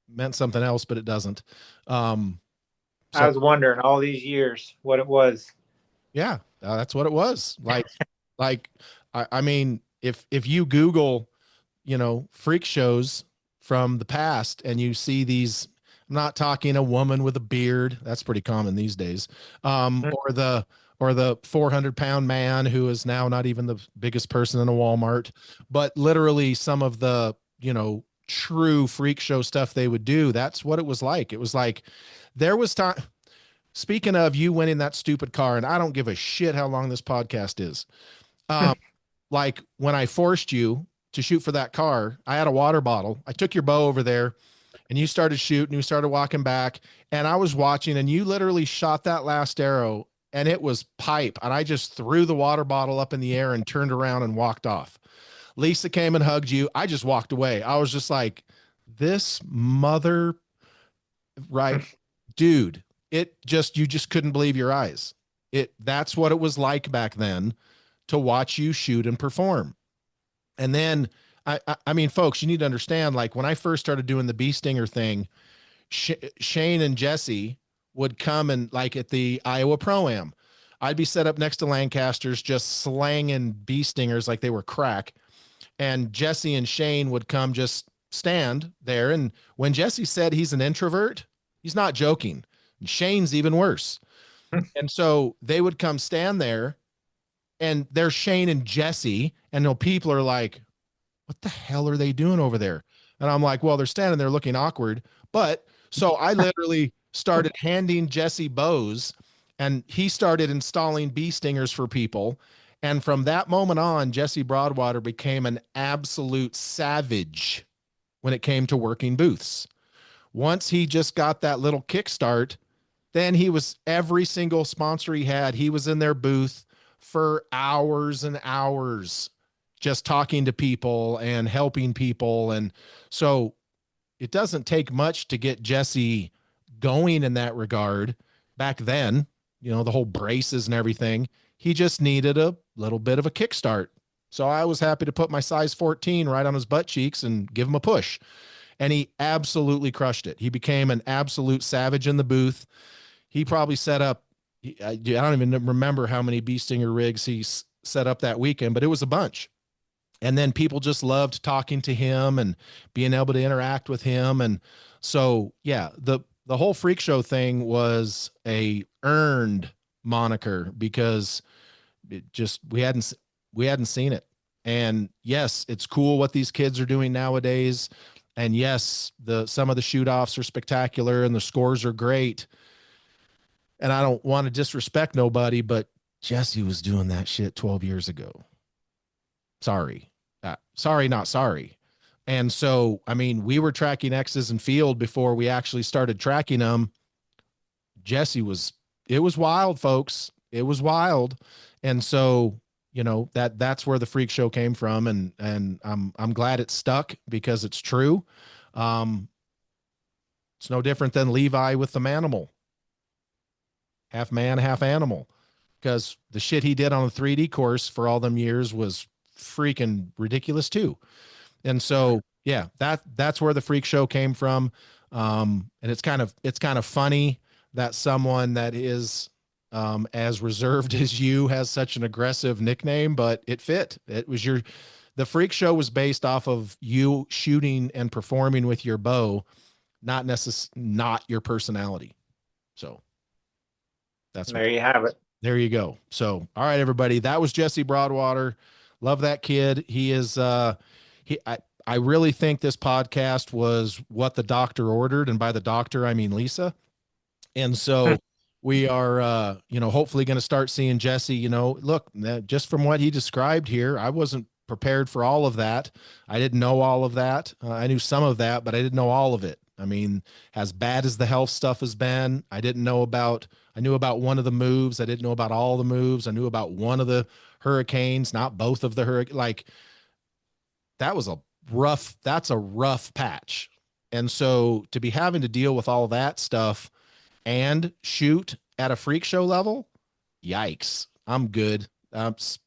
meant something else, but it doesn't. I So was wondering all these years what it was. yeah, that's what it was. Like I mean, if you Google, freak shows from the past and you see these, I'm not talking a woman with a beard. That's pretty common these days. Or the 400-pound man who is now not even the biggest person in a Walmart, but literally some of the, true freak show stuff they would do. That's what it was like. It was like there was time. Speaking of you winning that stupid car, and I don't give a shit how long this podcast is. Um, like when I forced you to shoot for that car, I had a water bottle. I took your bow over there and you started shooting, you started walking back, and I was watching, and you literally shot that last arrow, and it was pipe. And I just threw the water bottle up in the air and turned around and walked off. Lisa came and hugged you. I just walked away. I was just like, this mother, right? Dude, you just couldn't believe your eyes. That's what it was like back then to watch you shoot and perform. And then, I mean, folks, you need to understand, like when I first started doing the bee stinger thing, Shane and Jesse would come and like at the Iowa Pro-Am, I'd be set up next to Lancasters, just slanging bee stingers like they were crack. And Jesse and Shane would come just stand there. And when Jesse said he's an introvert, he's not joking. And Shane's even worse. And so they would come stand there, and there's Shane and Jesse, and people are like, what the hell are they doing over there? And I'm like, well, they're standing there looking awkward. But so I literally started handing Jesse bows, and he started installing bee stingers for people. And from that moment on, Jesse Broadwater became an absolute savage when it came to working booths. Once he just got that little kickstart, then he was every single sponsor he was in their booth for hours and hours, just talking to people and helping people. And so it doesn't take much to get Jesse going in that regard. Back then, the whole braces and everything, he just needed a little bit of a kickstart. So I was happy to put my size 14 right on his butt cheeks and give him a push. And he absolutely crushed it. He became an absolute savage in the booth. He probably set up, I don't even remember how many bee stinger rigs he set up that weekend, but it was a bunch. And then people just loved talking to him and being able to interact with him. And so, yeah, the whole freak show thing was a earned moniker because we hadn't seen it. And yes, it's cool what these kids are doing nowadays. And yes, some of the shoot offs are spectacular and the scores are great. And I don't want to disrespect nobody, but Jesse was doing that shit 12 years ago. Sorry. Sorry, not sorry. And so, I mean, we were tracking X's in field before we actually started tracking them. It was wild, folks. It was wild. And so, that's where the freak show came from. And I'm glad it stuck because it's true. It's no different than Levi with the manimal. half man, half animal, because the shit he did on the 3D course for all them years was freaking ridiculous too. And so, yeah, that's where the freak show came from. And it's kind of funny that someone that is as reserved as you has such an aggressive nickname, but it fit. It was the freak show was based off of you shooting and performing with your bow, not your personality. So that's what, There you have it. there you go. So, all right, everybody, that was Jesse Broadwater. Love that kid. He is, I really think this podcast was what the doctor ordered. And by the doctor, I mean Lisa. And so we are, hopefully going to start seeing Jesse. Look, just from what he described here, I wasn't prepared for all of that. I didn't know all of that. I knew some of that, but I didn't know all of it. I mean, as bad as the health stuff has been, I knew about one of the moves. I didn't know about all the moves. I knew about one of the hurricanes, not both of the hurricanes. Like, that's a rough patch. And so to be having to deal with all that stuff and shoot at a freak show level, yikes. I'm good.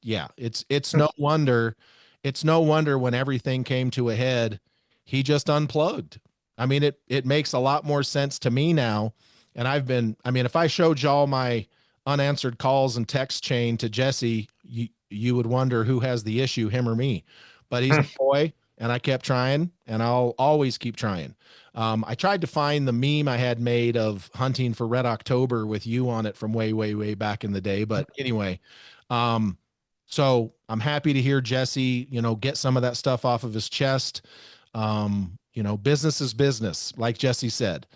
Yeah, it's no wonder. It's no wonder when everything came to a head, he just unplugged. I mean, it makes a lot more sense to me now. And if I showed y'all my unanswered calls and text chain to Jesse, you would wonder who has the issue, him or me. But he's my boy, and I kept trying, and I'll always keep trying. I tried to find the meme I had made of hunting for Red October with you on it from way, way, way back in the day. But anyway, so I'm happy to hear Jesse, get some of that stuff off of his chest. Business is business, like Jesse said.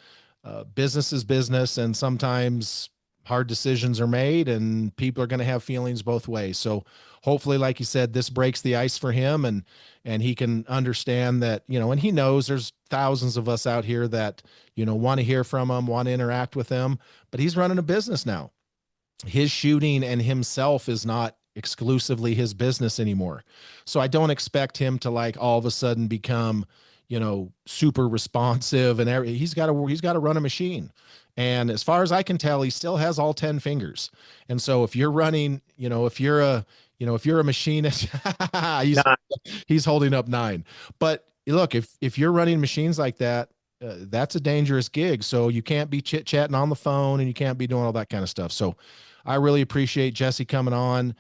Business is business, and sometimes hard decisions are made, and people are going to have feelings both ways. So hopefully, like you said, this breaks the ice for him, and he can understand that, and he knows there's thousands of us out here that, want to hear from him, want to interact with him, but he's running a business now. His shooting and himself is not exclusively his business anymore. So I don't expect him to, like, all of a sudden become, super responsive, and he's got to run a machine. And as far as I can tell, he still has all 10 fingers. And so if you're running, if you're a machinist, he's Nah, he's holding up 9. But look, if you're running machines like that, that's a dangerous gig. So you can't be chit chatting on the phone, and you can't be doing all that kind of stuff. So I really appreciate Jesse coming on.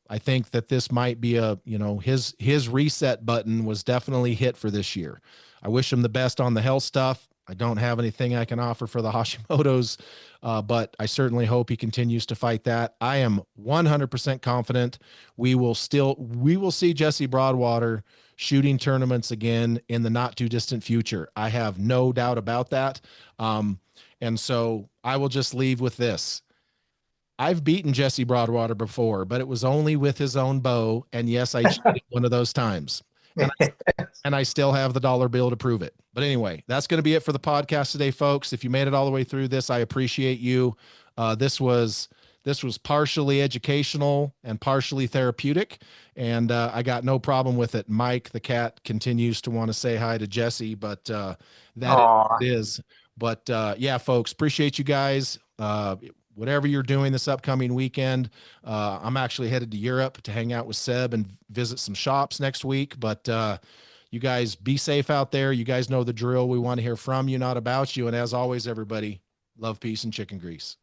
I think that this might be his reset button was definitely hit for this year. I wish him the best on the health stuff. I don't have anything I can offer for the Hashimoto's, but I certainly hope he continues to fight that. I am 100% confident we will see Jesse Broadwater shooting tournaments again in the not too distant future. I have no doubt about that. And so I will just leave with this. I've beaten Jesse Broadwater before, but it was only with his own bow. And yes, I cheated one of those times. And I still have the dollar bill to prove it. But anyway, that's going to be it for the podcast today, folks. If you made it all the way through this, I appreciate you. This was partially educational and partially therapeutic, and I got no problem with it. Mike, the cat, continues to want to say hi to Jesse, but aw. it is. But yeah, folks, appreciate you guys. Whatever you're doing this upcoming weekend, I'm actually headed to Europe to hang out with Seb and visit some shops next week. But you guys be safe out there. You guys know the drill. We want to hear from you, not about you. And as always, everybody, love, peace, and chicken grease.